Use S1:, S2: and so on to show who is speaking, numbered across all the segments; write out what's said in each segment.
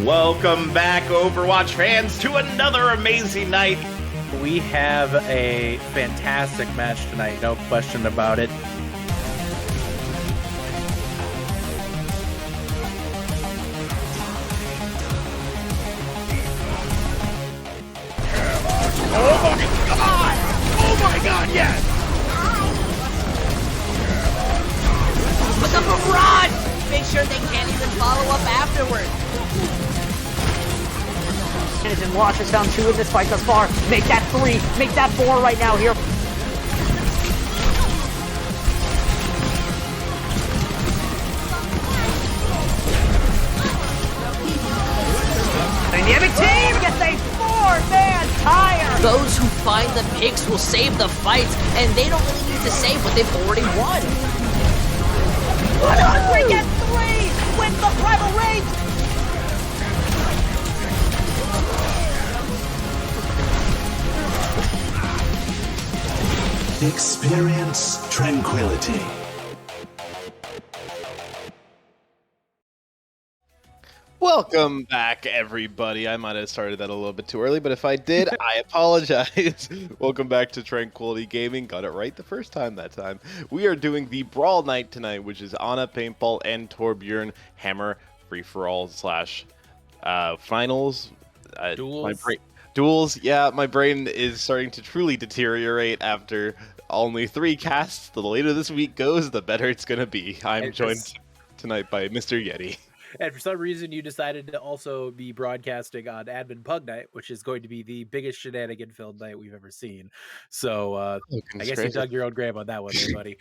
S1: Welcome back, Overwatch fans, to another amazing night.
S2: We have a fantastic match tonight, no question about it.
S1: Oh my god! Oh my god, yes!
S3: Look up a rod! Make sure they can't even follow up afterwards.
S4: And Watch is down 2 in this fight thus far. Make that 3, make that 4 right now here. Dynamic team gets a 4-man tire.
S3: Those who find the picks will save the fights, and they don't really need to save what they've already won.
S4: 103 with the rival race.
S5: Experience tranquility.
S1: Welcome back, everybody. I might have started that a little bit too early, but if I did, I apologize. Welcome back to Tranquility Gaming. Got it right the first time that time. We are doing the Brawl night tonight, which is Anna, Paintball, and Torbjorn Hammer free-for-all slash finals.
S2: Duels.
S1: Duels, yeah, my brain is starting to truly deteriorate after only 3 casts. The later this week goes, the better it's going to be. I'm joined tonight by Mr. Yeti.
S2: And for some reason, you decided to also be broadcasting on Admin Pug Night, which is going to be the biggest shenanigan-filled night we've ever seen. So I guess you dug your own grave on that one there, buddy.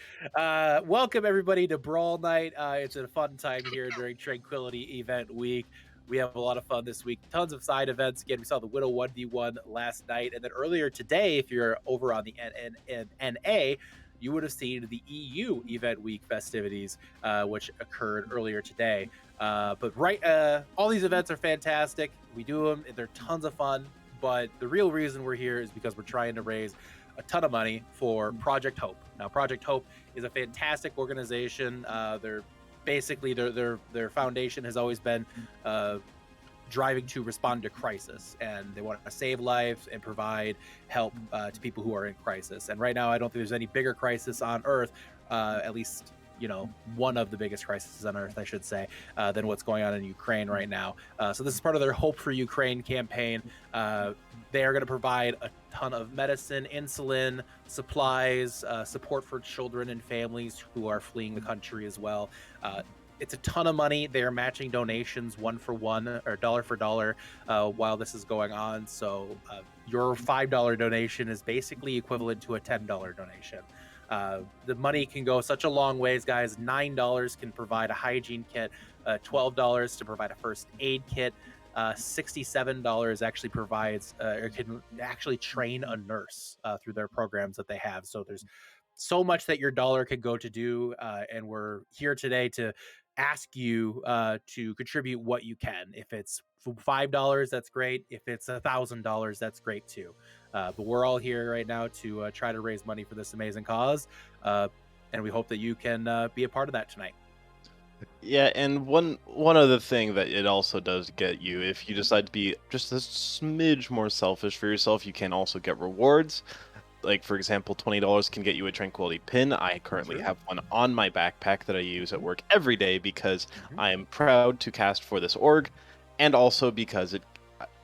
S2: Welcome, everybody, to Brawl Night. It's a fun time here during Tranquility Event Week. We have a lot of fun this week. Tons of side events. Again, we saw the Widow 1v1 last night. And then earlier today, if you're over on the NA, you would have seen the EU Event Week festivities, which occurred earlier today. But all these events are fantastic. We do them. They're tons of fun. But the real reason we're here is because we're trying to raise a ton of money for Project Hope. Now, Project Hope is a fantastic organization. Their foundation has always been driving to respond to crisis, and they want to save lives and provide help to people who are in crisis. And right now, I don't think there's any bigger crisis on Earth, at least one of the biggest crises on Earth, I should say, than what's going on in Ukraine right now. So this is part of their Hope for Ukraine campaign. They are going to provide a ton of medicine, insulin, supplies, support for children and families who are fleeing the country as well. It's a ton of money. They are matching donations $1-for-1 or $1-for-$1 while this is going on. So your $5 donation is basically equivalent to a $10 donation. The money can go such a long ways, guys. $9 can provide a hygiene kit, $12 to provide a first aid kit, $67 actually provides or can actually train a nurse through their programs that they have. So there's so much that your dollar could go to do, and we're here today to ask you to contribute what you can. If it's $5, that's great. If it's $1,000, that's great too. But we're all here right now to try to raise money for this amazing cause, and we hope that you can be a part of that tonight.
S1: Yeah, and one other thing that it also does get you, if you decide to be just a smidge more selfish for yourself, you can also get rewards. Like, for example, $20 can get you a Tranquility pin. I currently have one on my backpack that I use at work every day because I am proud to cast for this org, and also because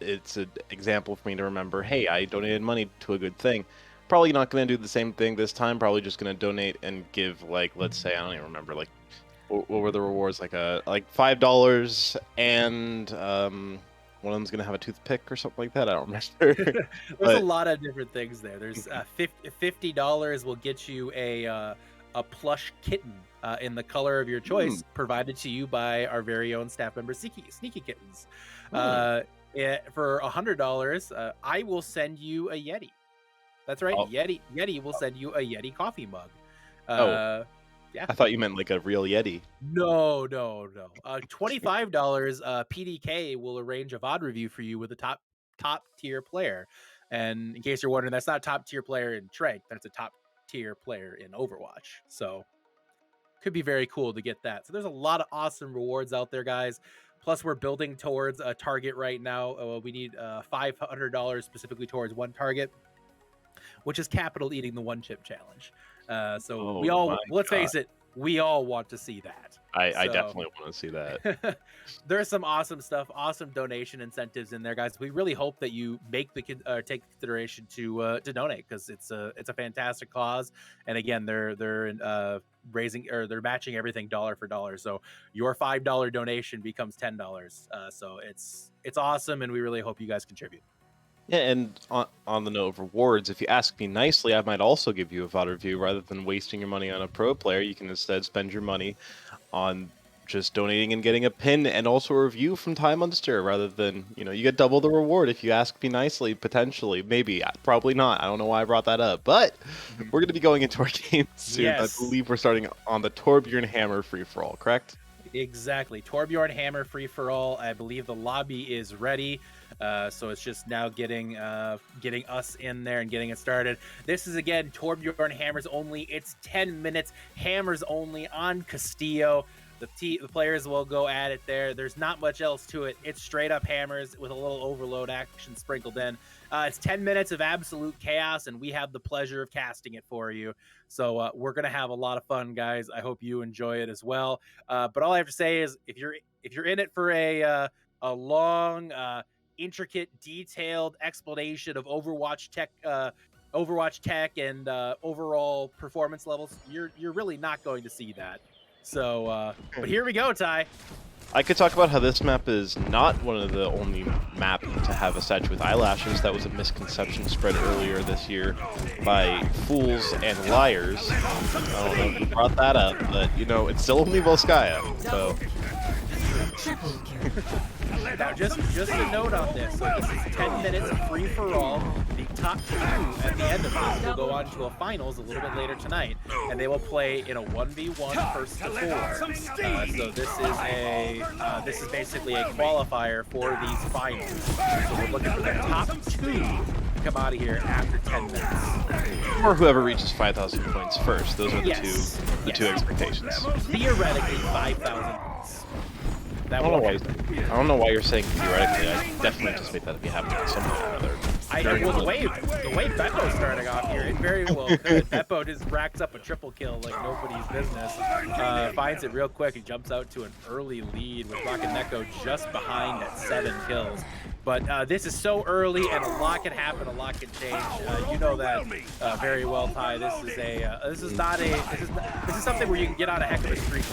S1: it's an example for me to remember, hey, I donated money to a good thing. Probably not going to do the same thing this time. Probably just going to donate and give, like, let's say, I don't even remember, like, what were the rewards? Like $5 and one of them's gonna have a toothpick or something like that. I don't remember.
S2: There's
S1: But-
S2: a lot of different things there. There's $50 will get you a plush kitten in the color of your choice, provided to you by our very own staff member Sneaky Kittens. For $100, I will send you a Yeti. That's right,
S1: Oh.
S2: Yeti will send you a Yeti coffee mug. Yeah.
S1: I thought you meant like a real Yeti.
S2: No. $25, PDK will arrange a VOD review for you with a top tier player. And in case you're wondering, that's not a top tier player in Trank, that's a top tier player in Overwatch. So could be very cool to get that. So there's a lot of awesome rewards out there, guys. Plus, we're building towards a target right now. We need $500 specifically towards one target, which is Capital eating the one chip challenge. So we all, let's face it, we all want to see that.
S1: I definitely want to see that.
S2: There's some awesome stuff, awesome donation incentives in there, guys. We really hope that you make take consideration to donate, because it's a fantastic cause. And again, they're raising, or they're matching everything dollar for dollar. So your $5 donation becomes $10. So it's awesome, and we really hope you guys contribute.
S1: Yeah, and on the note of rewards, if you ask me nicely, I might also give you a VOD review. Rather than wasting your money on a pro player, you can instead spend your money on just donating and getting a pin and also a review from Time Undisturbed. Rather than, you get double the reward if you ask me nicely, potentially. Maybe, probably not. I don't know why I brought that up. But we're going to be going into our game soon.
S2: Yes.
S1: I believe we're starting on the Torbjorn Hammer free-for-all, correct?
S2: Exactly. Torbjorn Hammer free-for-all. I believe the lobby is ready. So it's just now getting us in there and getting it started. This is, again, Torbjorn Hammers only. It's 10 minutes. Hammers only on Castillo. The players will go at it there. There's not much else to it. It's straight up hammers with a little overload action sprinkled in. It's 10 minutes of absolute chaos, and we have the pleasure of casting it for you. So we're going to have a lot of fun, guys. I hope you enjoy it as well. But all I have to say is, if you're in it for a long, intricate, detailed explanation of Overwatch tech and overall performance levels, you're really not going to see that. So, but here we go, Ty.
S1: I could talk about how this map is not one of the only map to have a statue with eyelashes. That was a misconception spread earlier this year by fools and liars. I don't know who brought that up, but it's still only Volskaya. So
S2: Now, just a note on this. So this is 10 minutes free for all. The top two at the end of this will go on to a finals a little bit later tonight, and they will play in a 1v1 first to 4. So this is basically a qualifier for these finals. So we're looking for the top two to come out of here after 10 minutes.
S1: or whoever reaches 5,000 points first. Those are the
S2: Yes.
S1: two expectations.
S2: Theoretically, 5,000 points.
S1: I don't know why you're saying theoretically. I definitely anticipate that to be happening at some point or another.
S2: Well, the way Beppo's starting off here, it very well could. Beppo just racks up a triple kill like nobody's business. Finds it real quick. He jumps out to an early lead with Rocket Neko just behind at 7 kills. But this is so early, and a lot can happen, a lot can change. You know that very well, Ty. This is something where you can get on a heck of a streak.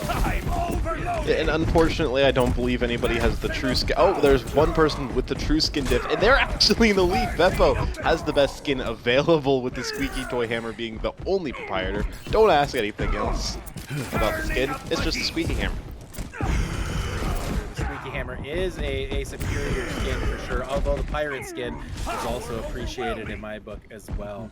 S1: Yeah, and unfortunately, I don't believe anybody has the true skin. Oh, there's one person with the true skin diff, and they're actually in the lead. Beppo has the best skin available, with the Squeaky Toy Hammer being the only proprietor. Don't ask anything else about the skin. It's just a Squeaky Hammer.
S2: Hammer is a superior skin for sure, although the pirate skin is also appreciated in my book as well.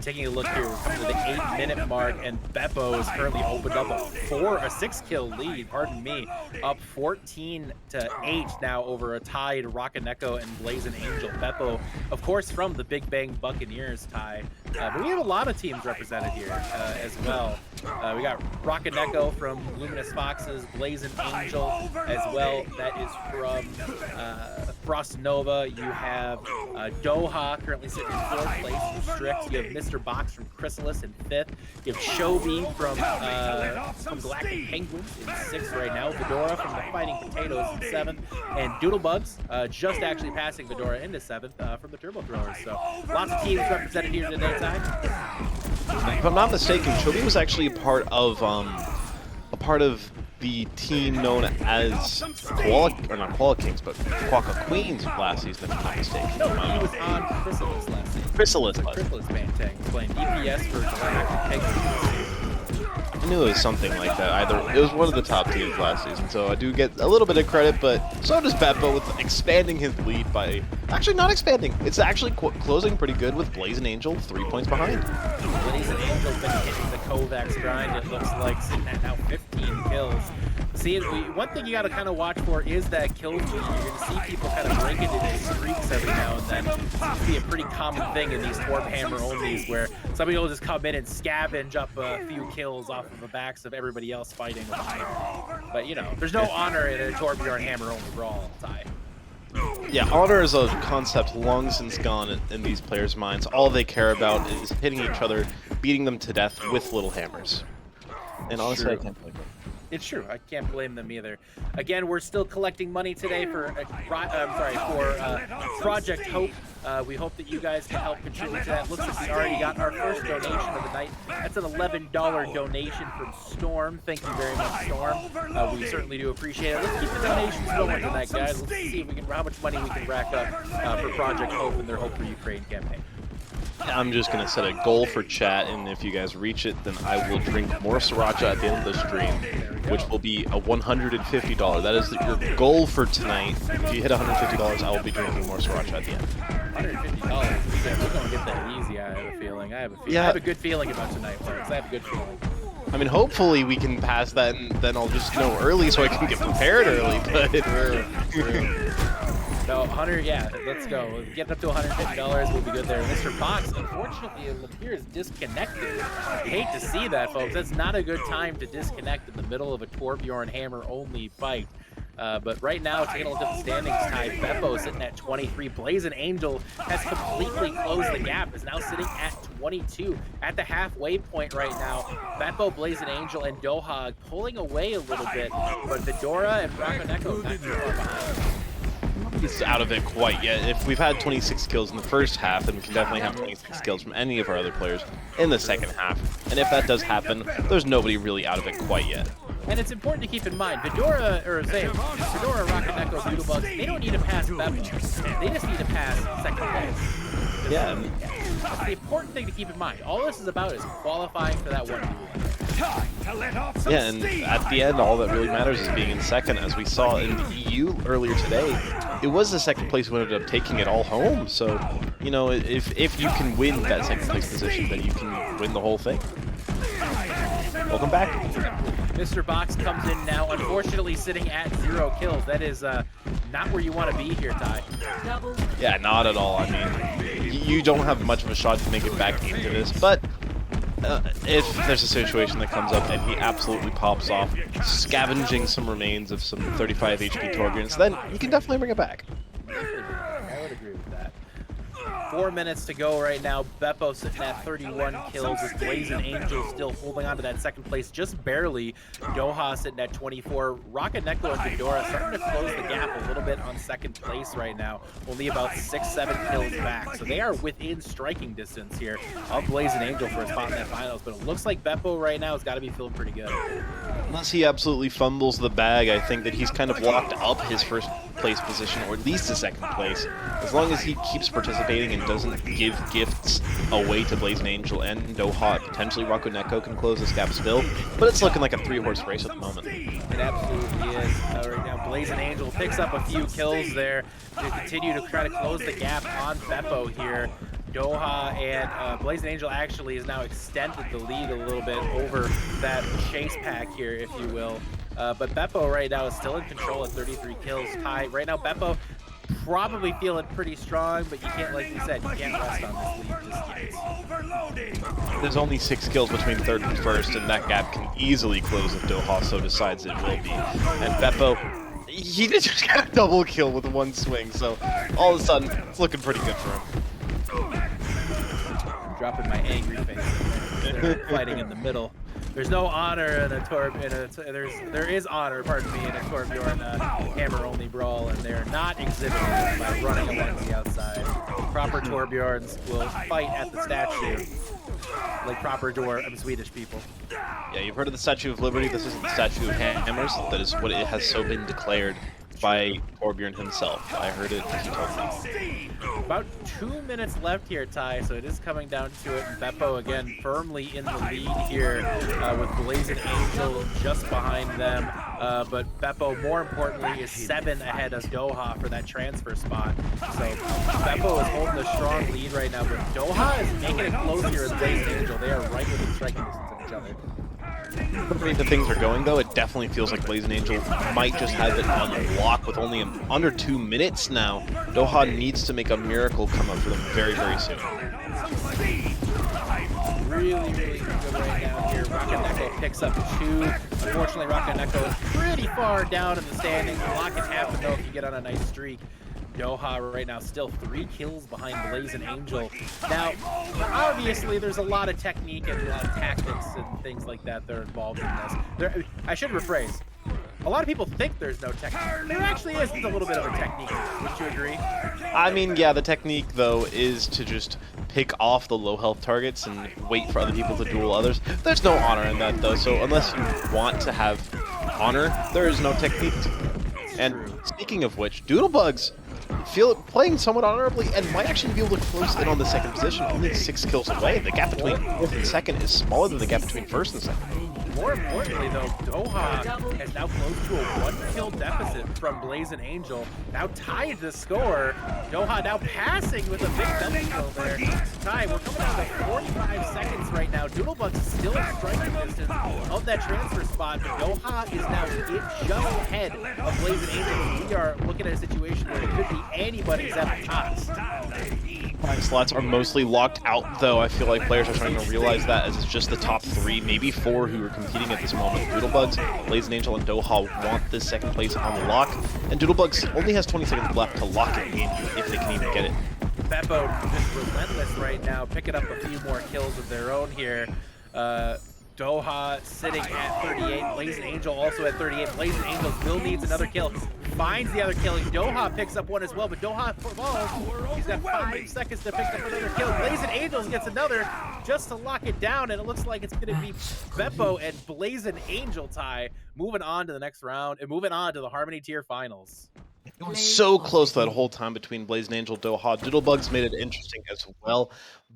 S2: Taking a look here, we're coming to the 8-minute mark, and Beppo has currently opened up a 6-kill lead, pardon me, up 14-8 now over a tied Rocket Neko and Blazing Angel. Beppo, of course, from the Big Bang Buccaneers, Ty. But we have a lot of teams represented here as well. We got Rocket Neko from Luminous Foxes, Blazing Angel as well. That is from Frost Nova, you have Doha currently sitting in 4th place from Strix. You have Mr. Box from Chrysalis in 5th. You have Shobi from Galactic Penguins in 6th right now. Fedora from the Fighting Potatoes in 7th. And Doodlebugs just actually passing Fedora into 7th from the Turbo Throwers. So lots of teams represented here today, Ty.
S1: If I'm not mistaken, Chobi was actually a part of the team known as not Koala Kings, but Quokka Queens last season, if I'm not mistaken.
S2: No, he was on Chrysalis last season.
S1: Chrysalis.
S2: Chrysalis Bantang playing DPS for Galactic Penguins.
S1: I knew it was something like that. It was one of the top teams last season, so I do get a little bit of credit, but so does Beppo with expanding his lead by... Actually, not expanding. It's actually closing pretty good with Blazing Angel 3 points behind.
S2: Blazing Angel's been hitting the Kovacs grind, it looks like, sitting at now 15 kills. See, one thing you got to kind of watch for is that kill streak. You're going to see people kind of break into these streaks every now and then. It seems to be a pretty common thing in these Torb Hammer onlys, where somebody will just come in and scavenge up a few kills off of the backs of everybody else fighting with Hammer. But, you know, there's no honor in a Torbjorn Hammer only brawl, Ty.
S1: Yeah, honor is a concept long since gone in these players' minds. All they care about is hitting each other, beating them to death with little hammers. And honestly, I can't blame them.
S2: It's true. I can't blame them either. Again, we're still collecting money today for Project Hope. We hope that you guys can help contribute to that. Looks like we already got our first donation of the night. That's an $11 donation from Storm. Thank you very much, Storm. We certainly do appreciate it. Let's keep the donations going tonight, guys. Let's see if we can, how much money we can rack up for Project Hope and their Hope for Ukraine campaign.
S1: I'm just going to set a goal for chat, and if you guys reach it, then I will drink more sriracha at the end of the stream, which will be a $150. That is your goal for tonight. If you hit $150, I will be drinking more sriracha at the end.
S2: $150. We're going to get that easy, I have a feeling. I have a good feeling about tonight, folks. I have a good feeling.
S1: I mean, hopefully we can pass that, and then I'll just know early so I can get prepared early, but...
S2: No, 100, yeah, let's go. Get up to $150, we'll be good there. Mr. Box, unfortunately, it appears disconnected. I hate to see that, folks. That's not a good time to disconnect in the middle of a Torbjorn Hammer-only fight. But right now, taking a look at the standings, Ty, Beppo sitting at 23. Blazing Angel has completely closed the gap, is now sitting at 22. At the halfway point right now, Beppo, Blazing Angel, and Dohog pulling away a little bit, but Fedora and Rakoneko not too far behind.
S1: It's out of it quite yet. If we've had 26 kills in the first half, then we can definitely have 26 kills from any of our other players in the second half. And if that does happen, there's nobody really out of it quite yet.
S2: And it's important to keep in mind, Fedora, Rakoneko, Doodlebugs, they don't need to pass Beppo. They just need to pass second place.
S1: Yeah.
S2: That's the important thing to keep in mind. All this is about is qualifying for that 1v1.
S1: Yeah, and at the end, all that really matters is being in second. As we saw in the EU earlier today, it was the second place who ended up taking it all home. So, you know, if you can win that second place position, then you can win the whole thing. Welcome back.
S2: Mr. Box comes in now, unfortunately sitting at 0 kills. That is not where you want to be here, Ty.
S1: Yeah, not at all. I mean, you don't have much of a shot to make it back into this, but if there's a situation that comes up and he absolutely pops off, scavenging some remains of some 35 HP Torbjorns, then you can definitely bring it back.
S2: I would agree with that. 4 minutes to go right now. Beppo sitting at 31 kills with Blazing Angel still holding on to that second place just barely. Doha sitting at 24. Rakoneko and Fedora starting to close the gap a little bit on second place right now. Only about 6-7 kills back. So they are within striking distance here of Blazing Angel for a spot in that finals. But it looks like Beppo right now has got to be feeling pretty good.
S1: Unless he absolutely fumbles the bag, I think that he's kind of locked up his first place position, or at least his second place. As long as he keeps participating and doesn't give gifts away to Blazing Angel and Doha, potentially Rakoneko can close this gap still, but it's looking like a 3-horse race at the moment.
S2: It absolutely is. Right now, Blazing Angel picks up a few kills there to continue to try to close the gap on Beppo here. Doha and Blazing Angel actually has now extended the lead a little bit over that chase pack here, if you will. But Beppo right now is still in control at 33 kills. Ty, right now, Beppo probably feeling pretty strong, but you can't, like you said, you can't rest on this lead just yet.
S1: There's only 6 kills between third and first, and that gap can easily close if Doha so decides it will be. And Beppo, he did just get a double kill with one swing, so all of a sudden, it's looking pretty good for him.
S2: I'm dropping my angry face. They're fighting in the middle. There's no honor in a there is honor, pardon me, in a Torbjorn hammer-only brawl, and they're not exhibiting it by running along the outside. Proper Torbjorns will fight at the statue like proper Swedish people.
S1: Yeah, you've heard of the Statue of Liberty. This isn't the Statue of Hammers. That is what it has so been declared by Torbjorn himself. I heard it. He told me.
S2: About 2 minutes left here, Ty, so it is coming down to it. And Beppo, again, firmly in the lead here with Blazing Angel just behind them. But Beppo, more importantly, is 7 ahead of Doha for that transfer spot. So Beppo is holding a strong lead right now, but Doha is making it close here with Blazing Angel. They are right within striking distance of each other.
S1: The way the things are going, though, it definitely feels like Blazing Angel might just have it on lock with only under 2 minutes now. Doha needs to make a miracle come up for them very, very soon.
S2: Really good right now here. Rakaneko picks up 2. Unfortunately, Rakaneko is pretty far down in the standings. A lot can happen, though, if you get on a nice streak. Doha right now still 3 kills behind Blazing Angel. Now, obviously, there's a lot of technique and a lot of tactics and things like that that are involved in this. I should rephrase. A lot of people think there's no technique. There actually is a little bit of a technique. Would you agree?
S1: I mean, yeah, the technique, though, is to just pick off the low health targets and wait for other people to duel others. There's no honor in that, though, so unless you want to have honor, there is no technique. And speaking of which, Doodlebugs playing somewhat honorably and might actually be able to close in on the second position, only 6 kills away. The gap between 4th and 2nd is smaller than the gap between 1st and 2nd.
S2: More importantly, though, Doha has now close to a 1-kill deficit from Blazing Angel. Now tied the score. Doha now passing with a big double kill there. Ty, we're coming down to 45 seconds right now. Doodlebugs still in striking distance of that transfer spot, but Doha is now just ahead of Blazing Angel. We are looking at a situation where it could be anybody's at the tops.
S1: Time slots are mostly locked out, though. I feel like players are starting to realize that, as it's just the top 3, maybe 4 who are competing at this moment. Doodlebugs, Blazing Angel, and Doha want this second place on the lock, and Doodlebugs only has 20 seconds left to lock it in if they can even get it.
S2: Beppo just relentless right now, picking up a few more kills of their own here. Doha sitting at 38. Blazing Angel also at 38. Blazing Angel still needs another kill. Finds the other kill. Doha picks up one as well, but Doha falls. He's got 5 seconds to pick up another kill. Blazing Angels gets another just to lock it down, and it looks like it's going to be Beppo and Blazing Angel tie moving on to the next round and moving on to the Harmony Tier Finals.
S1: It was so close that whole time between Blazing Angel, Doha. Doodlebugs made it interesting as well,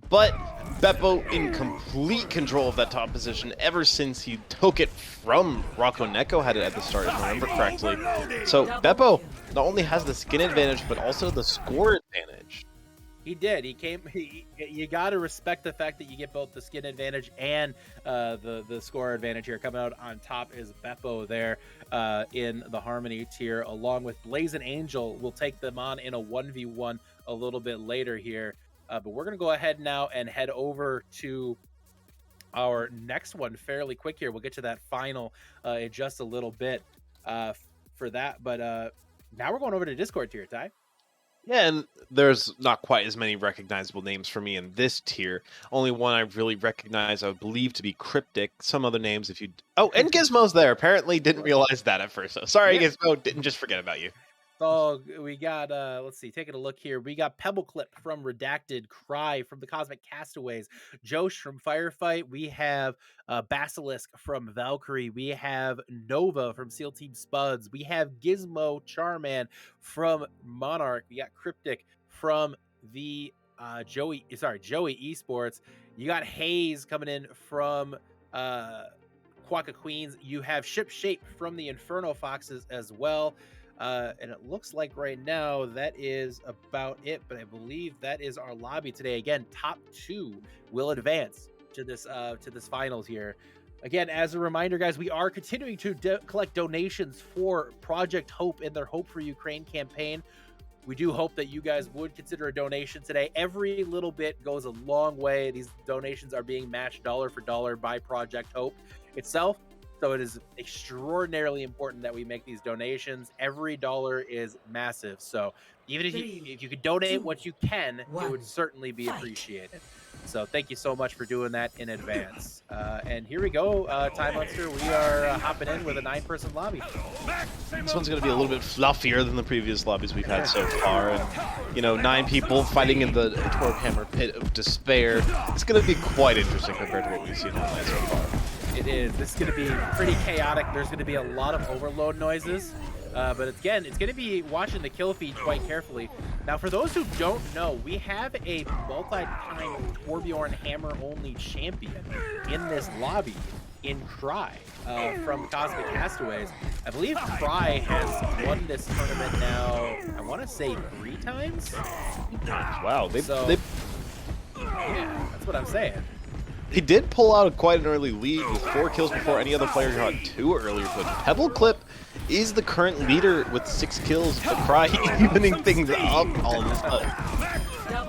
S1: but Beppo in complete control of that top position ever since he took it from Rakaneko, had it at the start, if I remember correctly. So Beppo not only has the skin advantage, but also the score advantage.
S2: He did. You got to respect the fact that you get both the skin advantage and the score advantage here. Coming out on top is Beppo there in the Harmony tier, along with Blazing Angel. We'll take them on in a 1v1 a little bit later here. But we're going to go ahead now and head over to our next one fairly quick here. We'll get to that final in just a little bit for that. But now we're going over to Discord tier, Ty.
S1: Yeah, and there's not quite as many recognizable names for me in this tier. Only one I really recognize, I believe, to be Cryptic. Some other names, if you... Oh, and Gizmo's there. Apparently didn't realize that at first. So sorry, yeah. Gizmo, didn't just forget about you.
S2: So we got, let's see, taking a look here. We got Pebble Clip from Redacted, Cry from the Cosmic Castaways, Josh from Firefight. We have Basilisk from Valkyrie. We have Nova from SEAL Team Spuds. We have Gizmo Charman from Monarch. We got Cryptic from the Joey Esports. You got Hayes coming in from Quokka Queens. You have Ship Shape from the Inferno Foxes as well. And it looks like right now that is about it, but I believe that is our lobby today. Again, top 2 will advance to this finals here. Again, as a reminder, guys, we are continuing to collect donations for Project Hope and their Hope for Ukraine campaign. We do hope that you guys would consider a donation today. Every little bit goes a long way. These donations are being matched dollar for dollar by Project Hope itself. So it is extraordinarily important that we make these donations. Every dollar is massive. So even if you could donate what you can, it would certainly be appreciated. So thank you so much for doing that in advance. And here we go, Time Monster. We are hopping in with a 9-person lobby.
S1: This one's going to be a little bit fluffier than the previous lobbies we've had so far. And, you know, 9 people fighting in the Torque Hammer Pit of Despair. It's going to be quite interesting compared to what we've seen online so far.
S2: It is. This is going to be pretty chaotic. There's going to be a lot of overload noises. But again, it's going to be watching the kill feed quite carefully. Now, for those who don't know, we have a multi-time Torbjorn Hammer-only champion in this lobby in Cry from Cosmic Castaways. I believe Cry has won this tournament now, I want to say 3 times?
S1: Wow.
S2: Yeah, that's what I'm saying.
S1: He did pull out quite an early lead with 4 kills before any other player got 2 earlier, but Pebble Clip is the current leader with 6 kills, but Cry evening things up all this time.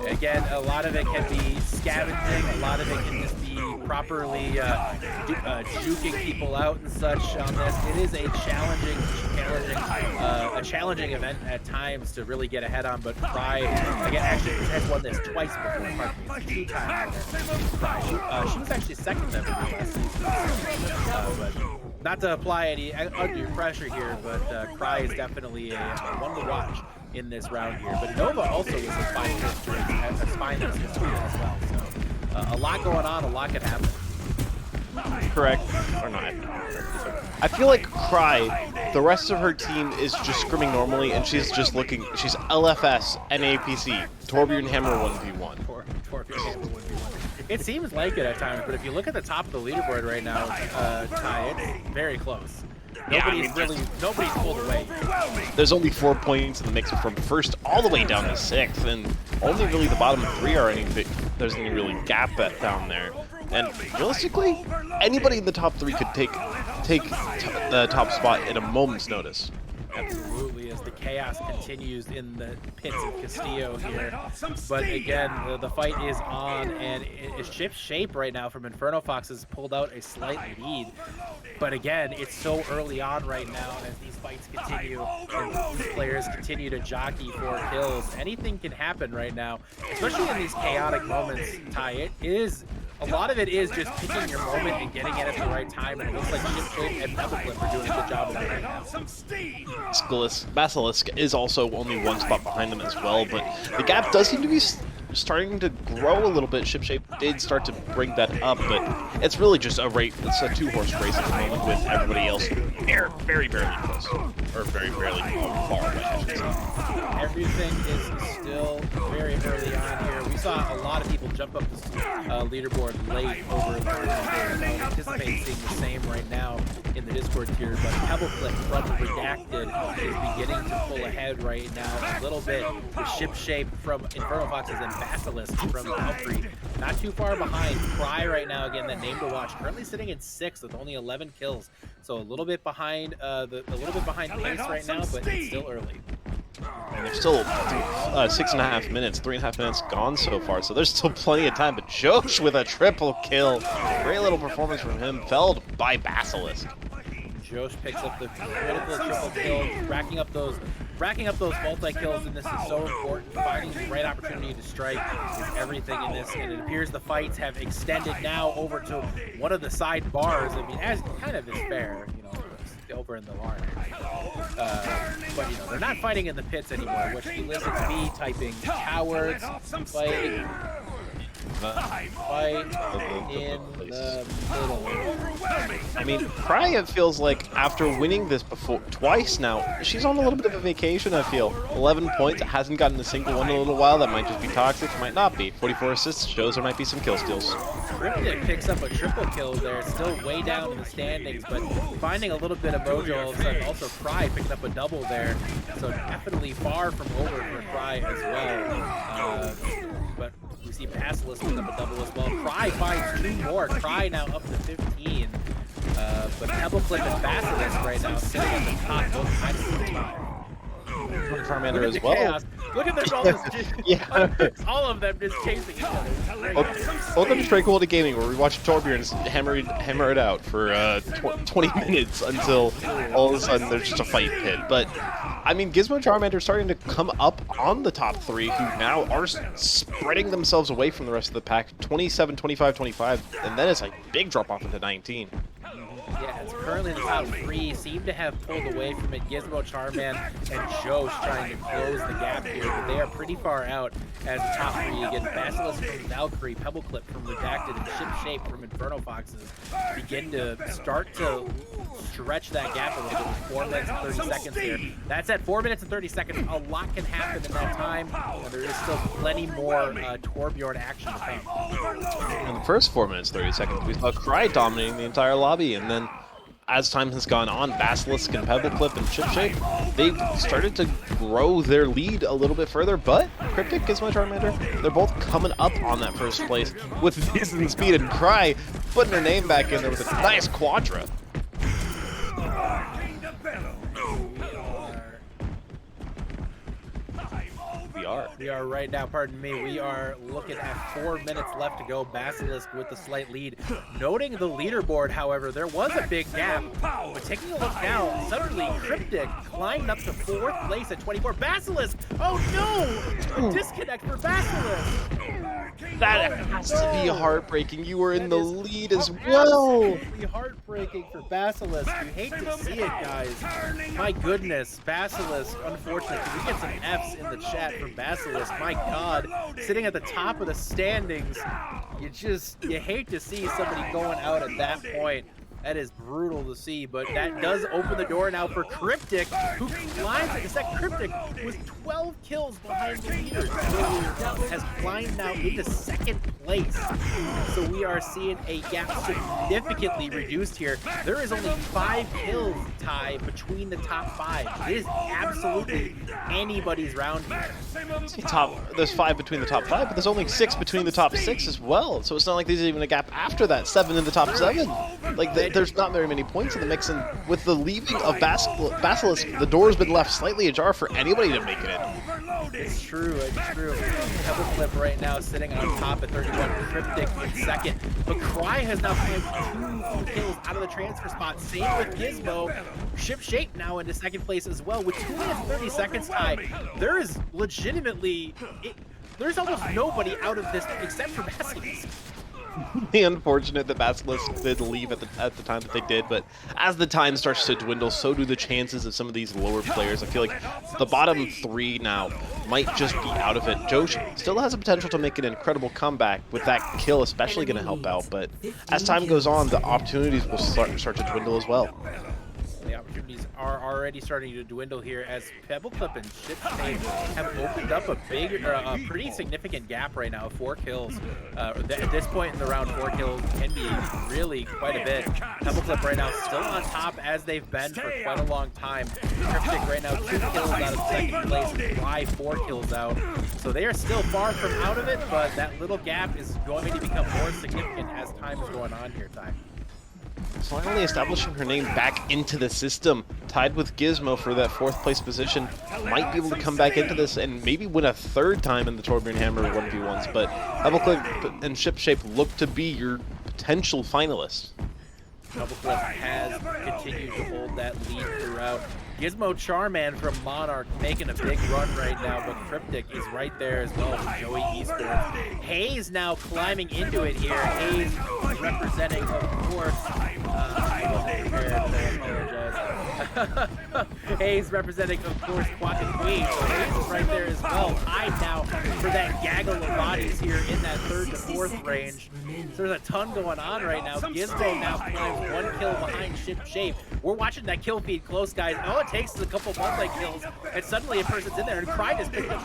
S2: Again, a lot of it can be scavenging, a lot of it can just be properly juking people out and such on this. It is a challenging event at times to really get ahead on, but Cry, again, actually has won this twice before, pardon me, 2 times. She was actually second member last season. But not to apply any undue pressure here, but Cry is definitely a one to watch in this round here. But Nova also was a finalist history as well. So a lot going on, a lot could happen.
S1: Correct. Or not. I feel like Cry, the rest of her team is just scrimming normally, and she's just looking, she's LFS, NAPC, Torbjorn Hammer 1v1.
S2: Torbjorn Hammer 1v1. It seems like it at times, but if you look at the top of the leaderboard right now, Ty, it's very close. Nobody's pulled away.
S1: There's only 4 points in the mix from first all the way down to 6th, and only really the bottom 3 are anything. There's any really gap down there. And realistically, anybody in the top 3 could take the top spot in a moment's notice.
S2: Absolutely, as the chaos continues in the pits of Castillo here. But again, the fight is on, and it shifts shape right now from Inferno Fox has pulled out a slight lead. But again, it's so early on right now as these fights continue and these players continue to jockey for kills. Anything can happen right now, especially in these chaotic moments, Ty. A lot of it is just picking your moment and getting it at the right time, and it looks like Shipshape and Pebble Clip are doing a good job of it right now.
S1: Basilisk is also only 1 spot behind them as well, but the gap does seem to be starting to grow a little bit. Shipshape did start to bring that up, but it's really just a race. It's a 2-horse race at the moment with everybody else very barely close, or very barely far away, I should say.
S2: Everything is still very early on here. We saw a lot of people jump up the leaderboard late over the I anticipate seeing the same right now in the Discord tier, but Pebble Clip from Redacted is beginning to pull ahead right now a little bit. The Shipshape from Inferno Foxes and Basilisk from Valkyrie not too far behind. Cry right now, again, that name to watch, currently sitting in 6th with only 11 kills, so a little bit behind pace right now, but it's still early.
S1: And there's still 6.5 minutes, 3.5 minutes gone so far, so there's still plenty of time. But Josh with a triple kill. Great little performance from him, felled by Basilisk.
S2: Josh picks up the critical triple kill, racking up those multi-kills, and this is so important. Finding the right opportunity to strike is everything in this, and it appears the fights have extended now over to one of the side bars. I mean, as kind of is fair, you know, over in the line. But you know, they're not fighting in the pits anymore, which elicits me typing cowards, fight in the middle.
S1: I mean, Cry, it feels like after winning this twice now, she's on a little bit of a vacation, I feel. 11 points, hasn't gotten a single one in a little while. That might just be toxic, might not be. 44 assists shows there might be some kill steals.
S2: Cryptic picks up a triple kill there, still way down in the standings, but finding a little bit of mojo all of a sudden. Also, Cry picked up a double there, so definitely far from over for Cry as well. But we see Basilisk pick up a double as well. Cry finds 2 more. Cry now up to 15. But Pebble Clip and Basilisk right now sitting at the top, both times.
S1: Charmander as
S2: the
S1: well.
S2: chaos. Look at this, all this
S1: Yeah.
S2: all of them just chasing each other.
S1: Welcome to Tranquility Gaming, where we watch Torbjorn hammer it out for 20 minutes until all of a sudden there's just a fight pit. But I mean, Gizmo and Charmander are starting to come up on the top three, who now are spreading themselves away from the rest of the pack. 27, 25, 25, and then it's like big drop off into 19.
S2: Yeah, it's currently the top three seem to have pulled away from it. Gizmo, Charman, and Josh trying to close the gap here, but they are pretty far out as the top three. Again, Basilisk from Valkyrie, Pebble Clip from Redacted, and Ship Shape from Inferno Foxes begin to start to stretch that gap a little bit with 4 minutes and 30 seconds here. That's at 4 minutes and 30 seconds. A lot can happen in that time, and there is still plenty more Torbjorn action to come.
S1: In the first 4 minutes, 30 seconds, we saw Cry dominating the entire lobby, and then as time has gone on, Basilisk and Pebble Clip and Chip Shape, they've started to grow their lead a little bit further, but Cryptic, Gizmo, Charmander, they're both coming up on that first place with decent speed, and Cry putting her name back in there with a nice quadra.
S2: We are right now, pardon me, we are looking at 4 minutes left to go. Basilisk with the slight lead. Noting the leaderboard, however, there was a big gap. But taking a look now, suddenly Cryptic climbed up to 4th place at 24. Basilisk! Oh no! A disconnect for Basilisk!
S1: That has to be heartbreaking. You were in the lead as well.
S2: Absolutely heartbreaking for Basilisk. You hate to see it, guys. My goodness, Basilisk, unfortunately. We get some F's in the chat for Basilisk. My God, sitting at the top of the standings. You hate to see somebody going out at that point. That is brutal to see, but that does open the door now for Cryptic, who climbs it. That Cryptic was 12 kills behind the leaders. Has climbed now into 2nd place. So we are seeing a gap significantly reduced here. There is only 5 kills tie between the top 5. It is absolutely anybody's round here.
S1: There's 5 between the top 5, but there's only 6 between the top 6 as well. So it's not like there's even a gap after that. 7 in the top 7. Like there's not very many points in the mix, and with the leaving of Basilisk, the door's been left slightly ajar for anybody to make it in.
S2: It's true, it's true. Pebble Clip right now sitting on top at 31, Cryptic in 2nd. But Cry has now climbed 2 kills out of the transfer spot. Same with Gizmo. Ship Shape now into 2nd place as well with 2 minutes 30 seconds tie. There is legitimately, there's almost nobody out of this except for Basilisk.
S1: Unfortunate that Basilisk did leave at the time that they did, but as the time starts to dwindle, so do the chances of some of these lower players. I feel like the bottom 3 now might just be out of it. Josh still has the potential to make an incredible comeback with that kill, especially going to help out, but as time goes on, the opportunities will start to dwindle as well.
S2: The opportunities are already starting to dwindle here as Pebble Clip and Ship Shape have opened up a pretty significant gap right now. 4 kills. At this point in the round, 4 kills can be really quite a bit. Pebble Clip right now still on top as they've been for quite a long time. Cryptic right now 2 kills out of 2nd place, Fly 4 kills out. So they are still far from out of it, but that little gap is going to become more significant as time is going on here, Ty.
S1: Finally establishing her name back into the system, tied with Gizmo for that 4th place position, might be able to come back into this and maybe win a 3rd time in the Torbjorn Hammer 1v1s, but Pebble Clip and Ship Shape look to be your potential finalists.
S2: Pebble Clip has continued to hold that lead throughout. Gizmo Charman from Monarch making a big run right now, but Cryptic is right there as well for Joey Esports. Hayes now climbing into it here. Hayes representing, of course, I wasn't prepared, I apologize. Hayes representing, of course, Quack and Queen. So Hayes is right there as well, tied now for that gaggle of bodies here in that 3rd to 4th range. So there's a ton going on right now. Gizmo now climbs 1 kill behind Ship Shape. We're watching that kill feed close, guys. All it takes is a couple multi kills, and suddenly a person's in there, and Cry just picked up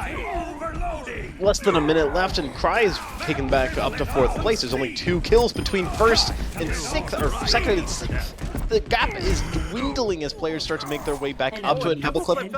S2: 2.
S1: Less than a minute left, and Cry is taken back up to 4th place. There's only 2 kills between 1st and 6th, or 2nd and 6th. The gap is dwindling as players start to make their way back up to it. Pebble Clip.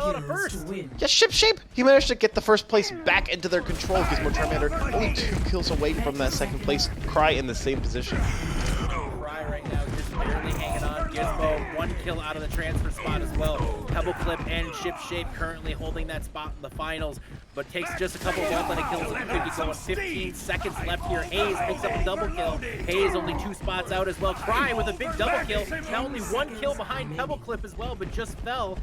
S1: Yes, Ship Shape. He managed to get the 1st place back into their control. Gizmo Charmander only 2 kills away from that 2nd place. Cry in the same position.
S2: Cry right now just barely hanging on. Gizmo, 1 kill out of the transfer spot as well. Pebble Clip and Ship Shape currently holding that spot in the finals, but takes just a couple of one-legged kills and could get going. 15 seconds left here. Hayes picks up a double kill. Hayes only 2 spots out as well. Cry with a big double kill. Now only 1 kill behind Pebble Clip as well, but just fell.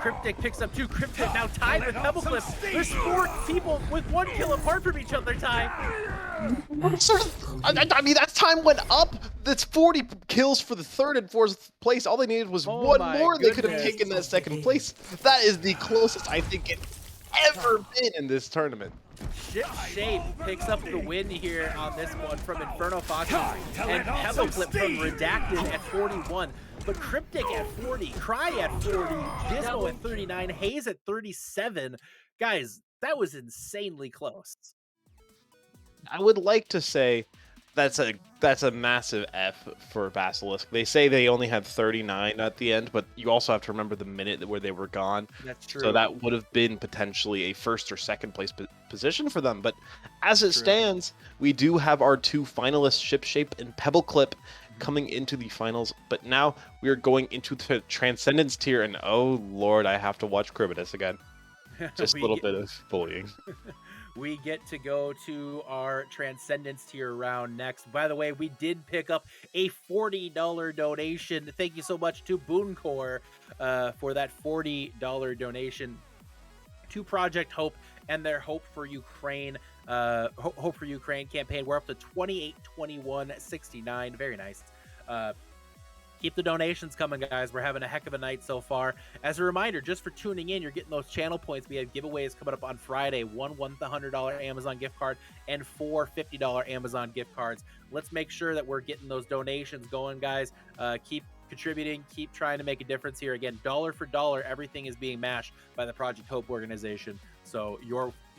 S2: Cryptic picks up 2. Cryptic now tied with Pebble Clip. There's 4 people with 1 kill apart from each other, Ty.
S1: I mean, that time went up. That's 40 kills for the 3rd and 4th place. All they needed was one more. They could have taken that 2nd place. That is the closest I think it's ever been in this tournament.
S2: Ship Shape picks up the win here on this one from Inferno Foxes, and Pebble Clip from Redacted at 41. But Cryptic at 40, Cry at 40, Gizmo at 39, Hayes at 37. Guys, that was insanely close.
S1: I would like to say that's a massive F for Basilisk. They say they only had 39 at the end, but you also have to remember the minute where they were gone.
S2: That's true.
S1: So that would have been potentially a 1st or 2nd place position for them. But as it stands, we do have our 2 finalists, Ship Shape and Pebble Clip, coming into the finals. But now we are going into the Transcendence tier, and oh lord, I have to watch Cribitus again. Just a little bit of bullying.
S2: We get to go to our Transcendence tier round next. By the way, we did pick up a $40 donation. Thank you so much to Booncore for that $40 donation to Project Hope and their Hope for Ukraine Hope for Ukraine campaign. We're up to 28-21-69. Very nice. Keep the donations coming, guys. We're having a heck of a night so far. As a reminder, just for tuning in, you're getting those channel points. We have giveaways coming up on Friday. 1 $100 Amazon gift card and 4 $50 Amazon gift cards. Let's make sure that we're getting those donations going, guys. Keep contributing. Keep trying to make a difference here. Again, dollar for dollar, everything is being matched by the Project Hope organization. So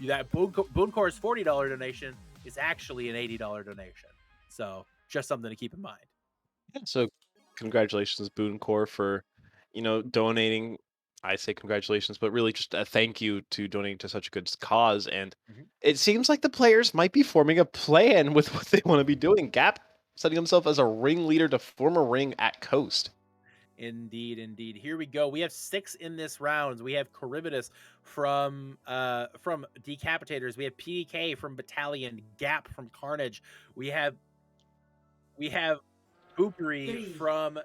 S2: that Booncore's $40 donation is actually an $80 donation. So just something to keep in mind.
S1: So congratulations, Booncore, for donating. I say congratulations, but really just a thank you to donating to such a good cause. And it seems like the players might be forming a plan with what they want to be doing. Gap setting himself as a ring leader to form a ring at Coast.
S2: Indeed, indeed. Here we go. We have 6 in this round. We have Charybdis from Decapitators. We have PDK from Battalion, Gap from Carnage. We have Boopery from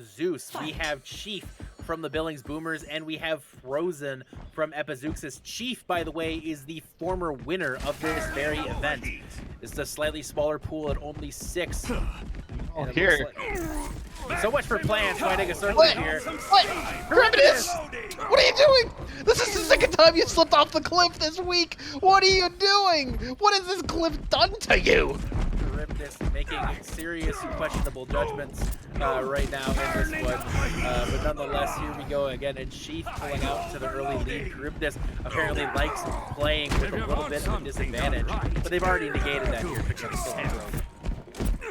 S2: Zeus. Fight. We have Chief from the Billings Boomers, and we have Frozen from Epizeuxis. Chief, by the way, is the former winner of this very event. It's a slightly smaller pool at only 6.
S1: Oh, here.
S2: So much for plans, finding a circle here.
S1: What? Charybdis! What are you doing? This is the 2nd time you slipped off the cliff this week. What are you doing? What has this cliff done to you?
S2: Charybdis making serious questionable judgments right now in this one. But nonetheless, here we go again. And Sheath pulling out to the early lead. Charybdis apparently likes playing with a little bit of a disadvantage, but they've already negated that here.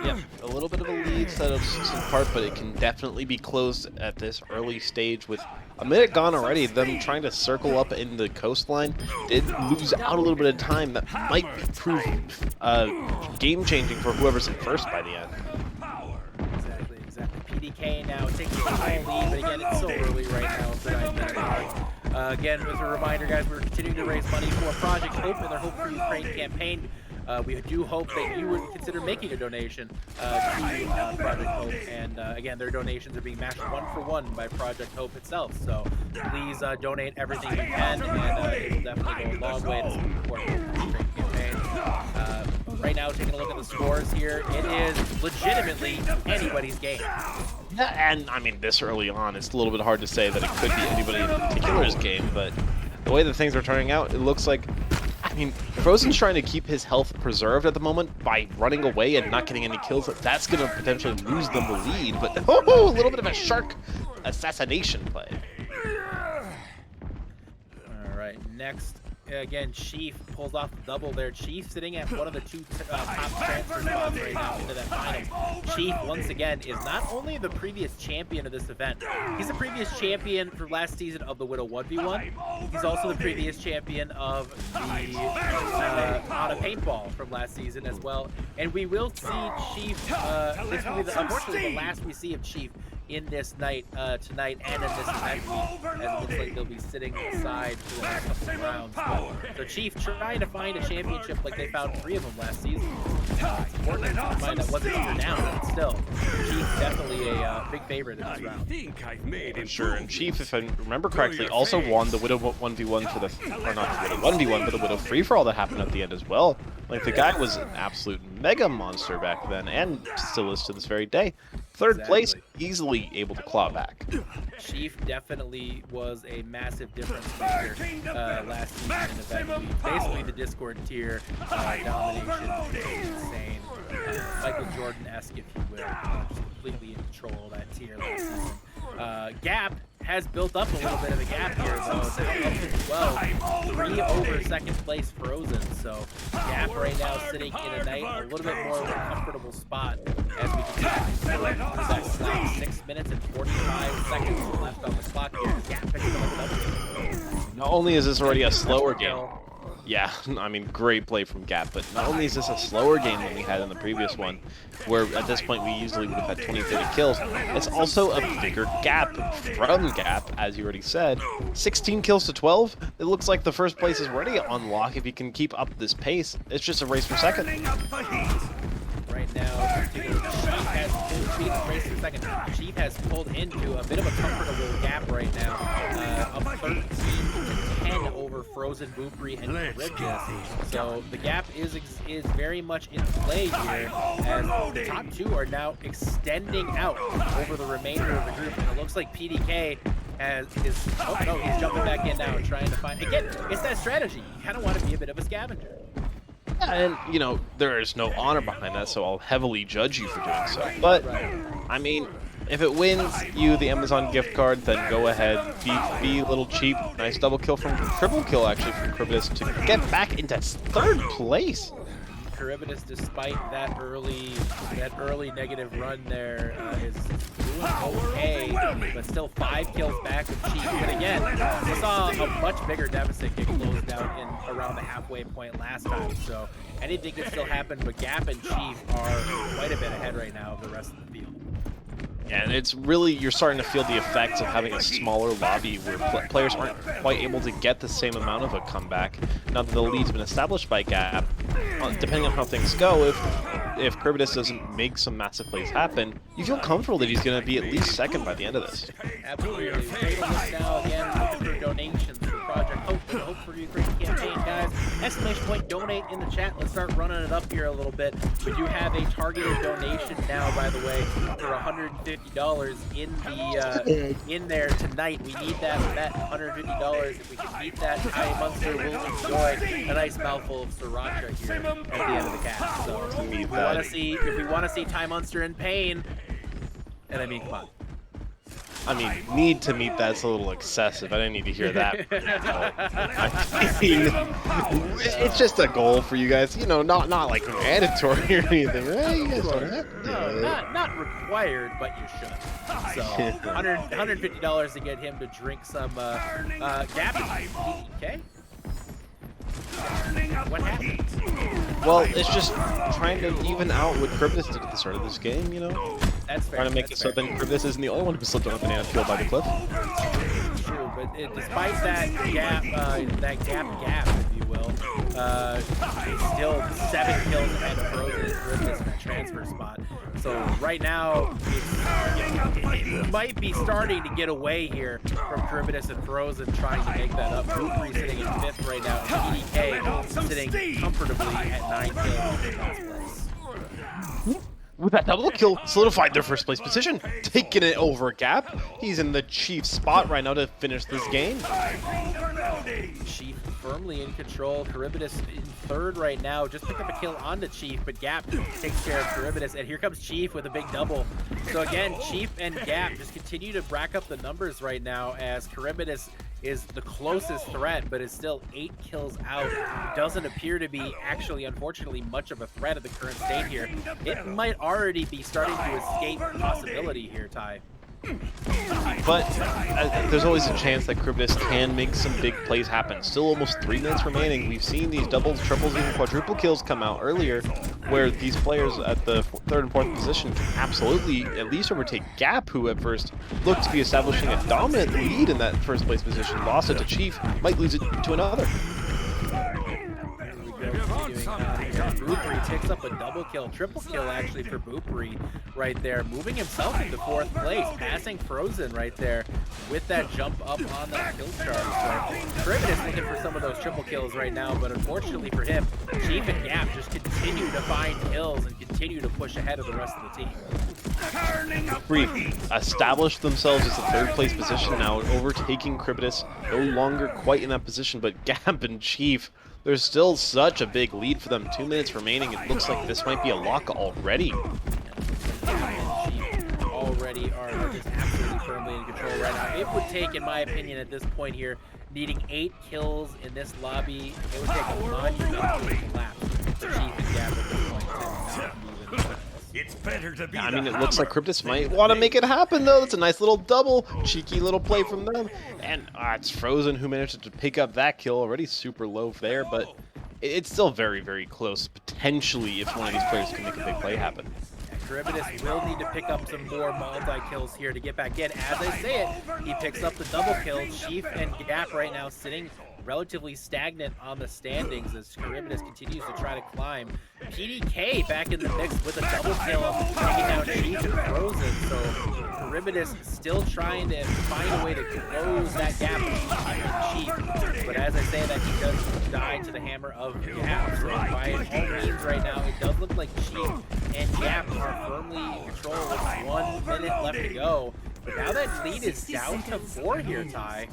S1: Yeah, a little bit of a lead set of some part, but it can definitely be closed at this early stage with a minute gone already. Them trying to circle up in the coastline did lose out a little bit of time. That might prove game-changing for whoever's in first by the end.
S2: Exactly. PDK now taking the lead, but again, it's so early right now. Again, as a reminder, guys, we're continuing to raise money for Project Hope and their Hope for Ukraine campaign. We do hope that you would consider making a donation to Project Hope. And again, their donations are being matched 1-for-1 by Project Hope itself. So please donate everything you can, and it will definitely go a long way to support the Ukraine campaign. Right now, taking a look at the scores here, it is legitimately anybody's game.
S1: Yeah, and I mean, this early on, it's a little bit hard to say that it could be anybody in particular's game, but the way that things are turning out, it looks like, I mean, Frozen's trying to keep his health preserved at the moment by running away and not getting any kills. That's going to potentially lose them the lead, but a little bit of a shark assassination play.
S2: All right, next. Again, Chief pulls off the double there. Chief sitting at one of the 2 top transfer spots right now into that final. Chief, once again, is not only the previous champion of this event, he's the previous champion for last season of the Widow 1v1. He's also the previous champion of the on a paintball from last season as well. And we will see Chief. This will be unfortunately the last we see of Chief in this night tonight and in this event week, as it looks like they'll be sitting aside for the next couple of rounds. So Chief trying to find a championship like they found 3 of them last season. It's important to keep in mind that wasn't even down, but still, Chief definitely a big favorite in this round.
S1: For sure, and Chief, if I remember correctly, also won the Widow 1v1 for the, or not the Widow 1v1, but the Widow free-for-all that happened at the end as well. Like, the guy was an absolute mega monster back then, and still is to this very day. Third place, easily able to claw back.
S2: Chief definitely was a massive difference maker last season in event week. Basically, the Discord tier domination is insane. Michael Jordan-esque, if you will, just completely in control of that tier last season. Gap has built up a little bit of a gap here, though. It's now up to 12, 3 over second place Frozen. So Gap right now sitting in a night a little bit more of a comfortable spot as we continue that slack. 6 minutes and 45 seconds left on the clock here. Gap picks up another.
S1: Not only is this already a slower game, yeah, I mean, great play from Gap, but not only is this a slower game than we had in the previous one, where at this point we easily would have had 20-30 kills, it's also a bigger gap from Gap, as you already said. 16 kills to 12, it looks like the first place is already on lock if he can keep up this pace. It's just a race for second.
S2: Right now, Chief has pulled into a bit of a comfortable gap right now, up 13-10 over Frozen, Boopri, and Charybdis. So the gap is very much in play here, as the top 2 are now extending out over the remainder of the group, and it looks like PDK he's jumping back in now and trying to find, again, it's that strategy. You kind of want to be a bit of a scavenger.
S1: And, you know, there is no honor behind that, so I'll heavily judge you for doing so. But, I mean, if it wins you the Amazon gift card, then go ahead, be a little cheap. Nice double kill triple kill, actually, from Charybdis to get back into 3rd place.
S2: Charybdis, despite that early negative run there, is doing okay, but still 5 kills back with Chief. But again, we saw a much bigger deficit get closed out in around the halfway point last time, so anything can still happen, but Gap and Chief are quite a bit ahead right now of the rest of the field.
S1: And it's really, you're starting to feel the effects of having a smaller lobby where players aren't quite able to get the same amount of a comeback. Now that the lead's been established by Gap, depending on how things go, if Charybdis doesn't make some massive plays happen, you feel comfortable that he's going to be at least 2nd by the end of this.
S2: Absolutely. We're taking this now again, looking for donations for Project Hope, the Hope for Ukraine campaign, guys. Exclamation point donate in the chat. Let's start running it up here a little bit. We do have a targeted donation now, by the way, for $150 in there tonight. We need that $150. If we can beat that, Ty Munster will enjoy a nice mouthful of sriracha here at the end of the cast. So if we want to see Ty Munster in pain, and I mean, come on.
S1: I mean, need to meet that's a little excessive. I didn't need to hear that. I mean, it's just a goal for you guys. You know, not like mandatory or anything, right? You guys don't have to do it.
S2: Not required, but you should. So, $150 to get him to drink some Gap. Okay. What happened?
S1: Well, it's just trying to even out what Charybdis did at the start of this game, you know?
S2: That's fair.
S1: Trying to make it so then Charybdis isn't the only one who slipped on a banana peel by the cliff.
S2: True, but despite that gap, if you will, still 7 kills ahead of Charybdis in the transfer spot. So right now, it might be starting to get away here from Charybdis and Frozen trying to make that up. Boopri sitting in 5th right now, and PDK sitting comfortably at 9 kills in last place.
S1: With that double kill, solidified their 1st place position, taking it over Gap. He's in the Chief spot right now to finish this game.
S2: Chief firmly in control. Charybdis in 3rd right now. Just picked up a kill on the Chief, but Gap takes care of Charybdis, and here comes Chief with a big double. So again, Chief and Gap just continue to rack up the numbers right now as Charybdis is the closest threat, but is still 8 kills out. Doesn't appear to be actually, unfortunately, much of a threat at the current state here. It might already be starting to escape possibility here, Ty.
S1: But there's always a chance that Cribidus can make some big plays happen. Still almost 3 minutes remaining. We've seen these doubles, triples, even quadruple kills come out earlier, where these players at the 3rd and 4th position can absolutely at least overtake Gap, who at first looked to be establishing a dominant lead in that 1st place position. Lost it to Chief, might lose it to another.
S2: Boopery picks up a double kill, triple kill actually for Boopery right there, moving himself into 4th place, passing Frozen right there with that jump up on that kill chart. So Cribidus looking for some of those triple kills right now, but unfortunately for him, Chief and Gap just continue to find kills and continue to push ahead of the rest of the team.
S1: Boopery established themselves as the 3rd place position now, overtaking Cribidus, no longer quite in that position, but Gap and Chief, there's still such a big lead for them. 2 minutes remaining. It looks like this might be a lock already.
S2: Already are just absolutely firmly in control right now. It would take, in my opinion, at this point here, needing 8 kills in this lobby, it would take a monumental collapse for Chief and Gap at this point.
S5: It's better to be.
S1: I mean, it looks like Cribidus might want to make it happen, though. It's a nice little double, cheeky little play from them. And it's Frozen who managed to pick up that kill, already super low there, but it's still very, very close, potentially, if one of these players can make a big play happen.
S2: Cribidus will need to pick up some more multi-kills here to get back in. As I say it, he picks up the double kill. Chief and Gap right now sitting relatively stagnant on the standings as Cribidus continues to try to climb. PDK back in the mix with a double kill, taking down Chief and Frozen. So Cribidus still trying to find a way to close that gap between Chief. But as I say that, he does die to the hammer of Gap. So by all means right now, it does look like Chief and Gap are firmly in control with 1 minute left to go. But now that lead is down to 4 here, Ty.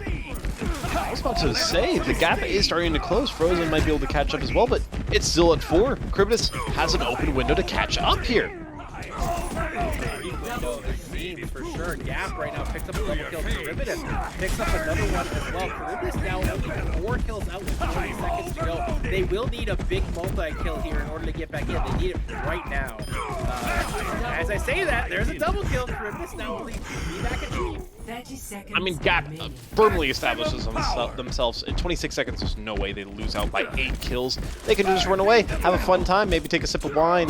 S1: I was about to say, the gap is starting to close. Frozen might be able to catch up as well, but it's still at 4. Cribidus has an open window to catch up here.
S2: Window, it seems for sure. Gap right now picks up a double kill. Cribidus picks up another one as well. Cribidus now only 4 kills out with 40 seconds to go. They will need a big multi-kill here in order to get back in. They need it right now. As I say that, there's a double kill. Cribidus now only 3 back at Chief.
S1: I mean, Gap firmly establishes themselves. In 26 seconds, there's no way they lose out by 8 kills. They can just run away, have a fun time, maybe take a sip of wine,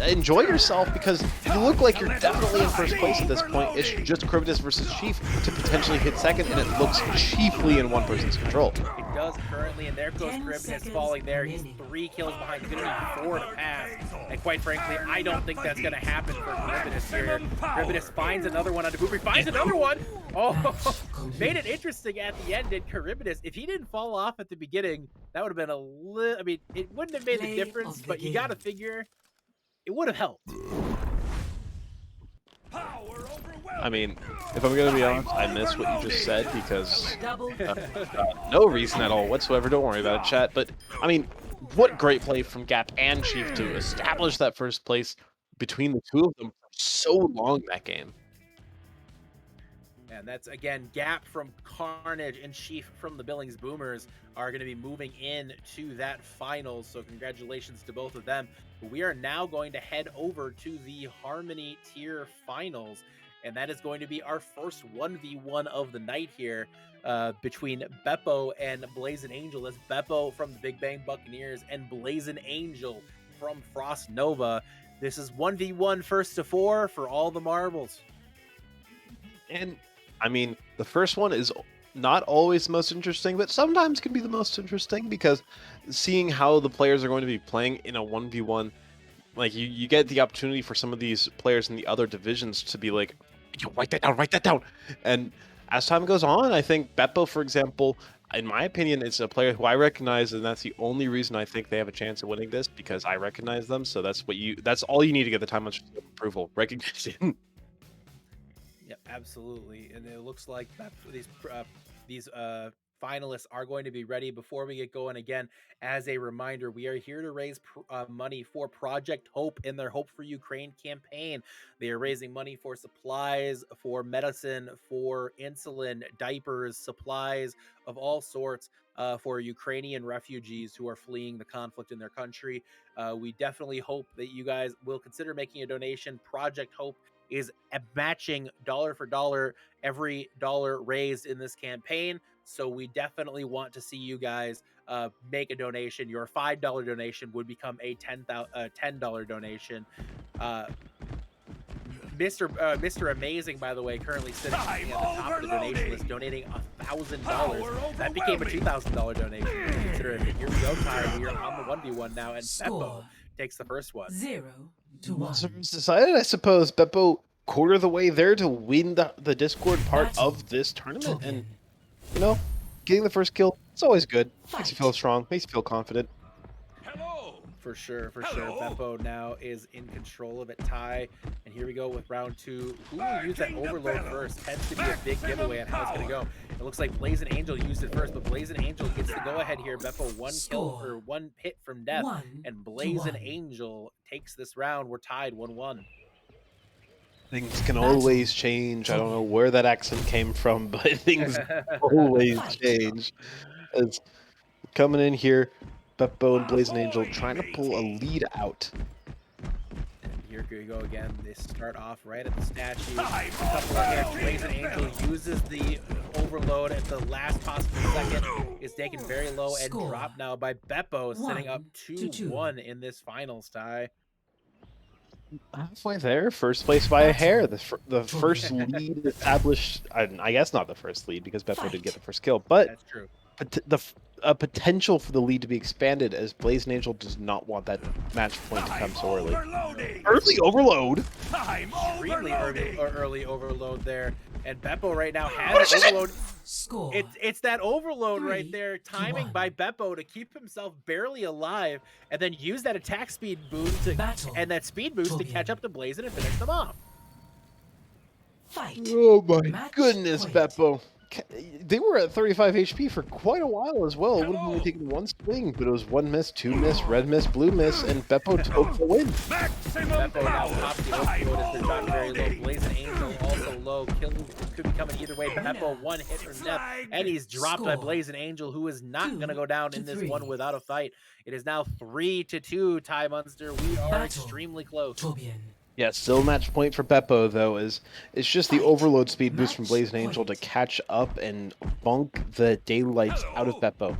S1: enjoy yourself, because you look like you're definitely in 1st place at this point. It's just Cribidus versus Chief to potentially hit 2nd, and it looks chiefly in one person's control.
S2: It does currently, and there goes Cribidus falling there. He's 3 kills behind, going to need 4 to pass. And quite frankly, I don't think that's going to happen for Cribidus here. Cribidus finds another one onto Boopery, finds another one! Oh, made it interesting at the end, did Cribidus. If he didn't fall off at the beginning, that would have been a little, I mean, it wouldn't have made a difference, but you got to figure it would have helped.
S1: I mean, if I'm going to be honest, I miss what you just said because no reason at all whatsoever. Don't worry about it, chat. But, I mean, what great play from Gap and Chief to establish that 1st place between the 2 of them for so long that game.
S2: And that's, again, Gap from Carnage and Chief from the Billings Boomers are going to be moving in to that finals. So congratulations to both of them. We are now going to head over to the Harmony tier finals. And that is going to be our first 1v1 of the night here between Beppo and Blazing Angel. That's Beppo from the Big Bang Buccaneers and Blazing Angel from Frost Nova. This is 1v1 first to 4 for all the marbles.
S1: And I mean, the first one is not always the most interesting, but sometimes can be the most interesting because seeing how the players are going to be playing in a 1v1, like you get the opportunity for some of these players in the other divisions to be like, yo, write that down. And as time goes on, I think Beppo, for example, in my opinion, is a player who I recognize, and that's the only reason I think they have a chance of winning this, because I recognize them. So that's all you need to get the time of approval, recognition.
S2: Yeah, absolutely. And it looks like that these finalists are going to be ready. Before we get going, again, as a reminder, we are here to raise money for Project Hope in their Hope for Ukraine campaign. They are raising money for supplies, for medicine, for insulin, diapers, supplies of all sorts for Ukrainian refugees who are fleeing the conflict in their country. We definitely hope that you guys will consider making a donation. Project Hope is matching dollar for dollar every dollar raised in this campaign. So we definitely want to see you guys make a donation. Your $5 donation would become a $10 donation. Mr. Amazing, by the way, currently sitting at the top of the donation list, donating $1,000. That became a $2,000 donation. Consider it. Here we go, Ty. We are on the 1v1 now, and Beppo takes the first one.
S1: 0-1. So it's decided, I suppose, Beppo quarter the way there to win the Discord part of this tournament. And, you know, getting the first kill, it's always good. Makes you feel strong, makes you feel confident.
S2: For sure. Beppo now is in control of it. Ty, and here we go with round 2. Who will use that overload first? Tends to be a big giveaway on how it's going to go. It looks like Blazing Angel used it first, but Blazing Angel gets the go-ahead here. Beppo one hit from death, and Blazing Angel takes this round. We're tied 1-1.
S1: Things can always change. I don't know where that accent came from, but things always change. It's coming in here. Beppo and Blazing Angel trying to pull a lead out.
S2: And here we go again. They start off right at the statue. A couple of hits. Blazing Angel uses the overload at the last possible second. Is taken very low and dropped now by Beppo, sitting up 2-1 in this finals tie.
S1: Halfway there, first place by a hair. The first lead established. I guess not the first lead because Beppo did get the first kill, but
S2: that's true.
S1: A potential for the lead to be expanded as Blazing Angel does not want that match point to come so early. Early overload.
S2: Extremely early overload there, and Beppo right now has overload. It's that overload right there, timing by Beppo to keep himself barely alive, and then use that attack speed boost and that speed boost to catch up to Blazing and finish them off.
S1: Oh my goodness, Beppo. They were at 35 HP for quite a while as well. It would have only taken one swing, but it was one miss, two miss, red miss, blue miss, and Beppo took the win.
S2: Beppo now pops the overload as they're dropping very low. Blazing Angel also low. Kill could be coming either way. Beppo one hit from death, and he's dropped by Blazing Angel, who is not going to go down in this one without a fight. It is now 3-2, Ty Munster. We are extremely close.
S1: Yeah, still match point for Beppo, though, it's just the overload speed boost from Blazing Angel to catch up and bunk the daylights out of Beppo.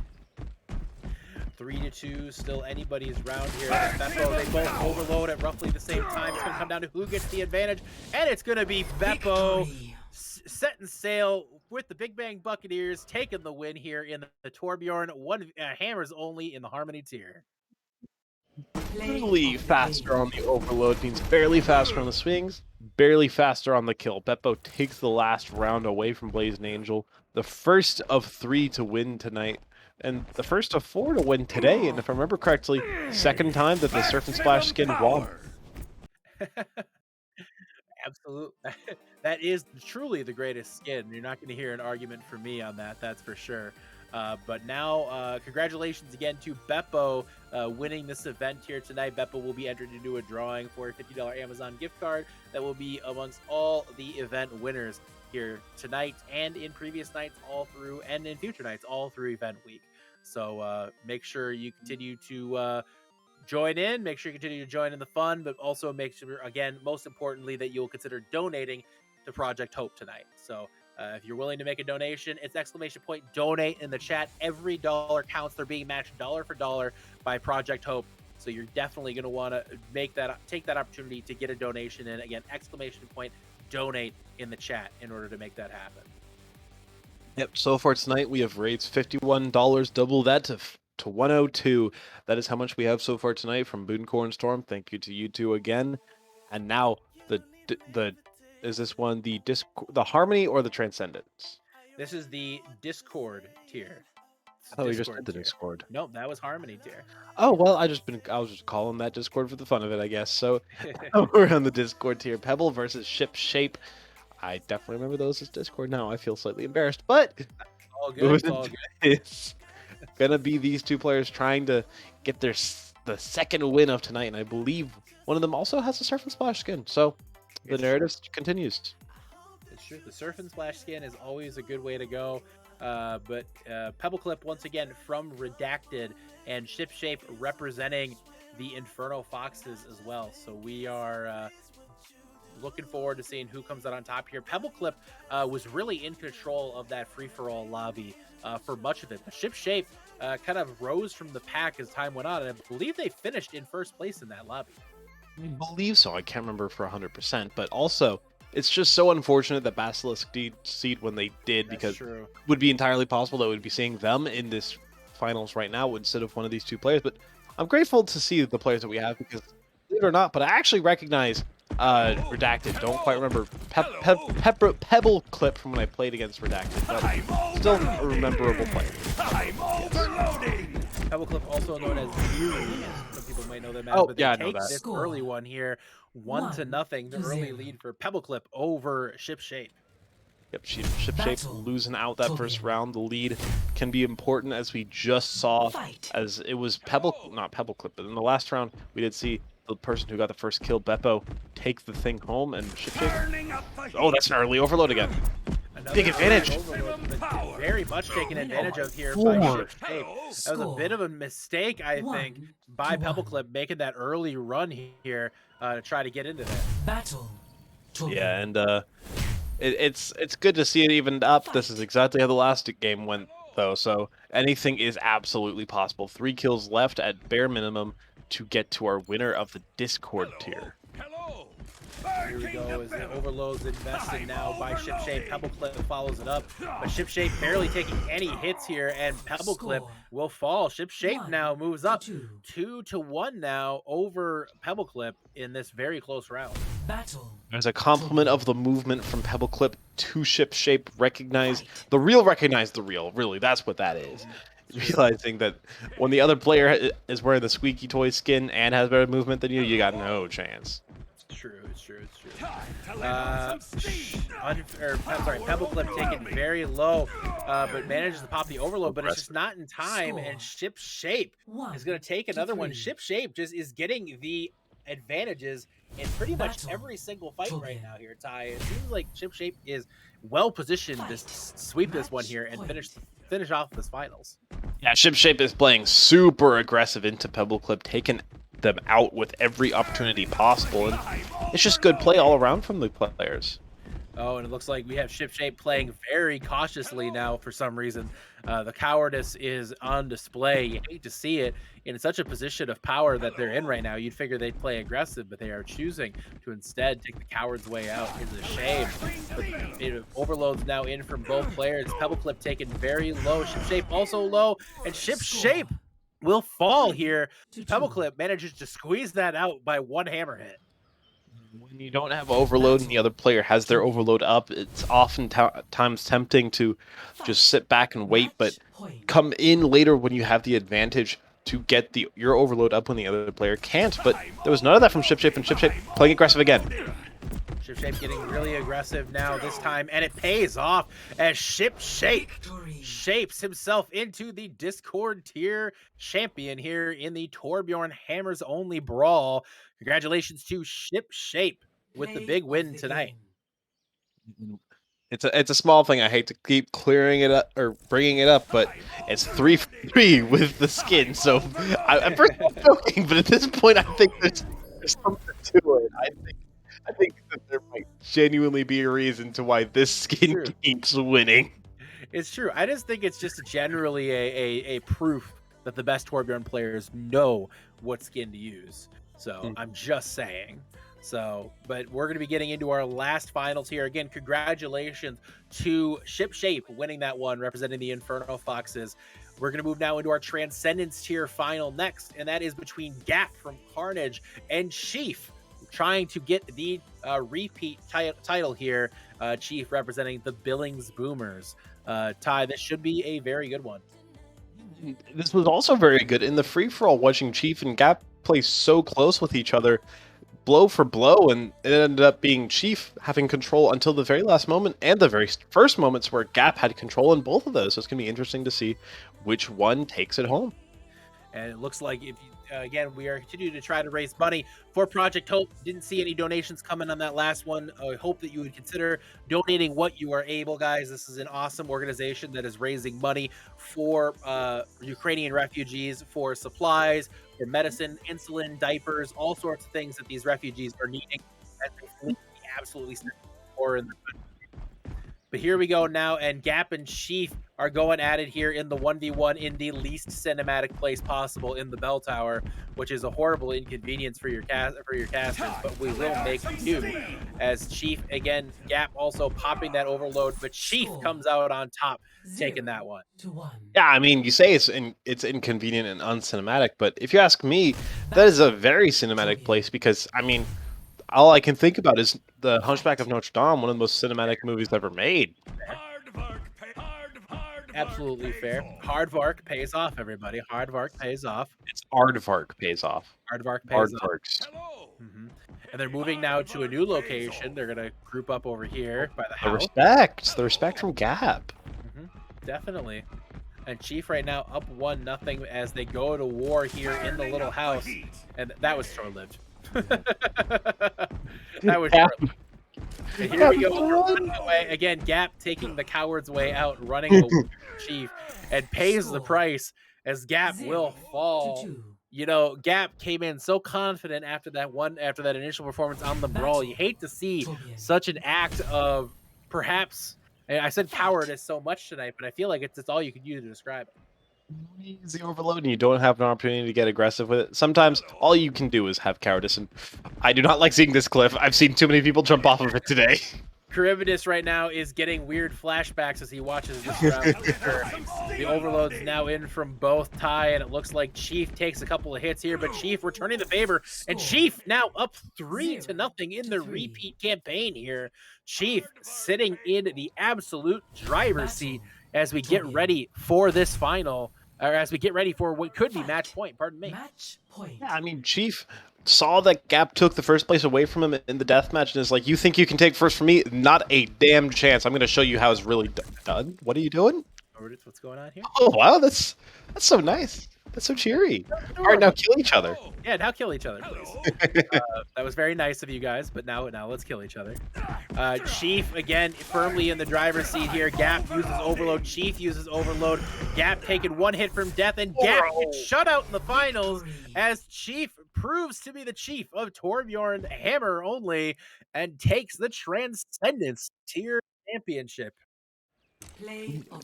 S2: 3-2, still anybody's round here. Beppo, they both overload at roughly the same time. It's going to come down to who gets the advantage, and it's going to be Beppo setting sail with the Big Bang Buccaneers, taking the win here in the Torbjorn. Hammers only in the Harmony tier.
S1: Barely faster on the overload means barely faster on the swings, barely faster on the kill. Beppo takes the last round away from Blazing Angel, the first of 3 to win tonight, and the first of 4 to win today. And if I remember correctly, second time that the Surf and Splash skin won.
S2: Absolutely. That is truly the greatest skin. You're not going to hear an argument from me on that, that's for sure. But now, congratulations again to Beppo winning this event here tonight. Beppo will be entered into a drawing for a $50 Amazon gift card that will be amongst all the event winners here tonight and in previous nights all through, and in future nights all through event week. So make sure you continue to join in, make sure you continue to join in the fun, but also make sure, again, most importantly, that you'll consider donating to Project Hope tonight. So if you're willing to make a donation, it's ! donate in the chat. Every dollar counts. They're being matched dollar for dollar by Project Hope. So you're definitely going to want to take that opportunity to get a donation in. Again, ! donate in the chat in order to make that happen.
S1: Yep, so far tonight we have raised $51, double that to 102. That is how much we have so far tonight from Booncorn Storm. Thank you to you two again. And now the is this one the Harmony or the Transcendence?
S2: This is the Discord tier.
S1: Oh, we just did the Discord.
S2: No, that was Harmony tier.
S1: Oh well, I was just calling that Discord for the fun of it, I guess. So we're on the Discord tier. Pebble versus Ship Shape. I definitely remember those as Discord now. I feel slightly embarrassed, but
S2: all good. It's all good.
S1: It's gonna be these two players trying to get the second win of tonight, and I believe one of them also has a Surf and Splash skin. So the narrative continues.
S2: It's true. The Surf and Splash skin is always a good way to go. But Pebble Clip once again from Redacted, and Shipshape representing the Inferno Foxes as well. So we are looking forward to seeing who comes out on top here. Pebble Clip was really in control of that free-for-all lobby for much of it. But Shipshape kind of rose from the pack as time went on, and I believe they finished in first place in that lobby.
S1: I believe so. I can't remember for 100%, but also it's just so unfortunate that Basilisk did seed when they did, because it would be entirely possible that we'd be seeing them in this finals right now instead of one of these two players. But I'm grateful to see the players that we have, because believe it or not, but I actually recognize Redacted. Don't quite remember Pebble Clip from when I played against Redacted, but still a memorable player.
S2: Pebble Clip, also known as Yuri, some people might know them as, but they take this early one here, 1-0, the early lead for Pebble Clip over Shipshape.
S1: Yep, Shipshape losing out that first round. The lead can be important, as we just saw, as it was not Pebble Clip, but in the last round, we did see the person who got the first kill, Beppo, take the thing home, and Shipshape... Oh, that's an early overload again. Big advantage.
S2: Very much taken advantage of here by Shipshape. That was a bit of a mistake, I think, by Pebble Clip, making that early run here to try to get into that.
S1: Yeah, and it's good to see it evened up. This is exactly how the last game went, though, so anything is absolutely possible. 3 kills left at bare minimum to get to our winner of the Discord tier.
S2: Here we go, as the overload's invested now by Shipshape. Pebble Clip follows it up, but Shipshape barely taking any hits here, and Pebble Clip will fall. Shipshape now moves up 2-1 now over Pebble Clip in this very close round.
S1: There's a compliment of the movement from Pebble Clip to Shipshape. Recognize the real, really, that's what that is. Realizing that when the other player is wearing the squeaky toy skin and has better movement than you got no chance.
S2: It's true. Pebble Clip taken very low, but manages to pop the overload, but it's just not in time, and Shipshape is going to take another one. Shipshape just is getting the advantages in pretty much every single fight right now here, Ty. It seems like Shipshape is well positioned to sweep this one here and finish off this finals.
S1: Yeah, Shipshape is playing super aggressive into Pebble Clip, taking them out with every opportunity possible, and it's just good play all around from the players.
S2: Oh, and it looks like we have Shipshape playing very cautiously now for some reason. The cowardice is on display. You hate to see it in such a position of power that they're in right now. You'd figure they'd play aggressive, but they are choosing to instead take the coward's way out. It's a shame. But overloads now in from both players. Pebble Clip taken very low. Shipshape also low, and Shipshape will fall here. Pebble Clip manages to squeeze that out by one hammer hit.
S1: When you don't have overload and the other player has their overload up, it's often times tempting to just sit back and wait, but come in later when you have the advantage to get your overload up when the other player can't. But there was none of that from Shipshape, and Shipshape playing aggressive again.
S2: Shipshape getting really aggressive now this time, and it pays off as Shipshape shapes himself into the Discord tier champion here in the Torbjorn Hammers Only Brawl. Congratulations to Shipshape with the big win tonight.
S1: It's a small thing. I hate to keep clearing it up or bringing it up, but it's 3-3 with the skin. So I'm first joking, but at this point, I think there's something to it. I think that there might genuinely be a reason to why this skin keeps winning.
S2: It's true. I just think it's just generally a proof that the best Torbjorn players know what skin to use. So I'm just saying. So, but we're going to be getting into our last finals here. Again, congratulations to Shipshape winning that one, representing the Inferno Foxes. We're going to move now into our Transcendence tier final next, and that is between Gap from Carnage and Chief, trying to get the repeat title here. Chief representing the Billings Boomers. Ty, this should be a very good one.
S1: This was also very good in the free-for-all. Watching Chief and Gap play so close with each other, blow for blow, and it ended up being Chief having control until the very last moment, and the very first moments where Gap had control in both of those. So it's going to be interesting to see which one takes it home.
S2: And it looks like if you, again, we are continuing to try to raise money for Project Hope. Didn't see any donations coming on that last one. I hope that you would consider donating what you are able, guys. This is an awesome organization that is raising money for Ukrainian refugees, for supplies, for medicine, insulin, diapers, all sorts of things that these refugees are needing as they flee the absolutely war in the country. But here we go now, and Gap and Chief are going at it here in the 1v1 in the least cinematic place possible in the bell tower, which is a horrible inconvenience for your casters, but we will make do. As Chief, again, Gap also popping that overload, but Chief comes out on top, taking that one.
S1: Yeah, I mean, you say it's inconvenient and uncinematic, but if you ask me, that is a very cinematic place because, I mean, all I can think about is the Hunchback of Notre Dame, one of the most cinematic movies ever made.
S2: Absolutely fair. Hard work pays off, everybody. Hard work pays off.
S1: It's Aardvark pays off.
S2: Hard work pays off.
S1: Aardvarks.
S2: And they're moving now to a new location. They're gonna group up over here by the house.
S1: The respect from Gap.
S2: Definitely. And Chief right now up 1-0 as they go to war here in the little house, and that was short-lived. That was short-lived. And here we go. Away. Again, Gap taking the coward's way out, running away from Chief, and pays the price as Gap will fall. You know, Gap came in so confident after that initial performance on the Brawl. You hate to see such an act of perhaps, and I said cowardice so much tonight, but I feel like it's all you could use to describe it.
S1: Easy overload, and you don't have an opportunity to get aggressive with it. Sometimes all you can do is have cowardice, and I do not like seeing this cliff. I've seen too many people jump off of it today.
S2: Charybdis right now is getting weird flashbacks as he watches this round. The overload's now in from both Ty, and it looks like Chief takes a couple of hits here, but Chief returning the favor, and Chief now up 3-0 in the repeat campaign here. Chief sitting in the absolute driver's seat as we get ready for this final, or as we get ready for what could be match point, pardon me.
S1: Yeah, I mean, Chief saw that Gap took the first place away from him in the deathmatch and is like, you think you can take first from me? Not a damn chance. I'm going to show you how it's really done. What are you doing?
S2: What's going on here?
S1: Oh, wow, that's so nice. That's so cheery. All right, now kill each other.
S2: Yeah, now kill each other, please. That was very nice of you guys, but now let's kill each other. Chief, again, firmly in the driver's seat here. Gap uses overload. Chief uses overload. Gap taking one hit from death, and Gap gets shut out in the finals as Chief proves to be the chief of Torbjorn Hammer only and takes the Transcendence Tier Championship.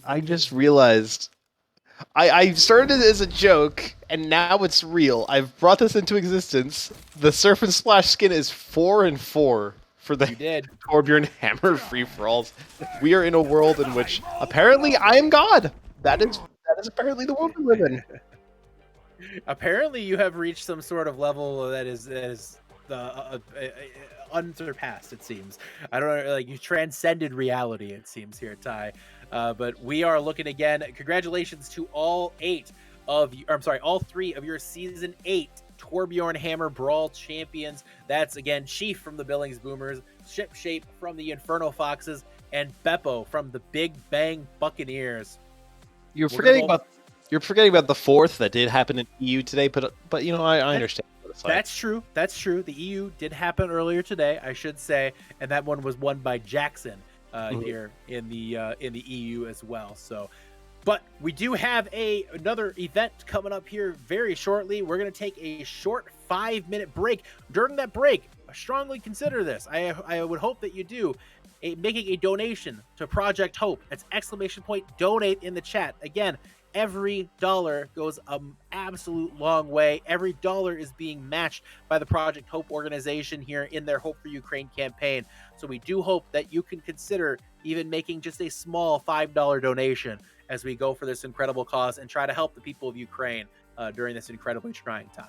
S1: I just realized I started it as a joke, and now it's real. I've brought this into existence. The Surf and Splash skin is 4-4 for the Torbjorn Hammer free-for-alls. We are in a world in which, apparently, I am God. That is apparently the world we live in.
S2: Apparently, you have reached some sort of level that is unsurpassed, it seems. I don't know, like you transcended reality, it seems here, Ty. But we are looking again. Congratulations to all three of your season 8 Torbjorn Hammer Brawl champions. That's again Chief from the Billings Boomers, Ship Shape from the Inferno Foxes, and Beppo from the Big Bang Buccaneers.
S1: You're forgetting about the fourth that did happen in EU today, but you know I understand.
S2: That's true. That's true. The EU did happen earlier today, I should say, and that one was won by Jackson here in the EU as well. So, but we do have another event coming up here very shortly. We're going to take a short 5-minute break. During that break, strongly consider this. I would hope that you do. Making a donation to Project Hope. That's !donate in the chat. Again, every dollar goes an absolute long way. Every dollar is being matched by the Project Hope organization here in their Hope for Ukraine campaign. So we do hope that you can consider even making just a small $5 donation as we go for this incredible cause and try to help the people of Ukraine during this incredibly trying time.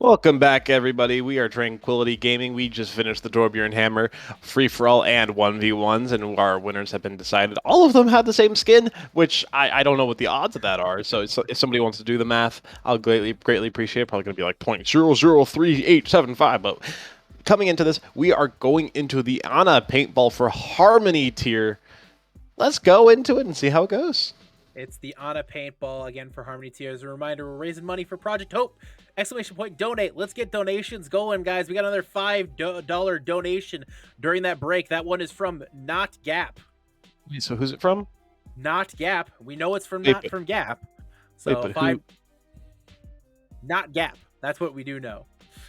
S1: Welcome back, everybody. We are Tranquility Gaming. We just finished the Torbjorn Hammer free-for-all and 1v1s, and our winners have been decided. All of them have the same skin, which I don't know what the odds of that are. So if somebody wants to do the math, I'll greatly appreciate it. Probably going to be like 0.003875. But coming into this, we are going into the Ana paintball for Harmony tier. Let's go into it and see how it goes.
S2: It's the Ana paintball again for Harmony tier. As a reminder, we're raising money for Project Hope. Exclamation point donate. Let's get donations going, guys. We got another $5 donation during that break. That one is from Not Gap.
S1: Wait, so who's it from?
S2: Not Gap. We know it's from
S1: Wait,
S2: not from Gap. So
S1: but
S2: five.
S1: who?
S2: Not Gap. That's what we do know.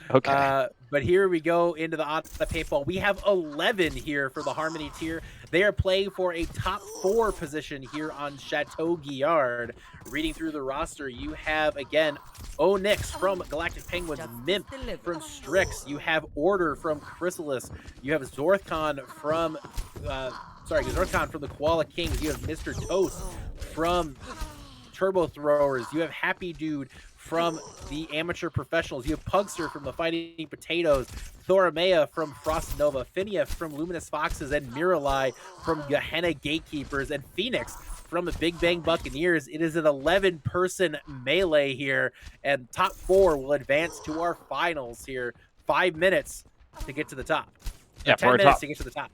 S1: Okay.
S2: But here we go into the Ana paintball. We have 11 here for the Harmony tier. They are playing for a top 4 position here on Chateau Guillard. Reading through the roster, you have, again, Onyx from Galactic Penguins, Mimp from Strix. You have Order from Chrysalis. You have Zorthcon from, Zorthcon from the Koala Kings. You have Mr. Toast from Turbo Throwers. You have Happy Dude from the Amateur Professionals. You have Pugster from the Fighting Potatoes, Thoramea from Frost Nova, Phineas from Luminous Foxes, and Miralai from Gehenna Gatekeepers, and Phoenix from the Big Bang Buccaneers. It is an 11-person melee here, and top 4 will advance to our finals here. 5 minutes to get to the top.
S1: Yeah,
S2: 10
S1: for our
S2: minutes
S1: top.
S2: to get to the top.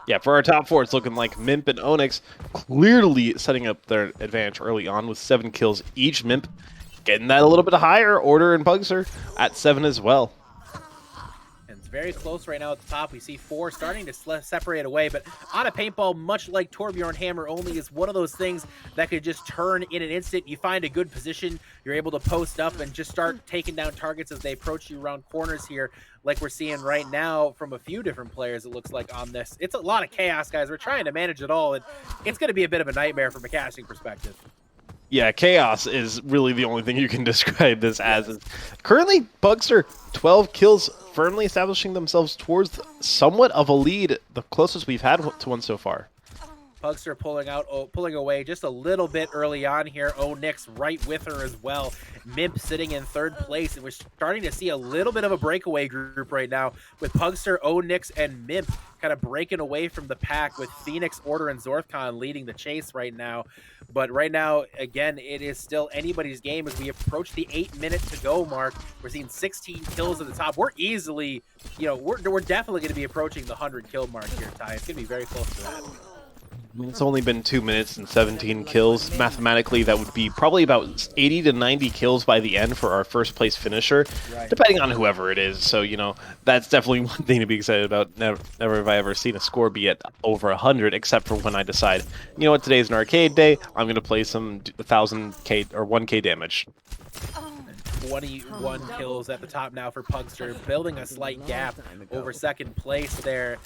S1: Yeah, for our top 4, it's looking like Mimp and Onyx clearly setting up their advantage early on with 7 kills each. Mimp getting that a little bit higher. Order and Pugster at 7 as well.
S2: And it's very close right now at the top. We see 4 starting to separate away, but Ana paintball, much like Torbjorn Hammer only, is one of those things that could just turn in an instant. You find a good position, you're able to post up and just start taking down targets as they approach you around corners here, like we're seeing right now from a few different players, it looks like, on this. It's a lot of chaos, guys. We're trying to manage it all, and it's going to be a bit of a nightmare from a casting perspective.
S1: Yeah, chaos is really the only thing you can describe this as. Currently, Pugster, 12 kills, firmly establishing themselves towards somewhat of a lead, the closest we've had to one so far.
S2: Pugster pulling away just a little bit early on here. Onyx right with her as well. Mimp sitting in 3rd place, and we're starting to see a little bit of a breakaway group right now with Pugster, Onyx, and Mimp kind of breaking away from the pack, with Phoenix, Order, and Zorthcon leading the chase right now. But right now, again, it is still anybody's game as we approach the 8-minute to go mark. We're seeing 16 kills at the top. We're easily, we're definitely going to be approaching the 100 kill mark here, Ty. It's going to be very close to that.
S1: It's only been 2 minutes and 17 kills. Mathematically, that would be probably about 80 to 90 kills by the end for our first place finisher, depending on whoever it is. So, that's definitely one thing to be excited about. Never have I ever seen a score be at over 100, except for when I decide, you know what, today's an arcade day, I'm going to play some 1000k or 1k damage.
S2: 21 kills at the top now for Pugster, building a slight gap over 2nd place there,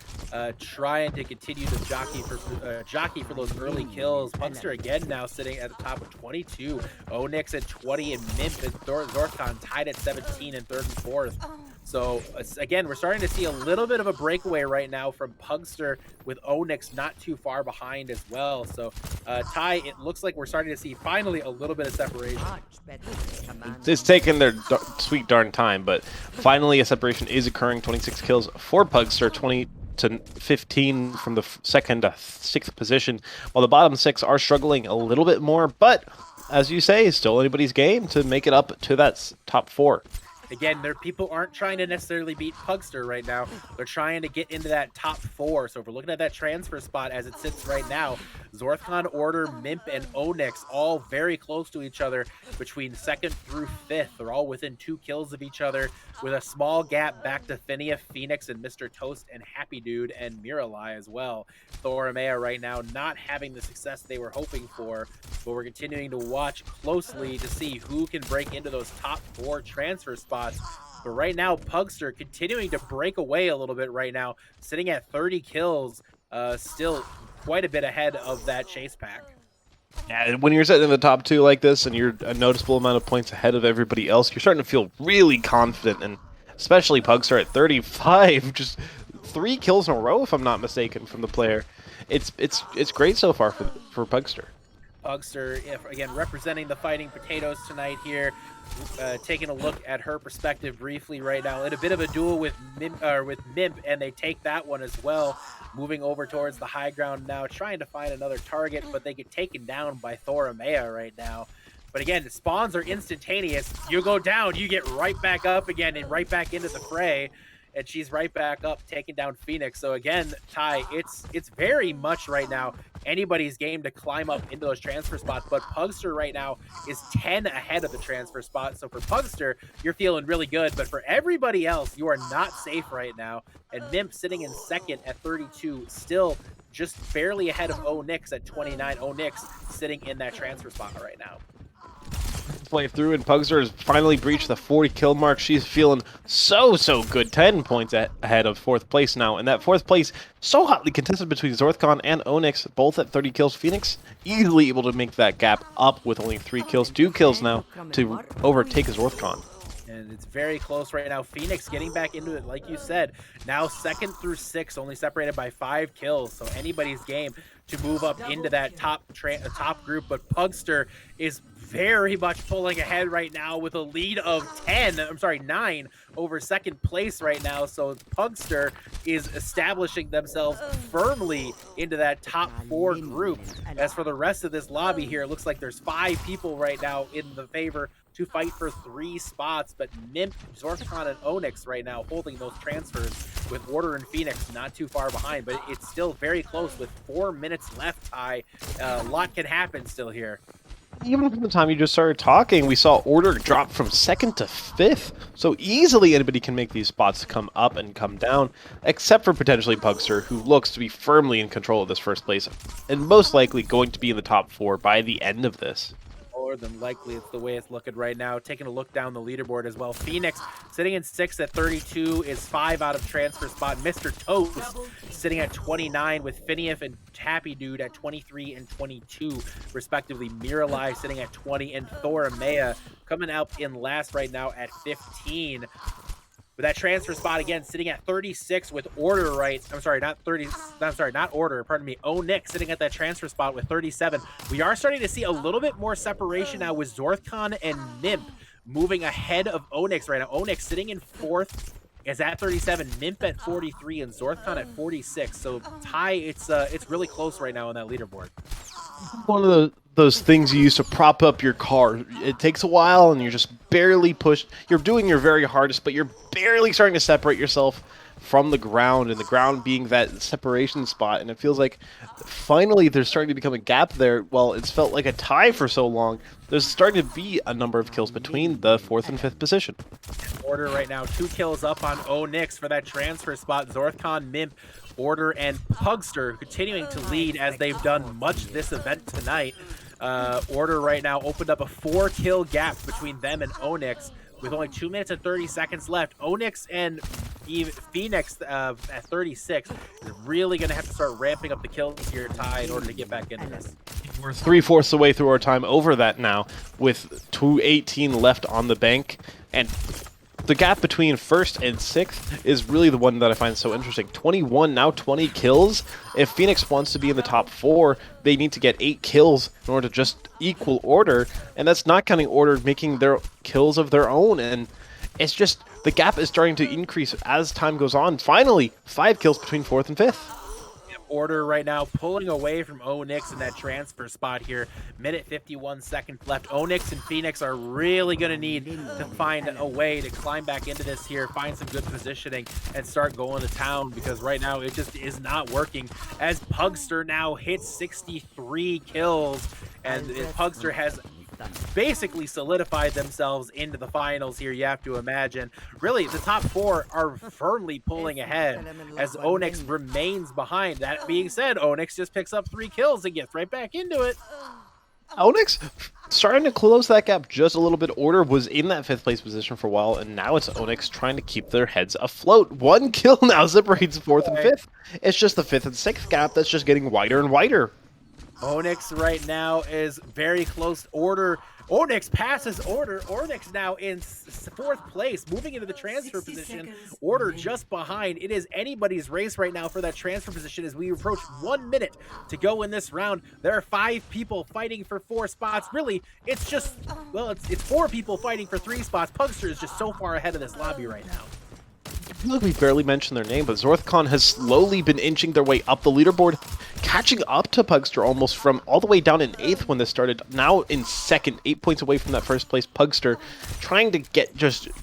S2: trying to continue to jockey for those early kills. Pugster again now sitting at the top of 22, Onyx at 20, and Mimp and Zorthcon tied at 17 in 3rd and 4th. So again, we're starting to see a little bit of a breakaway right now from Pugster, with Onyx not too far behind as well. So Ty, it looks like we're starting to see finally a little bit of separation.
S1: It's taken their sweet darn time, but finally a separation is occurring. 26 kills for Pugster, 20 to 15 from the 2nd to 6th position, while the bottom 6 are struggling a little bit more, but as you say, it's still anybody's game to make it up to that top 4.
S2: Again, people aren't trying to necessarily beat Pugster right now. They're trying to get into that top 4. So if we're looking at that transfer spot as it sits right now, Zorthcon, Order, Mimp, and Onyx all very close to each other between 2nd through 5th. They're all within 2 kills of each other, with a small gap back to Phineas, Phoenix, and Mr. Toast, and Happy Dude, and Miralai as well. Thoramea right now not having the success they were hoping for, but we're continuing to watch closely to see who can break into those top 4 transfer spots. But right now, Pugster continuing to break away a little bit right now, sitting at 30 kills, still quite a bit ahead of that chase pack.
S1: Yeah, when you're sitting in the top 2 like this and you're a noticeable amount of points ahead of everybody else, you're starting to feel really confident, and especially Pugster at 35, just 3 kills in a row, if I'm not mistaken, from the player. It's great so far for Pugster.
S2: Pugster, again, representing the Fighting Potatoes tonight here. Taking a look at her perspective briefly right now. In a bit of a duel with Mimp, and they take that one as well. Moving over towards the high ground now, trying to find another target, but they get taken down by Thoramea right now. But again, the spawns are instantaneous. You go down, you get right back up again and right back into the fray. And she's right back up, taking down Phoenix. So again, Ty, it's very much right now anybody's game to climb up into those transfer spots. But Pugster right now is 10 ahead of the transfer spot. So for Pugster, you're feeling really good. But for everybody else, you are not safe right now. And Mimp sitting in second at 32, still just barely ahead of Onyx at 29. Onyx sitting in that transfer spot right now.
S1: Play through, and Pugster has finally breached the 40 kill mark. She's feeling so good. 10 points ahead of 4th place now, and that 4th place so hotly contested between Zorthcon and Onyx, both at 30 kills. Phoenix easily able to make that gap up with only 3 kills, 2 kills now to overtake Zorthcon.
S2: And it's very close right now. Phoenix getting back into it, like you said. Now 2nd through 6th, only separated by 5 kills. So anybody's game to move up into that top group. But Pugster is very much pulling ahead right now with a lead of 9 over 2nd place right now. So Pugster is establishing themselves firmly into that top 4 group. As for the rest of this lobby here, it looks like there's 5 people right now in the favor to fight for 3 spots, but Mimp, Zorthcon, and Onyx right now holding those transfers, with Order and Phoenix not too far behind, but it's still very close with 4 minutes left, Ty. A lot can happen still here.
S1: Even from the time you just started talking, we saw Order drop from 2nd to 5th. So easily anybody can make these spots come up and come down, except for potentially Pugster, who looks to be firmly in control of this 1st place, and most likely going to be in the top 4 by the end of this.
S2: More than likely, it's the way it's looking right now. Taking a look down the leaderboard as well. Phoenix sitting in 6th at 32 is 5 out of transfer spot. Mr. Toast sitting at 29 with Finief and Happy Dude at 23 and 22 respectively. Miralai sitting at 20 and Thoramea coming out in last right now at 15. But that transfer spot again sitting at 36 with Order pardon me, Onyx sitting at that transfer spot with 37. We are starting to see a little bit more separation now with Zorthcon and Mimp moving ahead of Onyx right now. Onyx sitting in 4th is at 37, Mimp at 43, and Zorthcon at 46. So Ty, it's really close right now on that leaderboard.
S1: One of those things you use to prop up your car. It takes a while, and you're just barely pushed. You're doing your very hardest, but you're barely starting to separate yourself from the ground, and the ground being that separation spot. And it feels like finally there's starting to become a gap there. Well, it's felt like a tie for so long. There's starting to be a number of kills between the 4th and 5th position.
S2: Order right now, 2 kills up on Onyx for that transfer spot. Zorthcon, Mimp, Order, and Pugster continuing to lead as they've done much this event tonight. Order right now opened up a 4-kill gap between them and Onyx with only 2 minutes and 30 seconds left. Onyx and Phoenix at 36 is really going to have to start ramping up the kills here, Ty, in order to get back into this.
S1: We're 3/4 of the way through our time over that now, with 2:18 left on the bank, and the gap between 1st and 6th is really the one that I find so interesting. 21, now 20 kills. If Phoenix wants to be in the top 4, they need to get 8 kills in order to just equal Order, and that's not counting Order making their kills of their own, and it's just, the gap is starting to increase as time goes on. Finally, 5 kills between 4th and 5th.
S2: Order right now pulling away from Onyx in that transfer spot here. Minute 51 seconds left. Onyx and Phoenix are really going to need to find a way to climb back into this here, find some good positioning, and start going to town, because right now it just is not working, as Pugster now hits 63 kills, and Pugster has basically solidified themselves into the finals here, you have to imagine. Really, the top 4 are firmly pulling ahead as Onyx remains behind. That being said, Onyx just picks up 3 kills and gets right back into it.
S1: Onyx starting to close that gap just a little bit. Order was in that 5th place position for a while, and now it's Onyx trying to keep their heads afloat. 1 kill now separates 4th and 5th. It's just the 5th and 6th gap that's just getting wider and wider.
S2: Onyx right now is very close. Order. Onyx passes Order. Onyx now in 4th place, moving into the transfer position. Order just behind. It is anybody's race right now for that transfer position as we approach 1 minute to go in this round. There are 5 people fighting for 4 spots. Really, it's just, well, it's 4 people fighting for 3 spots. Pugster is just so far ahead of this lobby right now.
S1: I feel like we barely mentioned their name, but Zorthcon has slowly been inching their way up the leaderboard, catching up to Pugster almost from all the way down in 8th when this started, now in 2nd, 8 points away from that first place Pugster, trying to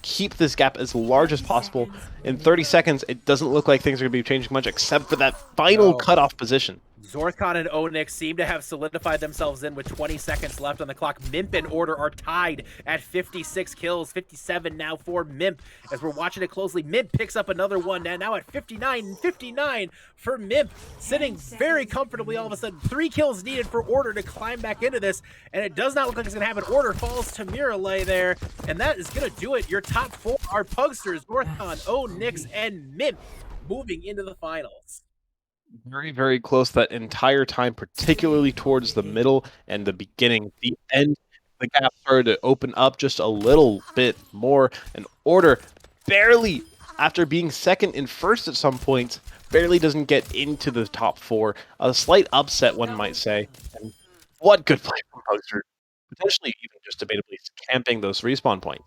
S1: keep this gap as large as possible. In 30 seconds, it doesn't look like things are going to be changing much except for that final cutoff position.
S2: Zorthcon and Onyx seem to have solidified themselves in with 20 seconds left on the clock. Mimp and Order are tied at 56 kills, 57 now for Mimp. As we're watching it closely, Mimp picks up another one now at 59 and 59 for Mimp, sitting very comfortably all of a sudden. 3 kills needed for Order to climb back into this, and it does not look like it's going to happen. Order falls to Miralay there, and that is going to do it. Your top 4 are Pugsters, Zorthcon, Onyx, and Mimp moving into the finals.
S1: Very, very close that entire time, particularly towards the middle and the beginning. The end, the gap started to open up just a little bit more, and Order barely, after being 2nd and 1st at some points, barely doesn't get into the top 4. A slight upset, one might say. And what good play from Pugster, potentially even just debatably camping those respawn points.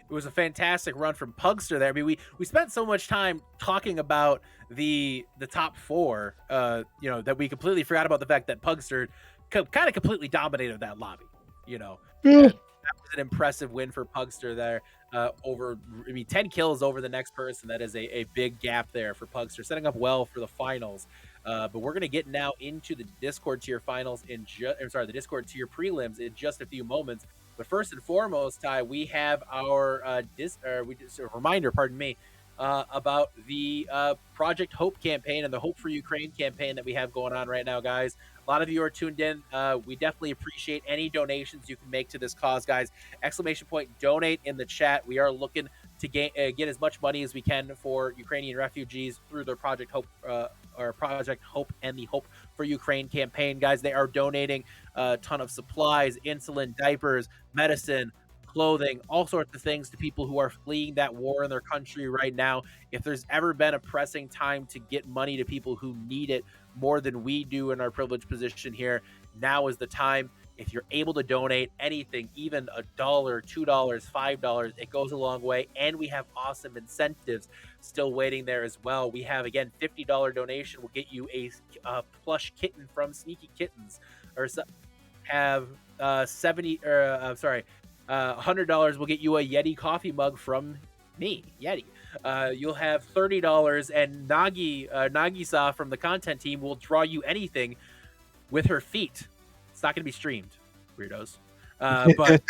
S2: It was a fantastic run from Pugster there. I mean, we spent so much time talking about the top 4, you know, that we completely forgot about the fact that Pugster kind of completely dominated that lobby. You know, that was an impressive win for Pugster there. Over, I mean, 10 kills over the next person. That is a big gap there for Pugster, setting up well for the finals. But we're gonna get now into the Discord tier finals in the Discord tier prelims in just a few moments. But first and foremost, Ty, we have our a reminder, pardon me, about the Project Hope campaign and the Hope for Ukraine campaign that we have going on right now, guys. A lot of you are tuned in. We definitely appreciate any donations you can make to this cause, guys. Exclamation point donate in the chat. We are looking to get as much money as we can for Ukrainian refugees through the Project Hope Project Hope and the Hope for Ukraine campaign, guys. They are donating a ton of supplies, insulin, diapers, medicine, clothing, all sorts of things to people who are fleeing that war in their country right now. If there's ever been a pressing time to get money to people who need it more than we do in our privileged position here, now is the time. If you're able to donate anything, even $1, $2, $5, it goes a long way. And we have awesome incentives still waiting there as well. We have, again, $50 donation will get you a plush kitten from Sneaky Kittens, or have $100 will get you a Yeti coffee mug from me, Yeti. You'll have $30, and Nagisa from the content team will draw you anything with her feet. It's not going to be streamed, weirdos. But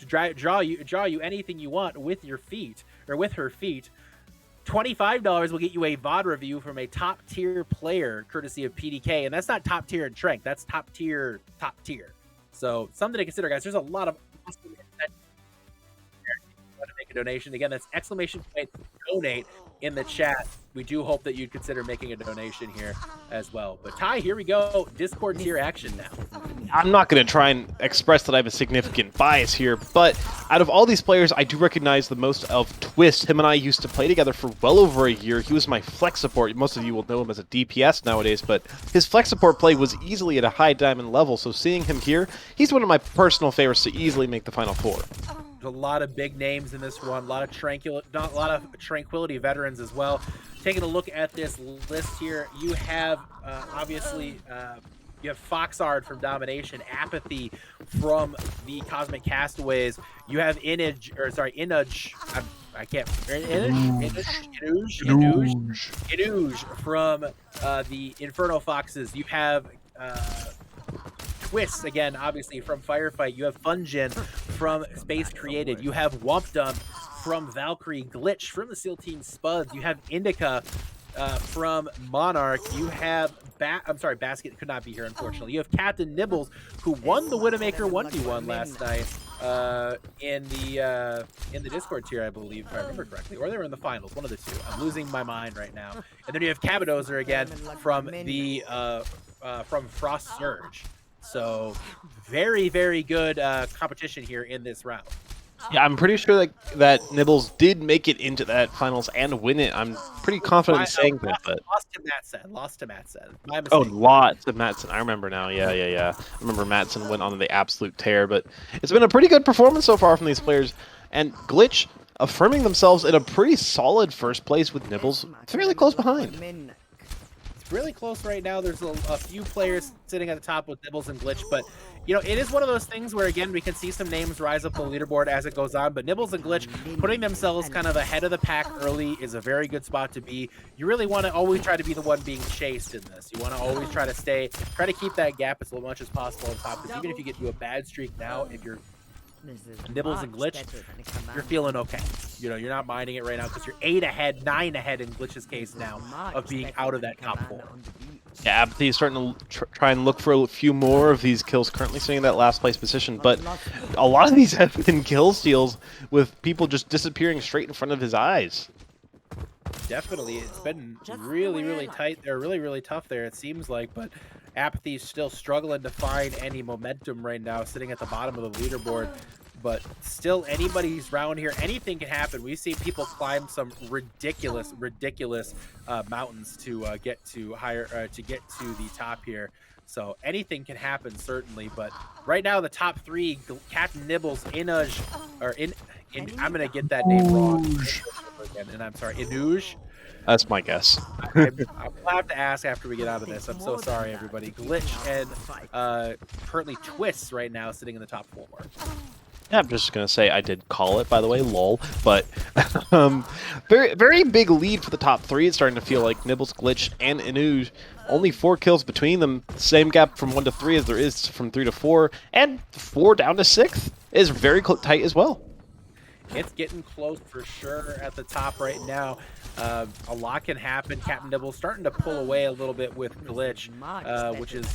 S2: draw you anything you want with your feet, or with her feet. $25 will get you a VOD review from a top tier player, courtesy of PDK, and that's not top tier in Trank. That's top tier. So something to consider, guys. There's a lot of awesome incentives to make a donation. Again, that's exclamation point donate in the chat. We do hope that you'd consider making a donation here as well. But Ty, here we go. Discord tier action now.
S1: I'm not going to try and express that I have a significant bias here, but out of all these players, I do recognize the most of Twist. Him and I used to play together for well over a year. He was my flex support. Most of you will know him as a DPS nowadays, but his flex support play was easily at a high diamond level, so seeing him here, he's one of my personal favorites to easily make the Final Four.
S2: There's a lot of big names in this one, a lot of Tranquility veterans as well. Taking a look at this list here, you have obviously you have Foxard from Domination, Apathy from the Cosmic Castaways. You have Inuj from the Inferno Foxes. You have Twist, again, obviously from Firefight. You have Funjin from Space Created. You have Wumpdum from Valkyrie. Glitch from the SEAL Team Spuds. You have Indica from Monarch. You have Basket could not be here, unfortunately. You have Captain Nibbles, who won the Widowmaker 1v1 last night in the Discord tier, I believe, if I remember correctly. Or they were in the finals, one of the two. I'm losing my mind right now. And then you have Cabadozer again from the from Frost Surge. So very, very good competition here in this round.
S1: Yeah, I'm pretty sure that Nibbles did make it into that finals and win it. I'm pretty confident in saying that, but
S2: Lost to Matsen. My mistake.
S1: oh, lots of Matson. I remember now. Yeah. I remember Matson went on the absolute tear, but it's been a pretty good performance so far from these players. And Glitch affirming themselves in a pretty solid first place with Nibbles fairly close behind.
S2: It's really close right now. There's a few players sitting at the top with Nibbles and Glitch, but you know, it is one of those things where, again, we can see some names rise up the leaderboard as it goes on, but Nibbles and Glitch putting themselves kind of ahead of the pack early is a very good spot to be. You really want to always try to be the one being chased in this. You want to always try to keep that gap as much as possible on top, because even if you get to a bad streak now, if you're Nibbles and Glitch, you're feeling okay. You know, you're not minding it right now because you're 8 ahead, 9 ahead in Glitch's case now of being out of that top 4.
S1: Yeah, Apathy is starting to try and look for a few more of these kills, currently sitting in that last place position, but a lot of these have been kill steals with people just disappearing straight in front of his eyes.
S2: Definitely, it's been really, really tight there, really tough there, it seems like, but Apathy is still struggling to find any momentum right now, sitting at the bottom of the leaderboard. But still, anybody's round here, anything can happen. We've seen people climb some ridiculous mountains to get to the top here. So anything can happen, certainly. But right now, the top 3, Captain Nibbles, Inuj, I'm gonna get that name wrong again, and I'm sorry, Inuj.
S1: That's my guess.
S2: I'll have to ask after we get out of this. I'm so sorry, everybody. Glitch and currently Twists right now sitting in the top 4.
S1: Yeah, I'm just gonna say I did call it, by the way, lol. But very big lead for the top 3. It's starting to feel like Nibbles, Glitch, and Inuj. Only 4 kills between them. Same gap from 1 to 3 as there is from 3 to 4, and 4 down to 6th is very tight as well.
S2: It's getting close for sure at the top right now. A lot can happen. Captain Nibbles starting to pull away a little bit with Glitch, which is,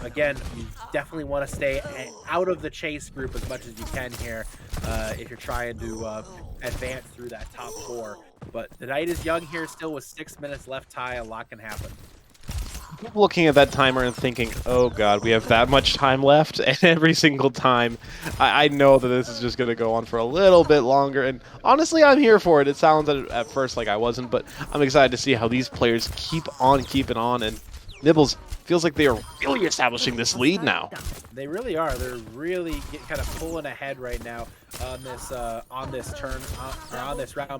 S2: again, you definitely want to stay out of the chase group as much as you can here if you're trying to advance through that top 4. But the night is young here still with 6 minutes left, Ty. A lot can happen.
S1: Looking at that timer and thinking, oh god, we have that much time left, and every single time I know that this is just going to go on for a little bit longer, and honestly I'm here for it. It sounds at first like I wasn't, but I'm excited to see how these players keep on keeping on, and Nibbles feels like they are really establishing this lead now.
S2: They really are. They're really kind of pulling ahead right now on this round.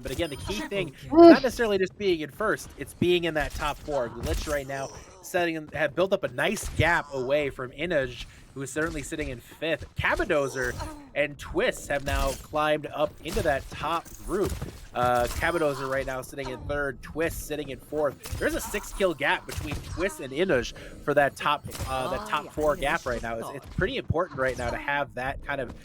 S2: But again, the key thing is not necessarily just being in first; it's being in that top 4. Glitch right now have built up a nice gap away from Inuj, who is certainly sitting in 5th. Cabadozer and Twists have now climbed up into that top group. Cabadozer right now sitting in 3rd, Twists sitting in 4th. There's a 6-kill gap between Twists and Inuj for that top 4 gap right now. It's pretty important right now to have that kind of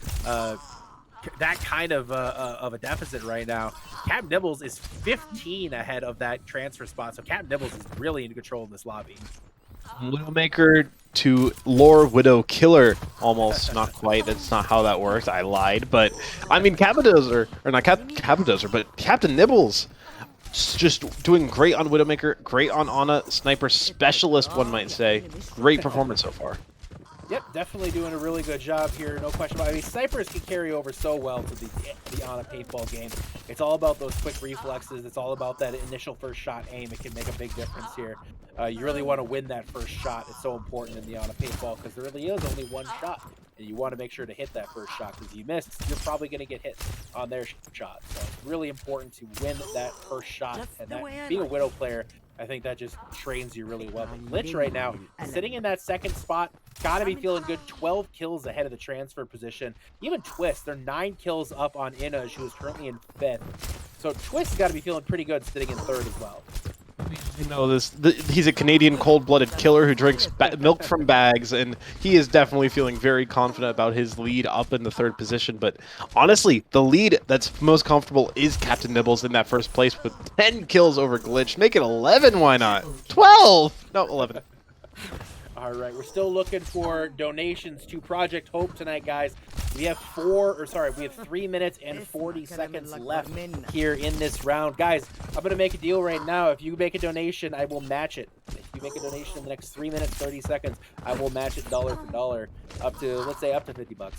S2: a deficit right now. Captain Nibbles is 15 ahead of that transfer spot, so Captain Nibbles is really in control of this lobby.
S1: Widowmaker to Lore Widow Killer, almost, not quite. That's not how that works. I lied, but I mean Cabadozer, or not Cabadozer, but Captain Nibbles just doing great on Widowmaker, great on Ana, Sniper Specialist, one might say. Great performance so far.
S2: Yep, definitely doing a really good job here, no question about it. I mean, snipers can carry over so well to the Ana paintball game. It's all about those quick reflexes. It's all about that initial first shot aim. It can make a big difference here. You really want to win that first shot. It's so important in the Ana paintball because there really is only one shot, and you want to make sure to hit that first shot because if you miss, you're probably going to get hit on their shot. So it's really important to win that first shot, and that being a Widow player, I think that just trains you really well. But Glitch right now, sitting in that 2nd spot, gotta be feeling good. 12 kills ahead of the transfer position. Even Twist, they're 9 kills up on Inuj, who is currently in 5th. So Twist got to be feeling pretty good sitting in 3rd as well.
S1: You know, he's a Canadian cold-blooded killer who drinks milk from bags, and he is definitely feeling very confident about his lead up in the 3rd position. But honestly, the lead that's most comfortable is Captain Nibbles in that 1st place with 10 kills over Glitch. Make it 11, why not? 12! No, 11.
S2: All All right, we're still looking for donations to Project Hope tonight, guys. We have 3 minutes and 40 seconds left here in this round. Guys, I'm going to make a deal right now. If you make a donation, I will match it. If you make a donation in the next 3 minutes, 30 seconds, I will match it dollar for dollar up to, let's say, up to $50.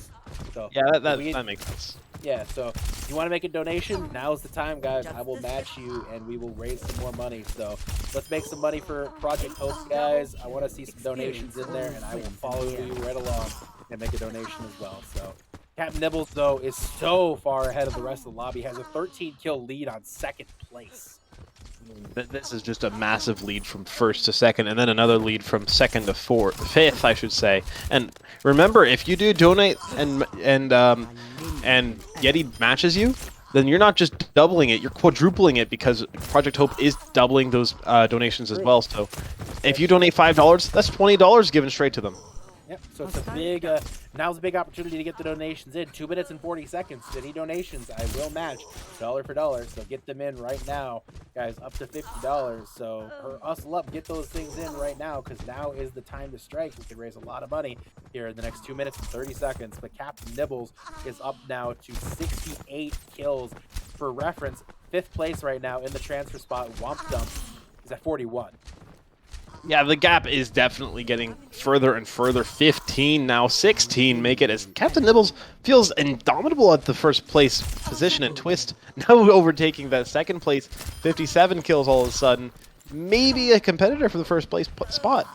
S2: So
S1: Yeah, that makes sense.
S2: yeah, so if you want to make a donation, now's the time, guys. I will match you, and we will raise some more money. So let's make some money for Project Hope, guys. I want to see some donations in there, and I will follow you right along and make a donation as well. So Captain Nibbles, though, is so far ahead of the rest of the lobby. Has a 13-kill lead on second place.
S1: This is just a massive lead from first to second, and then another lead from second to fifth, I should say. And remember, if you do donate and Yeti matches you, then you're not just doubling it, you're quadrupling it, because Project Hope is doubling those donations as well. So if you donate $5, that's $20 given straight to them.
S2: Yep, so it's a big, now's a big opportunity to get the donations in. 2 minutes and 40 seconds. Any donations, I will match dollar for dollar. So get them in right now, guys, up to $50. So hustle up, get those things in right now, because now is the time to strike. We can raise a lot of money here in the next 2 minutes and 30 seconds. But Captain Nibbles is up now to 68 kills. For reference, 5th place right now in the transfer spot. Womp Dump is at 41.
S1: Yeah, the gap is definitely getting further and further. 15, now 16 make it, as Captain Nibbles feels indomitable at the first place position, and Twist now overtaking that second place. 57 kills all of a sudden. Maybe a competitor for the first place spot.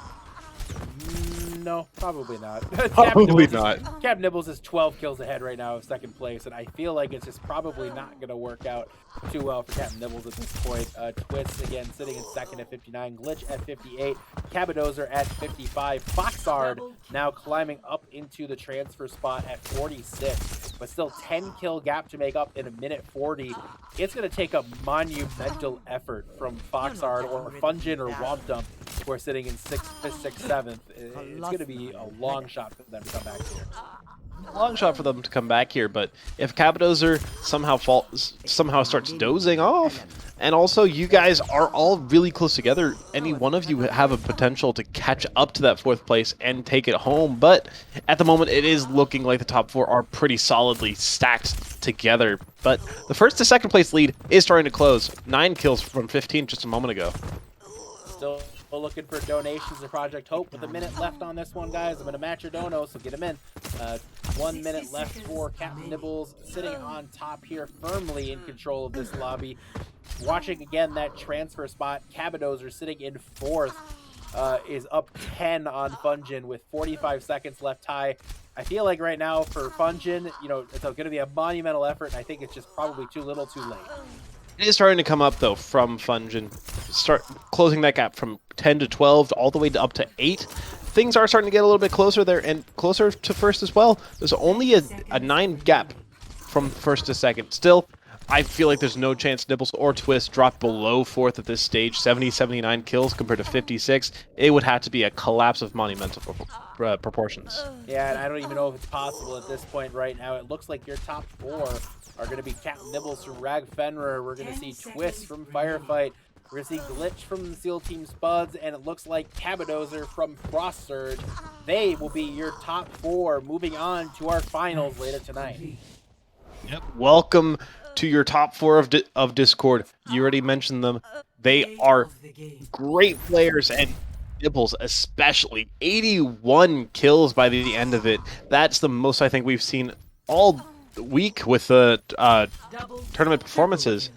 S2: No, probably not.
S1: Probably not.
S2: Captain Nibbles is 12 kills ahead right now of second place, and I feel like it's just probably not going to work out too well for Captain Nibbles at this point. Twist, again, sitting in second at 59. Glitch at 58. Cabadozer at 55. Foxard now climbing up into the transfer spot at 46. But still 10-kill gap to make up in a minute 40. It's going to take a monumental effort from Foxard or Fungin or Womp Dump, who are sitting in 6th, 5th, 6th, 7th. It's going to be a long shot for them to come back here.
S1: Long shot for them to come back here, but if Cabadozer somehow starts dozing off, and also you guys are all really close together, any one of you have a potential to catch up to that 4th place and take it home. But at the moment, it is looking like the top 4 are pretty solidly stacked together. But the 1st to 2nd place lead is starting to close. 9 kills from 15 just a moment ago.
S2: Still looking for donations to Project Hope with a minute left on this one, guys. I'm going to match your dono, so get them in. 1 minute left for Captain Nibbles, sitting on top here, firmly in control of this lobby. Watching again that transfer spot, Cabadozer sitting in 4th, is up 10 on Fungin with 45 seconds left tie. I feel like right now for Fungin, you know, it's going to be a monumental effort, and I think it's just probably too little too late.
S1: It is starting to come up, though, from Fungin. Start closing that gap from 10 to 12 all the way up to 8. Things are starting to get a little bit closer there, and closer to 1st as well. There's only a 9 gap from 1st to 2nd. Still, I feel like there's no chance Nibbles or Twist drop below 4th at this stage. 70, 79 kills compared to 56. It would have to be a collapse of monumental proportions.
S2: Yeah, and I don't even know if it's possible at this point right now. It looks like your top 4 are going to be Captain Nibbles from Rag Fenrir. We're going to see Twist from Firefight. We're going to see Glitch from the SEAL Team Spuds, and it looks like Cabadozer from Frost Surge. They will be your top 4 moving on to our finals later tonight.
S1: Yep. Welcome to your top 4 of Discord. You already mentioned them. They are great players, and Nibbles especially. 81 kills by the end of it. That's the most I think we've seen all week with the tournament performances.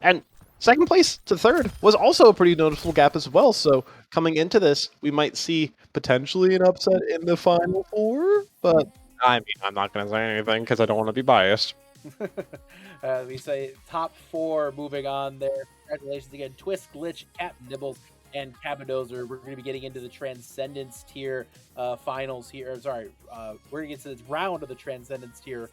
S1: And 2nd place to 3rd was also a pretty noticeable gap as well. So coming into this, we might see potentially an upset in the final 4. But I mean, I'm not going to say anything because I don't want to be biased.
S2: We say top 4 moving on there. Congratulations again, Twist, Glitch, Captain Nibbles, and Cabadozer. We're going to be getting into the Transcendence tier finals here. Sorry, we're going to get to this round of the Transcendence tier.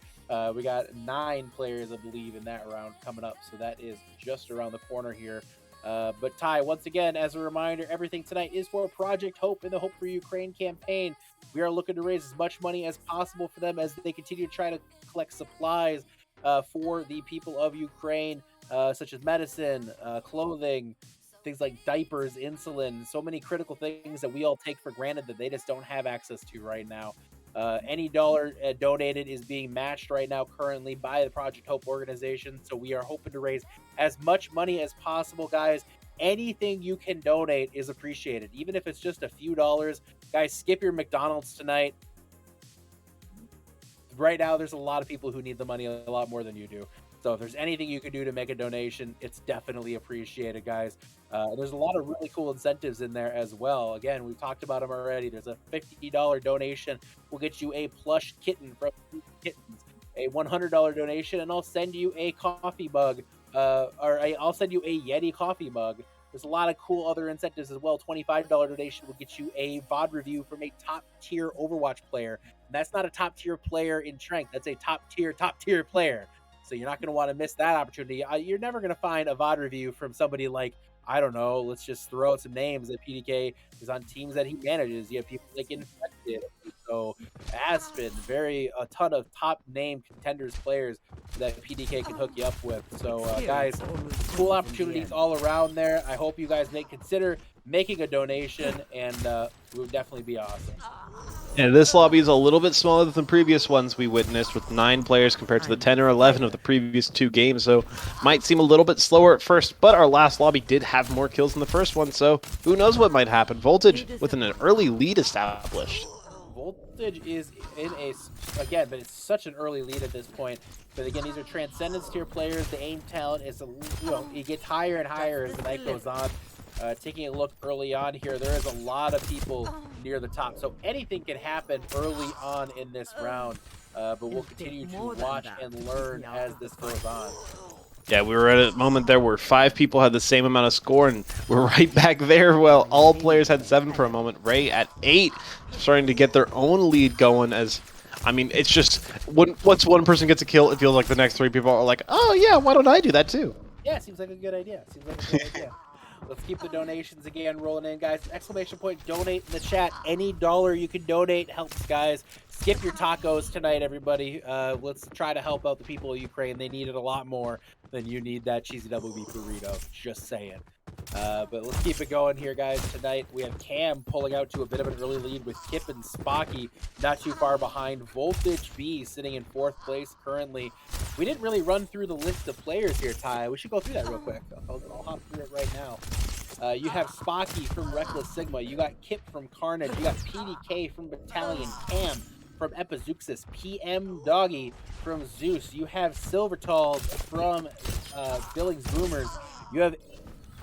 S2: We got 9 players, I believe, in that round coming up, so that is just around the corner here. But Ty, once again, as a reminder, everything tonight is for Project Hope and the Hope for Ukraine campaign. We are looking to raise as much money as possible for them as they continue to try to collect supplies for the people of Ukraine, such as medicine, clothing, things like diapers, insulin, so many critical things that we all take for granted that they just don't have access to right now. Any dollar donated is being matched right now currently by the Project Hope organization. So we are hoping to raise as much money as possible, guys. Anything you can donate is appreciated, even if it's just a few dollars. Guys, skip your McDonald's tonight. Right now, there's a lot of people who need the money a lot more than you do. So if there's anything you can do to make a donation, it's definitely appreciated, guys. There's a lot of really cool incentives in there as well. Again, we've talked about them already. There's a $50 donation. We'll get you a plush kitten from Kittens. A $100 donation, and I'll send you a coffee mug. I'll send you a Yeti coffee mug. There's a lot of cool other incentives as well. $25 donation will get you a VOD review from a top-tier Overwatch player. And that's not a top-tier player in Trank. That's a top-tier player. So you're not going to want to miss that opportunity. You're never going to find a VOD review from somebody like, I don't know, let's just throw out some names that PDK is on teams that he manages. You have people like Infected, so Aspen, a ton of top name contenders players that PDK can hook you up with. So guys, cool opportunities all around there. I hope you guys may consider making a donation, and it would definitely be awesome.
S1: And this lobby is a little bit smaller than the previous ones we witnessed, with 9 players compared to the 10 or 11 of the previous 2 games, so might seem a little bit slower at first, but our last lobby did have more kills than the first one, so who knows what might happen. Voltage with an early lead established.
S2: Voltage is in again, but it's such an early lead at this point. But again, these are Transcendence tier players. The aim talent is, it gets higher and higher as the night goes on. Taking a look early on here, there is a lot of people near the top, so anything can happen early on in this round, but we'll continue to watch and learn as this goes on.
S1: Yeah, we were at a moment there where 5 people had the same amount of score, and we're right back there. Well, all players had 7 for a moment. Ray at 8, starting to get their own lead going. As I mean, it's just once one person gets a kill, it feels like the next 3 people are like, oh yeah, why don't I do that too?
S2: Yeah, seems like a good idea. Let's keep the donations again rolling in, guys. Exclamation point donate in the chat. Any dollar you can donate helps, guys. Skip your tacos tonight, everybody. Let's try to help out the people of Ukraine. They need it a lot more than you need that cheesy double beef burrito. Just saying. But let's keep it going here, guys. Tonight we have Cam pulling out to a bit of an early lead with Kip and Spocky not too far behind. Voltage B sitting in 4th place currently. We didn't really run through the list of players here, Ty. We should go through that real quick. I'll hop through it right now. You have Spocky from Reckless Sigma. You got Kip from Carnage. You got PDK from Battalion. Cam from Epizeuxis. PM Doggy from Zeus. You have Silvertall from Billings Boomers. You have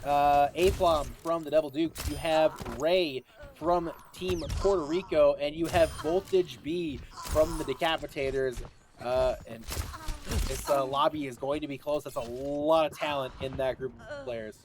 S2: Aplom from the Devil Dukes. You have Ray from Team Puerto Rico, and you have Voltage B from the Decapitators. And this lobby is going to be close. That's a lot of talent in that group of players.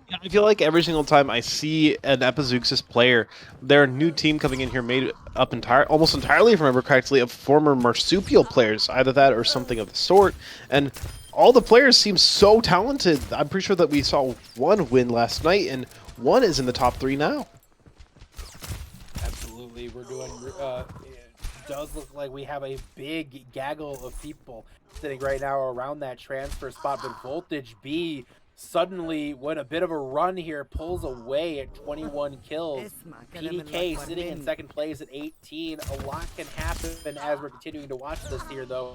S1: Yeah, I feel like every single time I see an Epizeuxis player, their new team coming in here made up almost entirely, if I remember correctly, of former Marsupial players, either that or something of the sort. And all the players seem so talented. I'm pretty sure that we saw 1 win last night, and 1 is in the top 3 now.
S2: Absolutely, we're doing. It does look like we have a big gaggle of people sitting right now around that transfer spot, but Voltage B suddenly went a bit of a run here, pulls away at 21 kills. PDK sitting in 2nd place at 18. A lot can happen as we're continuing to watch this here, though.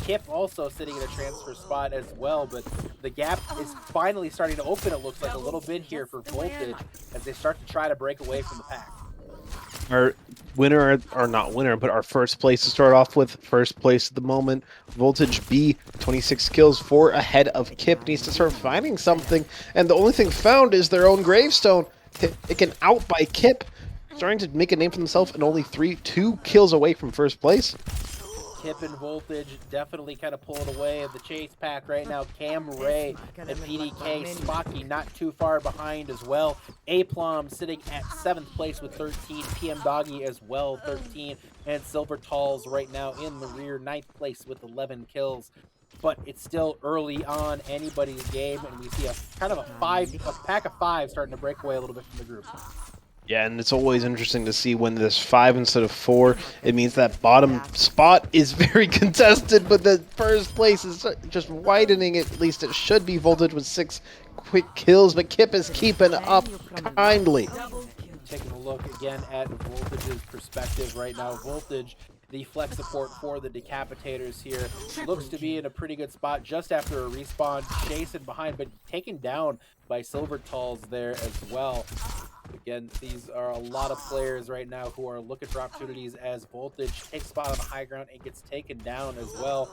S2: Kip also sitting in a transfer spot as well, but the gap is finally starting to open, it looks like, a little bit here for Voltage as they start to try to break away from the pack.
S1: Our winner, or not winner, but our first place to start off with, first place at the moment, Voltage B, 26 kills, 4 ahead of Kip, needs to start finding something, and the only thing found is their own gravestone, taken out by Kip, starting to make a name for themselves, and only 2 kills away from first place.
S2: Kip and Voltage definitely kind of pulling away of the chase pack right now. Cam, Ray, and PDK. Spocky not too far behind as well. Aplom sitting at 7th place with 13. PM Doggy as well, 13. And Silver Talls right now in the rear, 9th place with 11 kills. But it's still early on anybody's game, and we see a kind of a pack of 5 starting to break away a little bit from the group.
S1: Yeah, and it's always interesting to see when there's 5 instead of 4. It means that bottom spot is very contested, but the first place is just widening. At least it should be. Voltage with 6 quick kills, but Kip is keeping up kindly.
S2: Taking a look again at Voltage's perspective right now. Voltage, the flex support for the Decapitators here, looks to be in a pretty good spot just after a respawn, chasing behind, but taken down by Silver Talls there as well. Again, these are a lot of players right now who are looking for opportunities as Voltage takes spot on the high ground and gets taken down as well.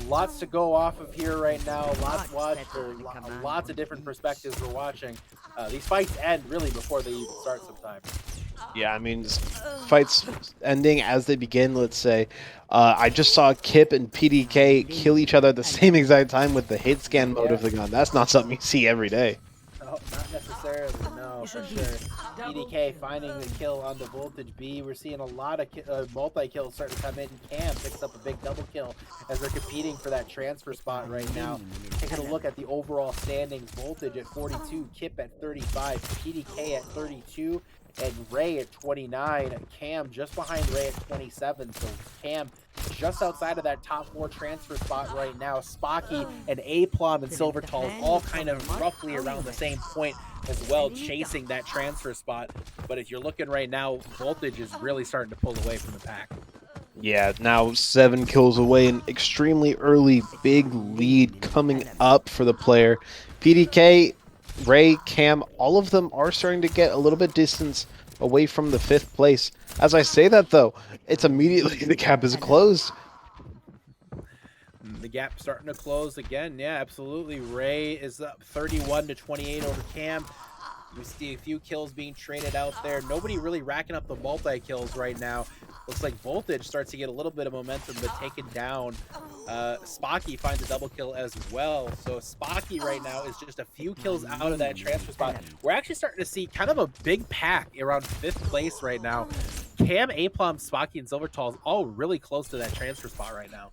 S2: Lots to go off of here right now. Lots of different perspectives we're watching. These fights end really before they even start sometimes.
S1: Yeah, I mean, fights ending as they begin, let's say. I just saw Kip and PDK kill each other at the same exact time with the hit scan mode of the gun. That's not something you see every day.
S2: No, not necessarily, no, for sure. PDK finding the kill on the Voltage B. We're seeing a lot of multi-kills starting to come in. Cam picks up a big double kill as they're competing for that transfer spot right now. Taking a look at the overall standings, Voltage at 42, Kip at 35, PDK at 32, and Ray at 29. Cam just behind Ray at 27, so Cam just outside of that top 4 transfer spot right now. Spocky and Aplom and Silver Talls all kind of roughly around the same point as well, chasing that transfer spot. But if you're looking right now, Voltage is really starting to pull away from the pack.
S1: Yeah, now 7 kills away, an extremely early big lead coming up for the player. PDK, Ray, Cam, all of them are starting to get a little bit distance away from the 5th place. As I say that, though, it's immediately the gap is closed.
S2: The gap starting to close again. Yeah, absolutely. Ray is up 31-28 over Cam. We see a few kills being traded out there. Nobody really racking up the multi-kills right now. Looks like Voltage starts to get a little bit of momentum, but taken down. Spocky finds a double kill as well. So Spocky right now is just a few kills out of that transfer spot. We're actually starting to see kind of a big pack around 5th place right now. Cam, Aplom, Spocky, and Silver Talls all really close to that transfer spot right now.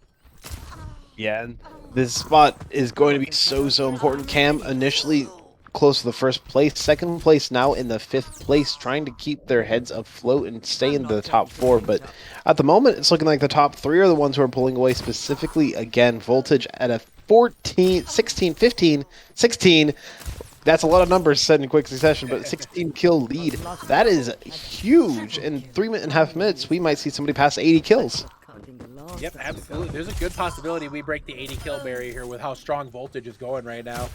S1: Yeah, and this spot is going to be so important. Cam initially close to the 1st place, 2nd place now in the 5th place, trying to keep their heads afloat and stay in the top 4. But at the moment, it's looking like the top 3 are the ones who are pulling away. Specifically, again, Voltage at a 14, 16, 15, 16. That's a lot of numbers said in quick succession, but 16 kill lead. That is huge. In 3.5 minutes, we might see somebody pass 80 kills.
S2: Yep, absolutely. There's a good possibility we break the 80 kill barrier here with how strong Voltage is going right now.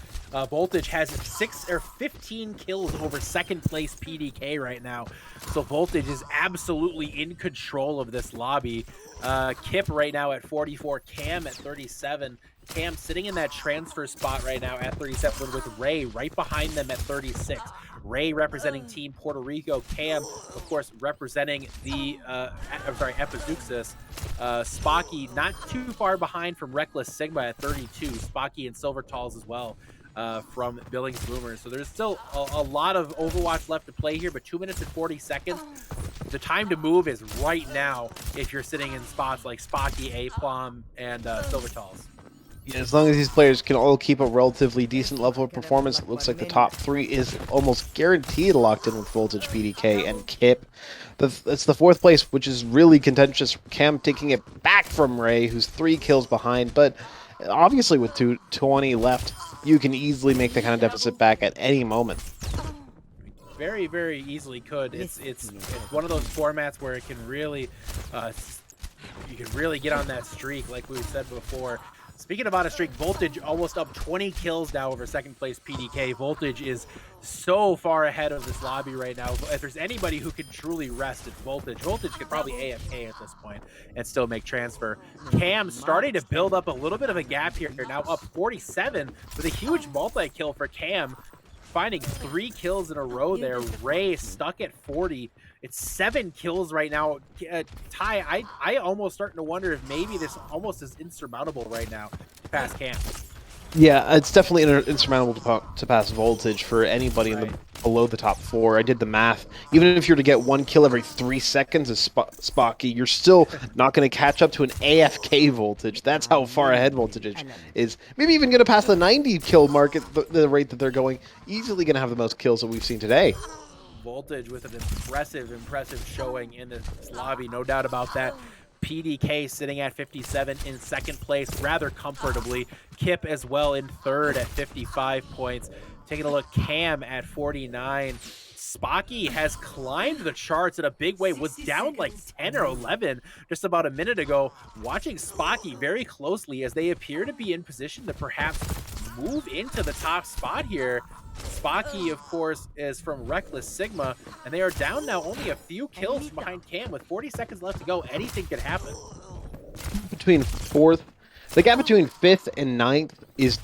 S2: Voltage has 15 kills over 2nd place PDK right now. So Voltage is absolutely in control of this lobby. Kip right now at 44, Cam at 37. Cam sitting in that transfer spot right now at 37 with Ray right behind them at 36. Ray representing Team Puerto Rico. Cam, of course, representing the, Epizuxis. Spocky not too far behind from Reckless Sigma at 32. Spocky and Silver Talls as well from Billings Boomers. So there's still a lot of Overwatch left to play here, but 2 minutes and 40 seconds. The time to move is right now if you're sitting in spots like Spocky, Aplom, and Silver Talls.
S1: Yeah, as long as these players can all keep a relatively decent level of performance, it looks like the top 3 is almost guaranteed locked in with Voltage, PDK, and Kip. It's the 4th place, which is really contentious. Cam taking it back from Ray, who's 3 kills behind, but obviously with 2:20 left, you can easily make the kind of deficit back at any moment.
S2: Very, very easily could. It's one of those formats where it can really, you can really get on that streak, like we said before. Speaking about a streak, Voltage almost up 20 kills now over 2nd place PDK. Voltage is so far ahead of this lobby right now. If there's anybody who can truly rest, it's Voltage. Voltage could probably AFK at this point and still make transfer. Cam starting to build up a little bit of a gap here. Now up 47 with a huge multi-kill for Cam. Finding 3 kills in a row there. Ray stuck at 40. It's 7 kills right now. Ty, I almost starting to wonder if maybe this almost is insurmountable right now past Cam.
S1: Yeah, it's definitely insurmountable to pass Voltage for anybody in the below the top 4. I did the math. Even if you're to get 1 kill every 3 seconds as Spocky, you're still not going to catch up to an AFK Voltage. That's how far ahead Voltage is. Maybe even going to pass the 90 kill mark at the rate that they're going. Easily going to have the most kills that we've seen today.
S2: Voltage with an impressive showing in this lobby, no doubt about that. PDK sitting at 57 in second place rather comfortably. Kip as well in third at 55 points. Taking a look, Cam at 49. Spocky has climbed the charts in a big way, was down like 10 or 11 just about a minute ago. Watching Spocky very closely as they appear to be in position to perhaps move into the top spot here. Spocky, of course, is from Reckless Sigma, and they are down now only a few kills behind Cam with 40 seconds left to go. Anything could happen.
S1: Between fourth, the gap between fifth and ninth is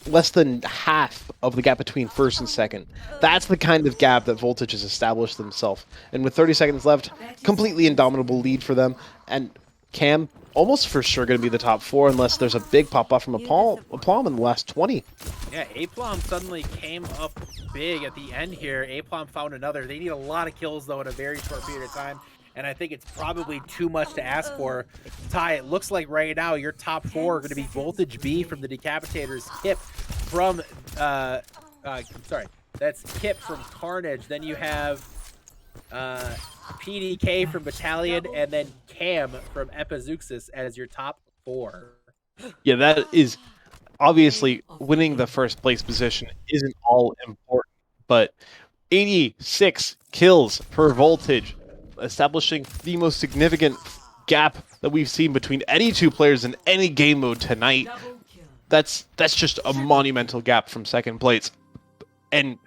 S1: less than half of the gap between first and second. That's the kind of gap that Voltage has established themselves. And with 30 seconds left, completely indomitable lead for them. And Cam almost for sure going to be the top 4 unless there's a big pop-off from Aplom in the last 20.
S2: Yeah, Aplom suddenly came up big at the end here. Aplom found another. They need a lot of kills, though, in a very short period of time. And I think it's probably too much to ask for. Ty, it looks like right now your top 4 are going to be Voltage B from the Decapitators, Kip from, I'm sorry, that's Kip from Carnage. Then you have PDK from Battalion, and then Cam from Epizeuxis as your top 4.
S1: Yeah, that is obviously winning the first place position isn't all important, but 86 kills per Voltage, establishing the most significant gap that we've seen between any two players in any game mode tonight. That's just a monumental gap from second place, and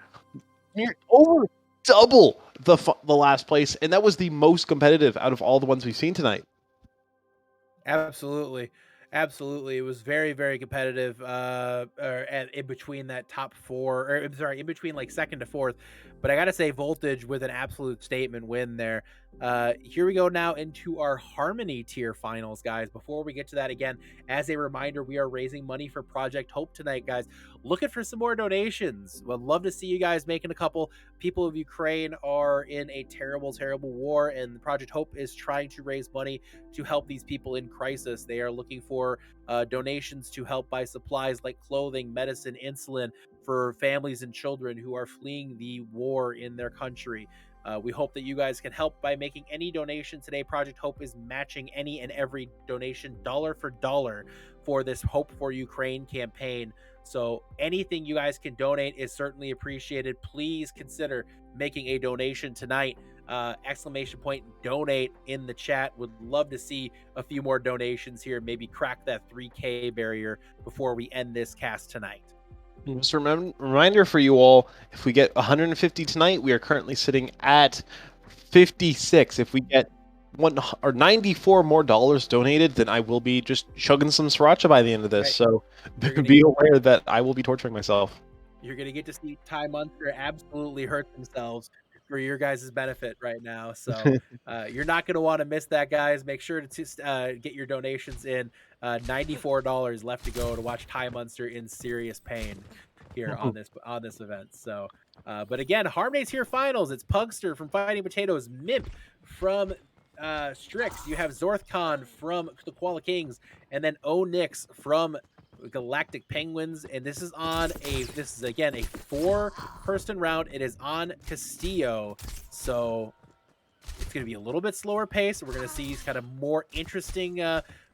S1: near over double the last place, and that was the most competitive out of all the ones we've seen tonight.
S2: Absolutely. Absolutely. It was very, very competitive in between that top 4, or I'm sorry, in between like second to fourth. But I got to say Voltage with an absolute statement win there. Here we go now into our Harmony tier finals, guys. Before we get to that, again, as a reminder, we are raising money for Project Hope tonight, guys. Looking for some more donations. Would love to see you guys making a couple. People of Ukraine are in a terrible, terrible war, and Project Hope is trying to raise money to help these people in crisis. They are looking for donations to help buy supplies like clothing, medicine, insulin for families and children who are fleeing the war in their country. We hope that you guys can help by making any donation today. Project Hope is matching any and every donation dollar for dollar for this Hope for Ukraine campaign. So anything you guys can donate is certainly appreciated. Please consider making a donation tonight. Exclamation point donate in the chat. Would love to see a few more donations here. Maybe crack that 3K barrier before we end this cast tonight.
S1: Just a reminder for you all, if we get 150 tonight, we are currently sitting at 56. If we get 94 more dollars donated, then I will be just chugging some sriracha by the end of this. Right. So be aware that I will be torturing myself.
S2: You're going to get to see Ty Munster absolutely hurt themselves for your guys' benefit right now. So you're not going to want to miss that, guys. Make sure to get your donations in. $94 left to go to watch Ty Munster in serious pain here on this event. So, but again, Harmony's here finals. It's Pugster from Fighting Potatoes, Mimp from Strix. You have Zorthcon from the Koala Kings, and then Onyx from Galactic Penguins. And this is again a 4-person round. It is on Castillo, so it's going to be a little bit slower pace. We're going to see kind of more interesting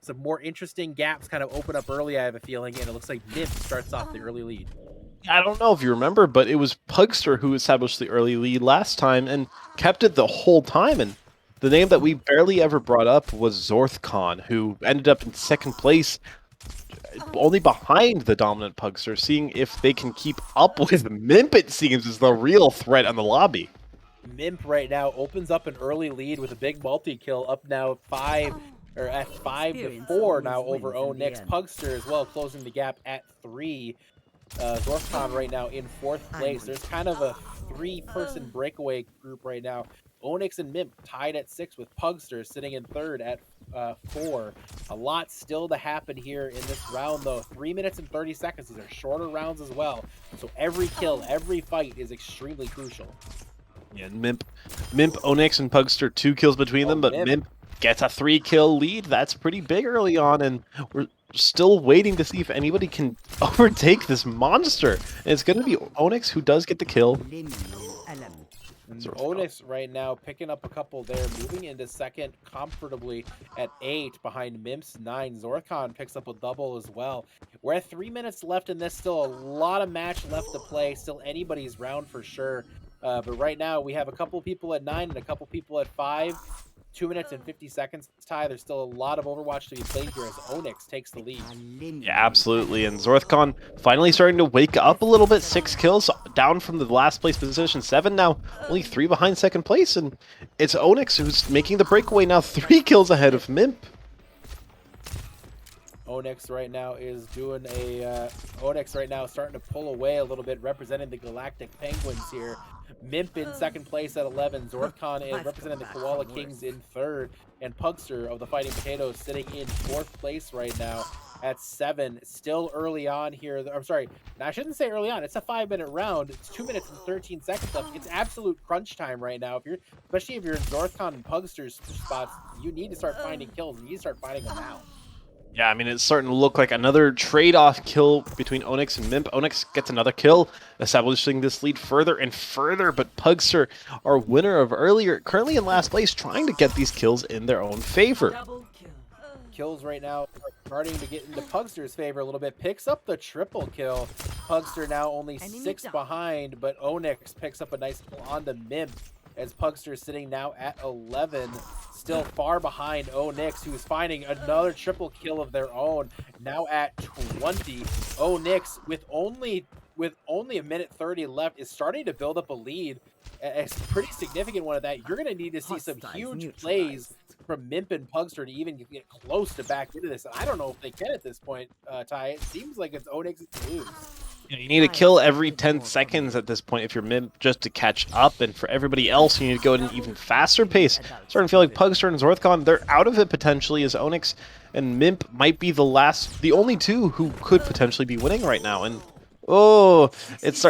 S2: some more interesting gaps kind of open up early, I have a feeling, and it looks like Mimp starts off the early lead.
S1: I don't know if you remember, but it was Pugster who established the early lead last time and kept it the whole time. And the name that we barely ever brought up was Zorthcon, who ended up in second place, only behind the dominant Pugster. Seeing if they can keep up with Mimp, it seems, is the real threat on the lobby.
S2: Mimp right now opens up an early lead with a big multi-kill, up now 5 to 4 now over Onyx. Pugster as well, closing the gap at 3. Zorthcon right now in 4th place. There's kind of a 3-person breakaway group right now. Onyx and Mimp tied at 6 with Pugster sitting in 3rd at 4. A lot still to happen here in this round, though. 3 minutes and 30 seconds. These are shorter rounds as well. So every kill, every fight is extremely crucial.
S1: Yeah, Mimp, Onyx, and Pugster, 2 kills between them, but Mimp gets a 3-kill lead. That's pretty big early on, and we're still waiting to see if anybody can overtake this monster. And it's going to be Onyx who does get the kill.
S2: And
S1: Zorthkon.
S2: Onyx right now picking up a couple there, moving into second comfortably at 8 behind Mimps 9. Zorthkon picks up a double as well. We're at 3 minutes left in this, still a lot of match left to play, still anybody's round for sure. But right now we have a couple people at 9 and a couple people at 5. 2 minutes and 50 seconds, Ty. There's still a lot of Overwatch to be played here as Onyx takes the lead.
S1: Yeah, absolutely. And Zorthkon finally starting to wake up a little bit. 6 kills down from the last place position. 7 now, only 3 behind second place. And it's Onyx who's making the breakaway now. 3 kills ahead of Mimp.
S2: Onyx right now is doing a Onyx right now starting to pull away a little bit, representing the Galactic Penguins here. Mimp in second place at 11. Zorthkon is representing the Koala Kings in third, and Pugster of the Fighting Potatoes sitting in fourth place right now at 7. Still early on here. I'm sorry, I shouldn't say early on. It's a 5-minute round. It's 2 minutes and 13 seconds left. It's absolute crunch time right now. Especially if you're in Zorthkon and Pugster's spots, you need to start finding kills. You need to start finding them now.
S1: Yeah, I mean, it's starting to look like another trade-off kill between Onyx and Mimp. Onyx gets another kill, establishing this lead further and further, but Pugster, our winner of earlier, currently in last place, trying to get these kills in their own favor.
S2: Kills right now are starting to get into Pugster's favor a little bit. Picks up the triple kill. Pugster now only 6 behind, but Onyx picks up a nice kill on the Mimp as Pugster is sitting now at 11. Still far behind Onyx, who's finding another triple kill of their own, now at 20. Onyx, with only a minute 30 left, is starting to build up a lead. A pretty significant one of that. You're going to need to see some huge plays from Mimp and Pugster to even get close to back into this. And I don't know if they can at this point, Ty. It seems like it's Onyx to lose.
S1: Yeah, you need to kill every 10 seconds at this point if you're Mimp just to catch up, and for everybody else, you need to go at an even faster pace. Starting to feel like Pugster and Zorthkon, they're out of it potentially, as Onyx and Mimp might be the only two who could potentially be winning right now. And oh, it's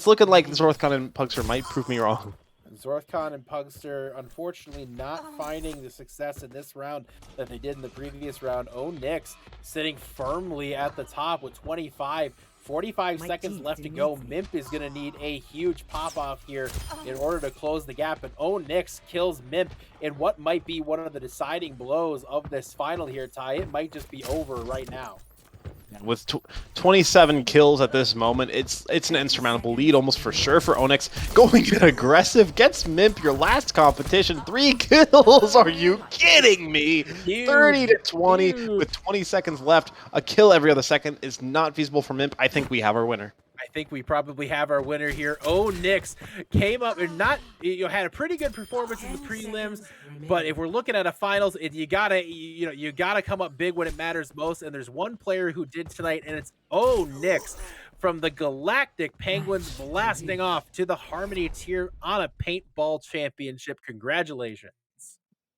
S1: looking like Zorthkon and Pugster might prove me wrong.
S2: Zorthkon and Pugster, unfortunately, not finding the success in this round that they did in the previous round. Onyx sitting firmly at the top with 25. 45 seconds left to go. Mimp is going to need a huge pop-off here in order to close the gap. And Onyx kills Mimp in what might be one of the deciding blows of this final here, Ty. It might just be over right now.
S1: With 27 kills at this moment, it's an insurmountable lead almost for sure for Onyx. Going aggressive, gets Mimp your last competition. 3 kills, are you kidding me? 30 to 20 with 20 seconds left. A kill every other second is not feasible for Mimp. I think we have our winner.
S2: I think we probably have our winner here. Onyx came up and had a pretty good performance in the prelims, but if we're looking at a finals, you gotta come up big when it matters most. And there's one player who did tonight, and it's Onyx from the Galactic Penguins, blasting off to the Harmony tier on a paintball championship. Congratulations.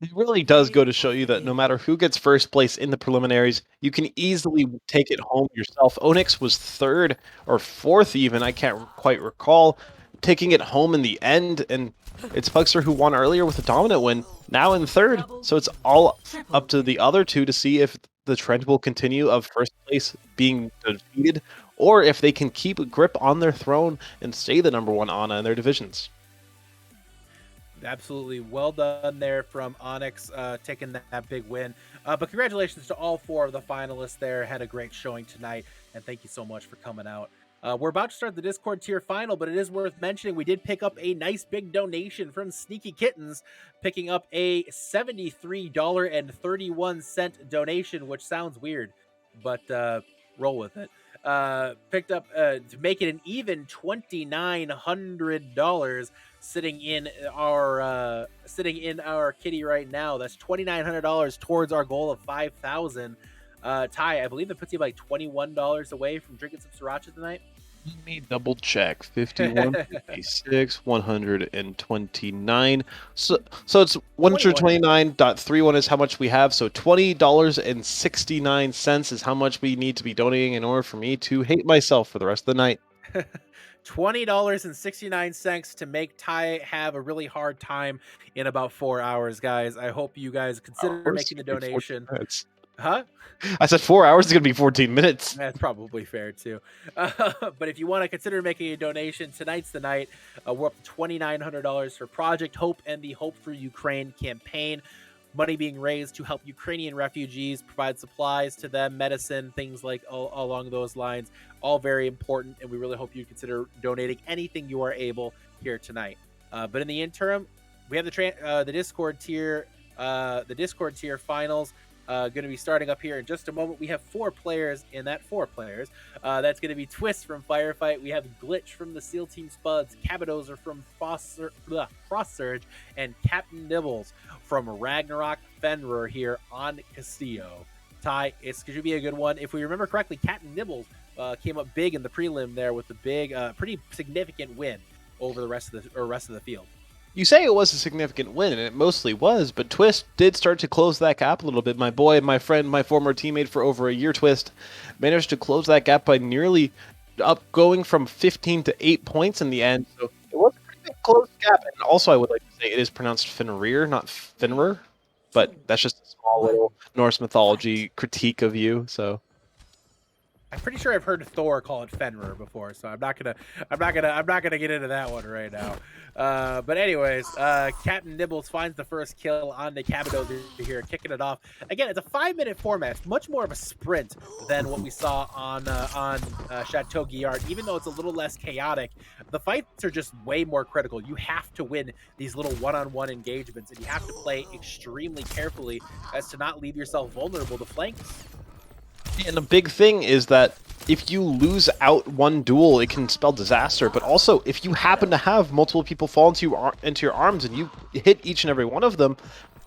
S1: It really does go to show you that no matter who gets first place in the preliminaries, you can easily take it home yourself. Onyx was 3rd or 4th even, I can't quite recall, taking it home in the end, and it's Pugster who won earlier with a dominant win, now in 3rd. So it's all up to the other two to see if the trend will continue of first place being defeated, or if they can keep a grip on their throne and stay the #1 Ana in their divisions.
S2: Absolutely well done there from Onyx, taking that big win. But congratulations to all 4 of the finalists there. Had a great showing tonight, and thank you so much for coming out. We're about to start the Discord tier final, but it is worth mentioning we did pick up a nice big donation from Sneaky Kittens, picking up a $73.31 donation, which sounds weird, but roll with it. Picked up to make it an even $2,900 sitting in our kitty right now. That's $2,900 towards our goal of 5,000. Ty, I believe that puts you like $21 away from drinking some sriracha tonight.
S1: Let me double check. 51, 56, 129. So it's 129.31 is how much we have. So $20.69 is how much we need to be donating in order for me to hate myself for the rest of the night.
S2: $20.69 to make Ty have a really hard time in about 4 hours, guys. I hope you guys consider making the donation. Huh?
S1: I said 4 hours is going to be 14 minutes.
S2: That's probably fair too. But if you want to consider making a donation, tonight's the night. We're up to $2,900 for Project Hope and the Hope for Ukraine campaign. Money being raised to help Ukrainian refugees, provide supplies to them, medicine, things like along those lines. All very important, and we really hope you consider donating anything you are able here tonight. But in the interim, we have the Discord tier, finals. Going to be starting up here in just a moment. We have 4 players in that 4 players. That's going to be Twist from Firefight. We have Glitch from the SEAL Team Spuds, Cabadozer from Frost Surge, and Captain Nibbles from Ragnarok Fenrir here on Castillo. Ty, it's going to be a good one. If we remember correctly, Captain Nibbles came up big in the prelim there with a big, pretty significant win over the rest of the field.
S1: You say it was a significant win, and it mostly was, but Twist did start to close that gap a little bit. My boy, my friend, my former teammate for over a year, Twist, managed to close that gap by nearly going from 15 to 8 points in the end. So it was a pretty big close gap. And also, I would like to say it is pronounced Fenrir, not Fenrir, but that's just a small little Norse mythology critique of you. So
S2: I'm pretty sure I've heard Thor call it Fenrir before, so I'm not gonna get into that one right now. But anyways, Captain Nibbles finds the first kill on the Cabadozer here, kicking it off. Again, it's a 5-minute format. It's much more of a sprint than what we saw on Chateau Guillard. Even though it's a little less chaotic, the fights are just way more critical. You have to win these little one-on-one engagements, and you have to play extremely carefully as to not leave yourself vulnerable to flanks.
S1: and the big thing is that if you lose out one duel, it can spell disaster. But also, if you happen to have multiple people fall into your arms and you hit each and every one of them,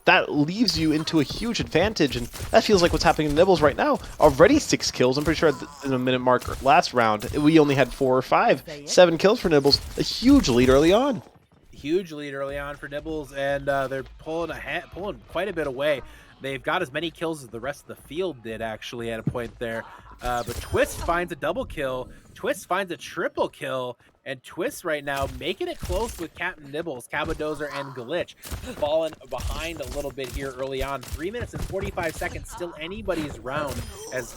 S1: that leaves you into a huge advantage. And that feels like what's happening in Nibbles right now. Already 6 kills. I'm pretty sure in the minute mark last round, we only had 4 or 5. 7 kills for Nibbles. A huge lead early on.
S2: Huge lead early on for Nibbles, and they're pulling quite a bit away. They've got as many kills as the rest of the field did, actually, at a point there. But Twist finds a double kill. Twist finds a triple kill. And Twist right now making it close with Captain Nibbles, Cabadozer, and Glitch. Falling behind a little bit here early on. 3 minutes and 45 seconds, still anybody's round as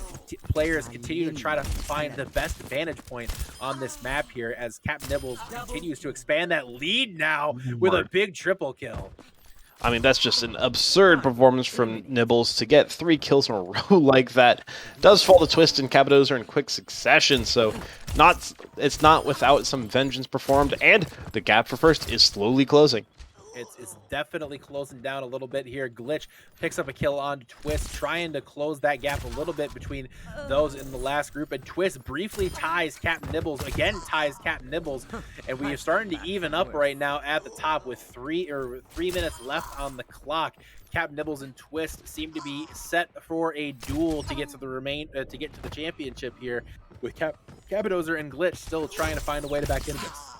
S2: players continue to try to find the best vantage point on this map here as Captain Nibbles continues to expand that lead now with a big triple kill.
S1: I mean, that's just an absurd performance from Nibbles to get 3 kills in a row like that. Does fall to Twist and Cabadozer in quick succession, so it's not without some vengeance performed, and the gap for first is slowly closing.
S2: It's definitely closing down a little bit here. Glitch picks up a kill on Twist, trying to close that gap a little bit between those in the last group. And Twist briefly ties Captain Nibbles, and we are starting to even up right now at the top with 3 minutes left on the clock. Captain Nibbles and Twist seem to be set for a duel to get to the championship here, with Cabadozer and Glitch still trying to find a way to back into this.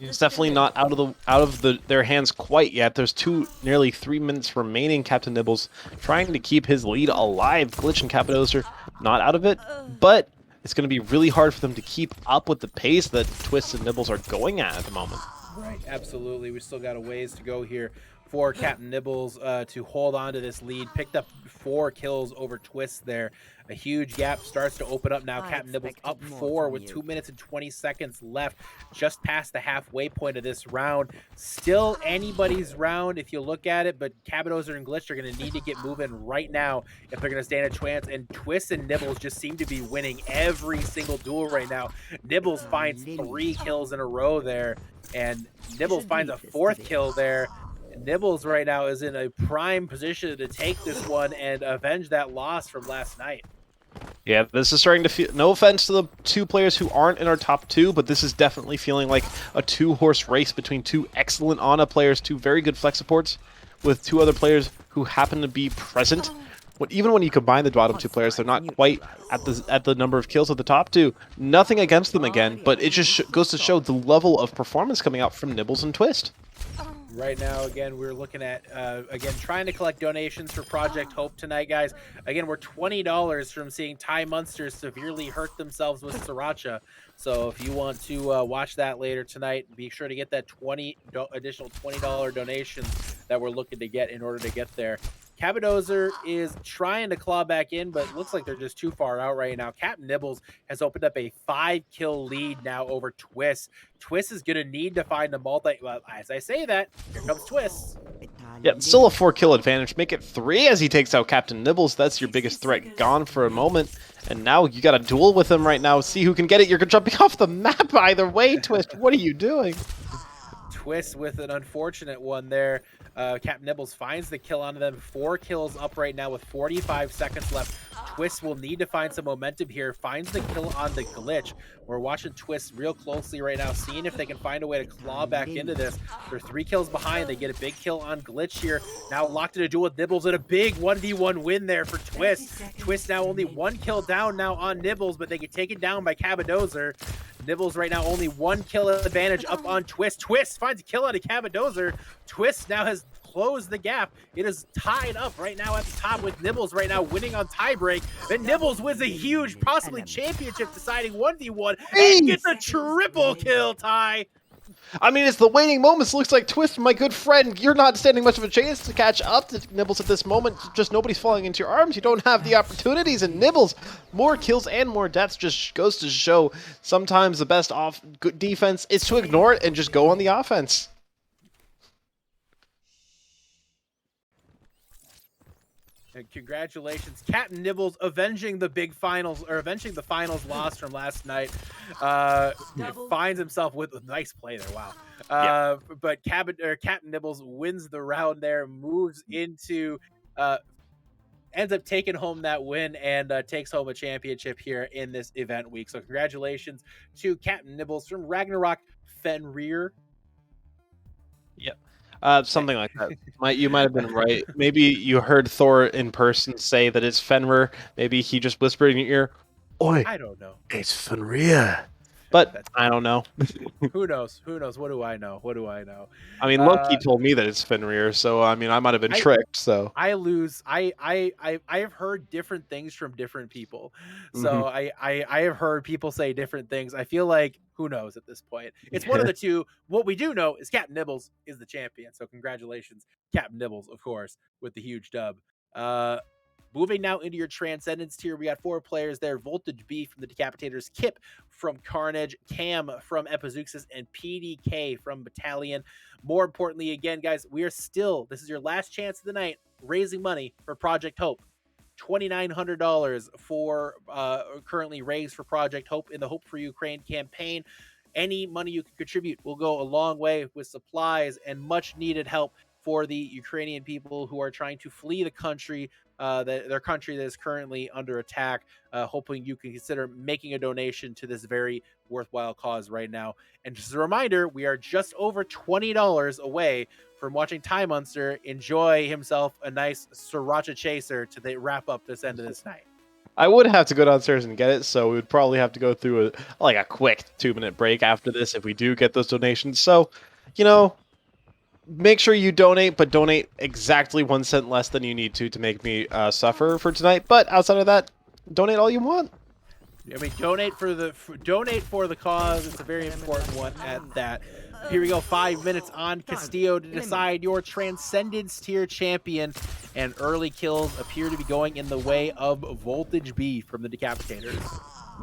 S1: It's definitely not out of their hands quite yet. There's nearly 3 minutes remaining. Captain Nibbles trying to keep his lead alive. Glitch and Cabadozer not out of it, but it's going to be really hard for them to keep up with the pace that Twist and Nibbles are going at the moment.
S2: Right, absolutely. We still got a ways to go here for Captain Nibbles to hold on to this lead. Picked up 4 kills over Twist there. A huge gap starts to open up now. Captain Nibbles up 4 with 2 minutes and 20 seconds left, just past the halfway point of this round. Still anybody's round if you look at it, but Cabadozer and Glitch are going to need to get moving right now if they're going to stand a chance. And Twist and Nibbles just seem to be winning every single duel right now. Nibbles finds 3 kills in a row there, and Nibbles finds a 4th kill there. Nibbles right now is in a prime position to take this one and avenge that loss from last night.
S1: Yeah, this is starting to feel, no offense to the 2 players who aren't in our top 2, but this is definitely feeling like a 2-horse race between 2 excellent Ana players, 2 very good flex supports, with 2 other players who happen to be present. Even when you combine the bottom 2 players, they're not quite at the number of kills of the top 2. Nothing against them again, but it just goes to show the level of performance coming out from Nibbles and Twist.
S2: Right now, again, we're looking at, trying to collect donations for Project Hope tonight, guys. Again, we're $20 from seeing Ty Munster severely hurt themselves with Sriracha. So if you want to watch that later tonight, be sure to get that additional $20 donation that we're looking to get in order to get there. Cabadozer is trying to claw back in, but looks like they're just too far out right now. Captain Nibbles has opened up a 5-kill lead now over Twist. Twist is going to need to find a multi. Well, as I say that, here comes Twist.
S1: Yep, still a 4-kill advantage. Make it 3 as he takes out Captain Nibbles. That's your biggest threat gone for a moment. And now you got a duel with him right now. See who can get it. You're jumping off the map either way, Twist. What are you doing?
S2: Twist with an unfortunate one there. Captain Nibbles finds the kill onto them. 4 kills up right now with 45 seconds left. Twist will need to find some momentum here. Finds the kill on the glitch. We're watching Twist real closely right now, seeing if they can find a way to claw back into this. They're 3 kills behind. They get a big kill on glitch here. Now locked in a duel with Nibbles and a big 1v1 win there for Twist. Twist now only 1 kill down now on Nibbles, but they get taken down by Cabadozer. Nibbles right now only 1 kill advantage up on Twist. Twist finds a kill on a Cabadozer. Twist now has closed the gap. It is tied up right now at the top with Nibbles right now winning on tiebreak. Then Nibbles wins a huge, possibly championship deciding 1v1 and gets a triple kill tie.
S1: I mean, it's the waning moments. Looks like Twist, my good friend, you're not standing much of a chance to catch up to Nibbles at this moment. Just nobody's falling into your arms. You don't have the opportunities. And Nibbles, more kills and more deaths just goes to show sometimes the best good defense is to ignore it and just go on the offense.
S2: And congratulations, Captain Nibbles avenging the big finals, or avenging the finals loss from last night. Finds himself with a nice play there. Wow. But Captain Nibbles wins the round there, moves into, ends up taking home that win and takes home a championship here in this event week. So congratulations to Captain Nibbles from Ragnarok Fenrir.
S1: Yep. Something like that. You might have been right. Maybe you heard Thor in person say that it's Fenrir. Maybe he just whispered in your ear, "Oi,
S2: I don't know.
S1: it's Fenrir." But I don't know.
S2: Who knows? Who knows? What do I know? What do I know?
S1: I mean, Loki told me that it's Fenrir, so I mean, I might have been tricked. So
S2: I've heard different things from different people. So I have heard people say different things. I feel like who knows at this point. It's one of the two. What we do know is Captain Nibbles is the champion. So congratulations, Captain Nibbles, of course, with the huge dub. Moving now into your Transcendence tier, we got 4 players there. Voltage B from the Decapitators, Kip from Carnage, Cam from Epizeuxis, and PDK from Battalion. More importantly, again, guys, we are still, this is your last chance of the night, raising money for Project Hope. $2,900 for currently raised for Project Hope in the Hope for Ukraine campaign. Any money you can contribute will go a long way with supplies and much needed help for the Ukrainian people who are trying to flee the country, their country that is currently under attack. Hoping you can consider making a donation to this very worthwhile cause right now. And just a reminder, we are just over $20 away from watching Time Monster enjoy himself a nice sriracha chaser to wrap up this end of this night.
S1: I would have to go downstairs and get it, so we would probably have to go through a quick 2-minute break after this if we do get those donations. So, you know, make sure you donate, but donate exactly 1 cent less than you need to make me suffer for tonight. But outside of that, donate all you want.
S2: I mean, donate for the cause. It's a very important one at that. Here we go, 5 minutes on Castillo to decide your Transcendence tier champion, and early kills appear to be going in the way of Voltage B from the Decapitators.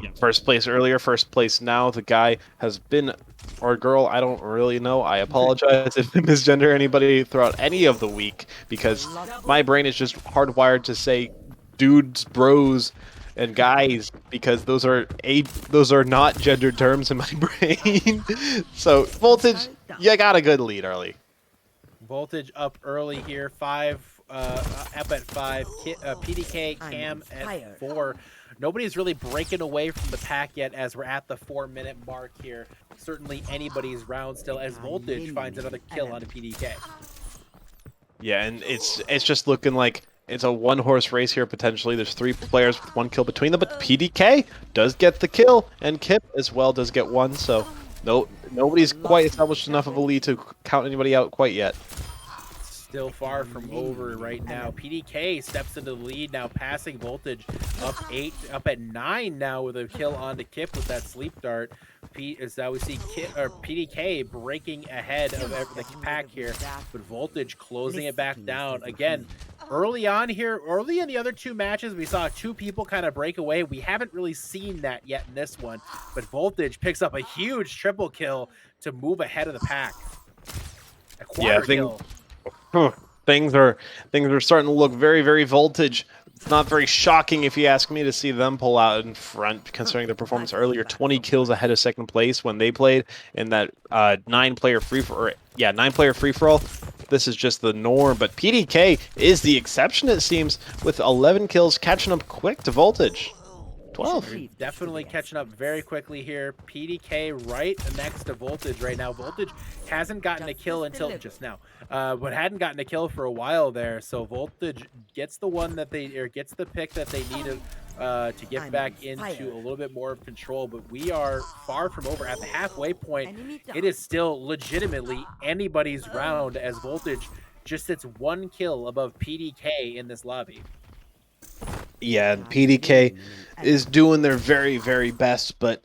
S1: Yeah, first place earlier, first place now. The guy has been, or girl, I don't really know. I apologize if I misgender anybody throughout any of the week, because my brain is just hardwired to say dudes, bros, and guys, because those are not gendered terms in my brain. So Voltage, you got a good lead early.
S2: Voltage up early here, up at 5. PDK, Cam at 4. Nobody's really breaking away from the pack yet as we're at the 4-minute mark here. Certainly anybody's round still as Voltage finds another kill on a PDK.
S1: Yeah, and it's just looking like it's a one-horse race here, potentially. There's 3 players with 1 kill between them, but PDK does get the kill, and Kip as well does get 1, so nobody's quite established enough of a lead to count anybody out quite yet.
S2: Still far from over right now. PDK steps into the lead now, passing Voltage up at 9 now with a kill onto Kip with that sleep dart. Is now we see PDK breaking ahead of the pack here, but Voltage closing it back down again. early on here, early in the other two matches, we saw two people kind of break away. We haven't really seen that yet in this one, but Voltage picks up a huge triple kill to move ahead of the pack. A
S1: Yeah,
S2: quarter kill.
S1: things are starting to look very, very Voltage. It's not very shocking, if you ask me, to see them pull out in front, considering their performance earlier. 20 kills ahead of second place when they played in that 9-player free-for-all. This is just the norm, but PDK is the exception, it seems, with 11 kills, catching up quick to Voltage. 12.
S2: Definitely catching up very quickly here. PDK right next to Voltage right now. Voltage hasn't gotten a kill until just now, but hadn't gotten a kill for a while there. So Voltage gets the one that gets the pick that they needed to get back into a little bit more of control. But we are far from over at the halfway point. It is still legitimately anybody's round as Voltage just sits one kill above PDK in this lobby.
S1: Yeah, and PDK is doing their very, very best, but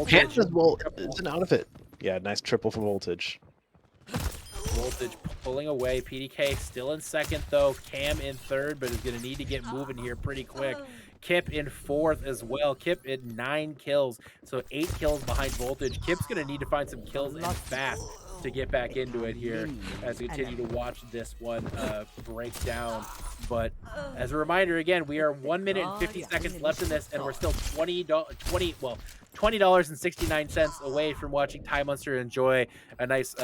S1: Cam as well isn't out of it. Yeah, nice triple from Voltage.
S2: Voltage pulling away. PDK still in second, though. Cam in third, but is going to need to get moving here pretty quick. Kip in fourth as well. Kip at 9 kills, so 8 kills behind Voltage. Kip's going to need to find some kills and fast to get back into it here as we continue to watch this one break down. But as a reminder, again, we are 1 minute and 50 seconds left in this, and we're still $20.69 away from watching Ty Munster enjoy a nice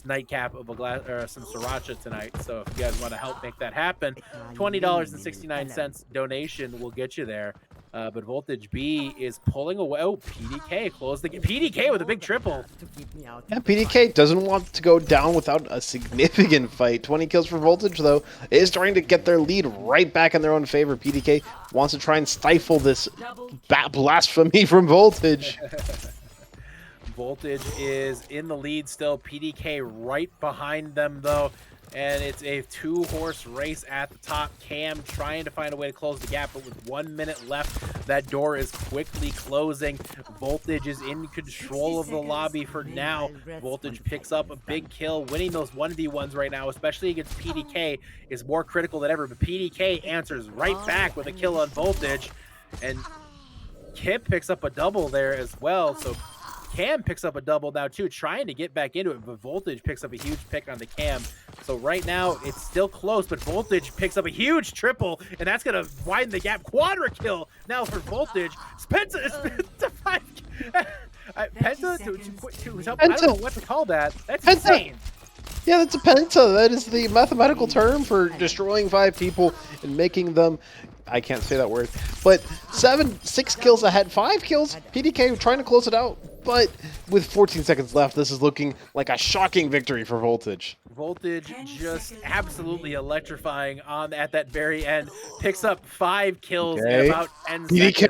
S2: nightcap of a glass or some sriracha tonight. So if you guys want to help make that happen, $20.69 donation will get you there. But Voltage B is pulling away. Oh, PDK closed the game. PDK with a big triple.
S1: Yeah, PDK doesn't want to go down without a significant fight. 20 kills for Voltage, though, is trying to get their lead right back in their own favor. PDK wants to try and stifle this blasphemy from Voltage.
S2: Voltage is in the lead still. PDK right behind them, though. And it's a 2-horse race at the top. Cam trying to find a way to close the gap, but with 1 minute left, that door is quickly closing. Voltage is in control of the lobby for now. Voltage picks up a big kill. Winning those 1v1s right now, especially against PDK, is more critical than ever. But PDK answers right back with a kill on Voltage. And Kip picks up a double there as well. So Cam picks up a double now too, trying to get back into it, but Voltage picks up a huge pick on the Cam. So right now it's still close, but Voltage picks up a huge triple, and that's gonna widen the gap. Quadra kill now for Voltage. Spencer to 5. Penta to I don't know what to call that. That's insane.
S1: Yeah, that's a penta. That is the mathematical term for destroying 5 people and making them, I can't say that word, but 6 kills ahead, 5 kills. PDK trying to close it out, but with 14 seconds left, this is looking like a shocking victory for Voltage.
S2: Voltage just absolutely electrifying at that very end. Picks up 5 kills in about 10 seconds.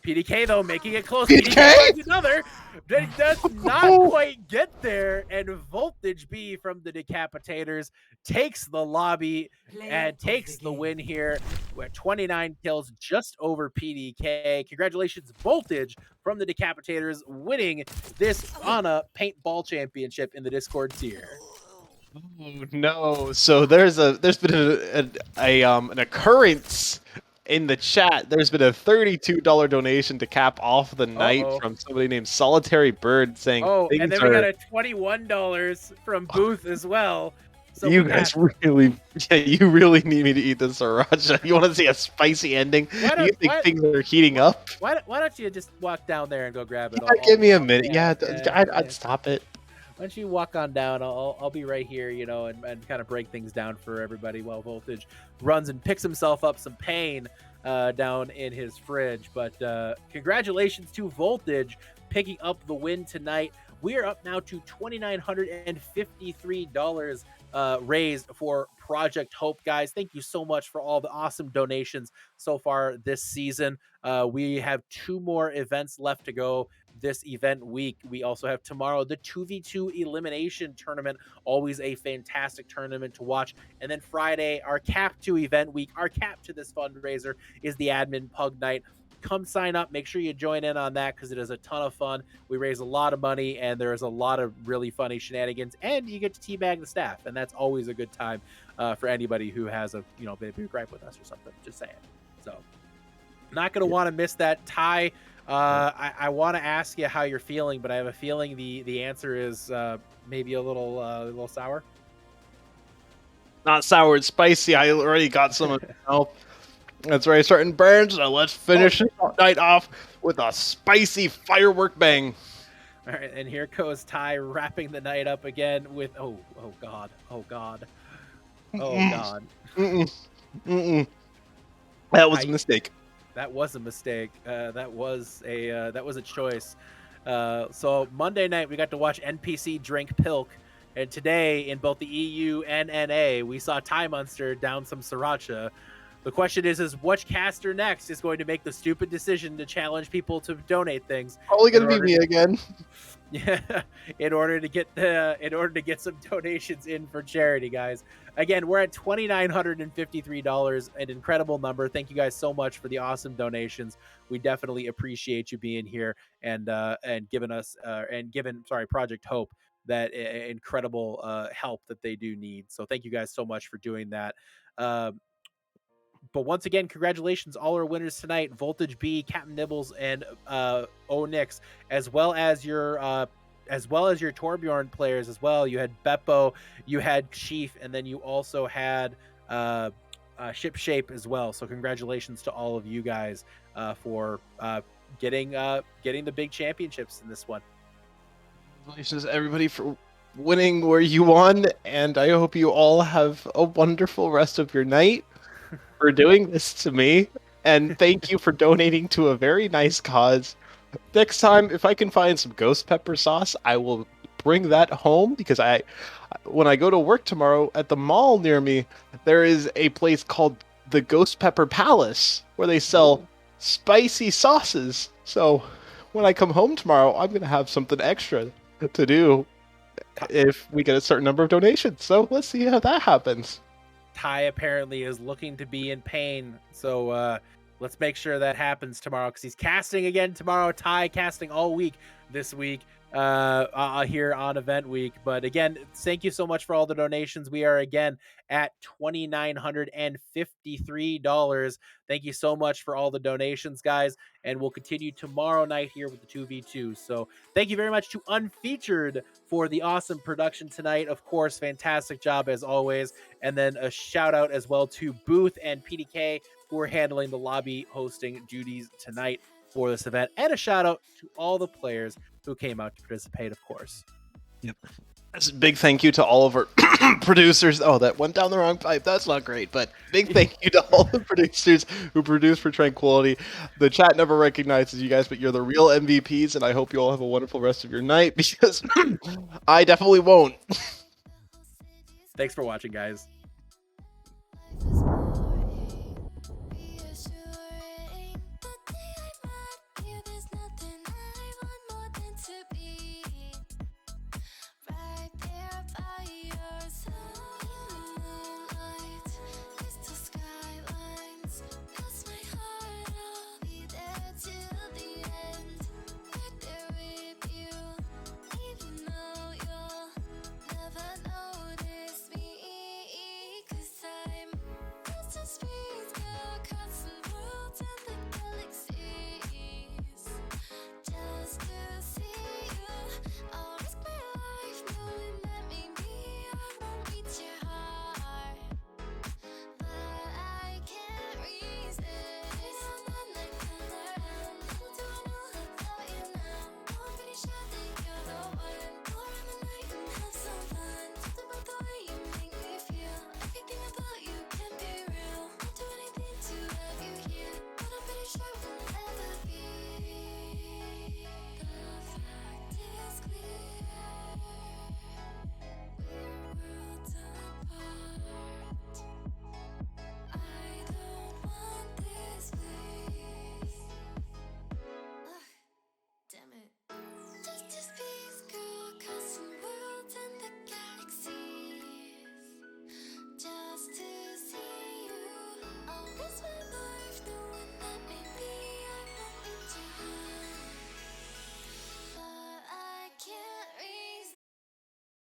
S2: PDK, though, making it close. PDK finds another. Does not quite get there. And Voltage B from the Decapitators takes the lobby and takes the win here. We're at 29 kills, just over PDK. Congratulations, Voltage from the Decapitators, winning this ANA Paintball Championship in the Discord tier.
S1: Oh no! So there's been an occurrence in the chat. There's been a $32 donation to cap off the night from somebody named Solitary Bird saying,
S2: and then we got a $21 from Booth as well. So
S1: you guys really need me to eat this sriracha. You want to see a spicy ending? You think things are heating up?
S2: Why don't you just walk down there and go grab it?
S1: Give me a minute. I'd stop it.
S2: Why don't you walk on down? I'll be right here, and kind of break things down for everybody while Voltage runs and picks himself up some pain down in his fridge. But congratulations to Voltage picking up the win tonight. We are up now to $2,953 raised for Project Hope, guys. Thank you so much for all the awesome donations so far this season. We have 2 more events left to go this event week. We also have tomorrow the 2v2 elimination tournament, always a fantastic tournament to watch. And then Friday, our cap to event week, our cap to this fundraiser is the admin pug night. come sign up. Make sure you join in on that because it is a ton of fun. We raise a lot of money, and there's a lot of really funny shenanigans, and you get to teabag the staff, and that's always a good time for anybody who has a bit of gripe with us or something. Just saying. So, not gonna want to miss that. Ty, I want to ask you how you're feeling, but I have a feeling the answer is maybe a little sour.
S1: Not sour, it's spicy. I already got some of myself. That's right, starting burns. So let's finish the night off with a spicy firework bang.
S2: All right, and here goes Ty wrapping the night up again with oh god.
S1: That was a mistake.
S2: That was a mistake. That was a choice. So Monday night we got to watch NPC drink Pilk, and today in both the EU and NA we saw Ty Munster down some sriracha. The question is which caster next is going to make the stupid decision to challenge people to donate things?
S1: Probably gonna be me again.
S2: Yeah, in order to get some donations in for charity, guys. Again, we're at $2,953, an incredible number. Thank you guys so much for the awesome donations. We definitely appreciate you being here and giving us Project Hope that incredible help that they do need. So thank you guys so much for doing that. But once again, congratulations, all our winners tonight: Voltage B, Captain Nibbles, and Onyx, as well as your Torbjorn players as well. You had Beppo, you had Chief, and then you also had Ship Shape as well. So congratulations to all of you guys for getting the big championships in this one.
S1: Congratulations, everybody, for winning where you won, and I hope you all have a wonderful rest of your night. For doing this to me, and thank you for donating to a very nice cause. Next time, if I can find some ghost pepper sauce, I will bring that home, because when I go to work tomorrow at the mall near me, there is a place called the Ghost Pepper Palace where they sell spicy sauces. So when I come home tomorrow, I'm gonna have something extra to do if we get a certain number of donations. So let's see how that happens.
S2: Ty apparently is looking to be in pain, so let's make sure that happens tomorrow, because he's casting again tomorrow. Ty casting all week this week here on event week. But again, thank you so much for all the donations. We are again at $2,953. Thank you so much for all the donations, guys, and we'll continue tomorrow night here with the 2v2. So thank you very much to Unfeatured for the awesome production tonight. Of course, fantastic job as always. And then a shout out as well to Booth and PDK, who are handling the lobby hosting duties tonight for this event. And a shout out to all the players who came out to participate, of course.
S1: Yep. That's a big thank you to all of our producers. Oh, that went down the wrong pipe. That's not great. But big thank you to all the producers who produce for Tranquility. The chat never recognizes you guys, but you're the real MVPs, and I hope you all have a wonderful rest of your night, because I definitely won't.
S2: Thanks for watching, guys.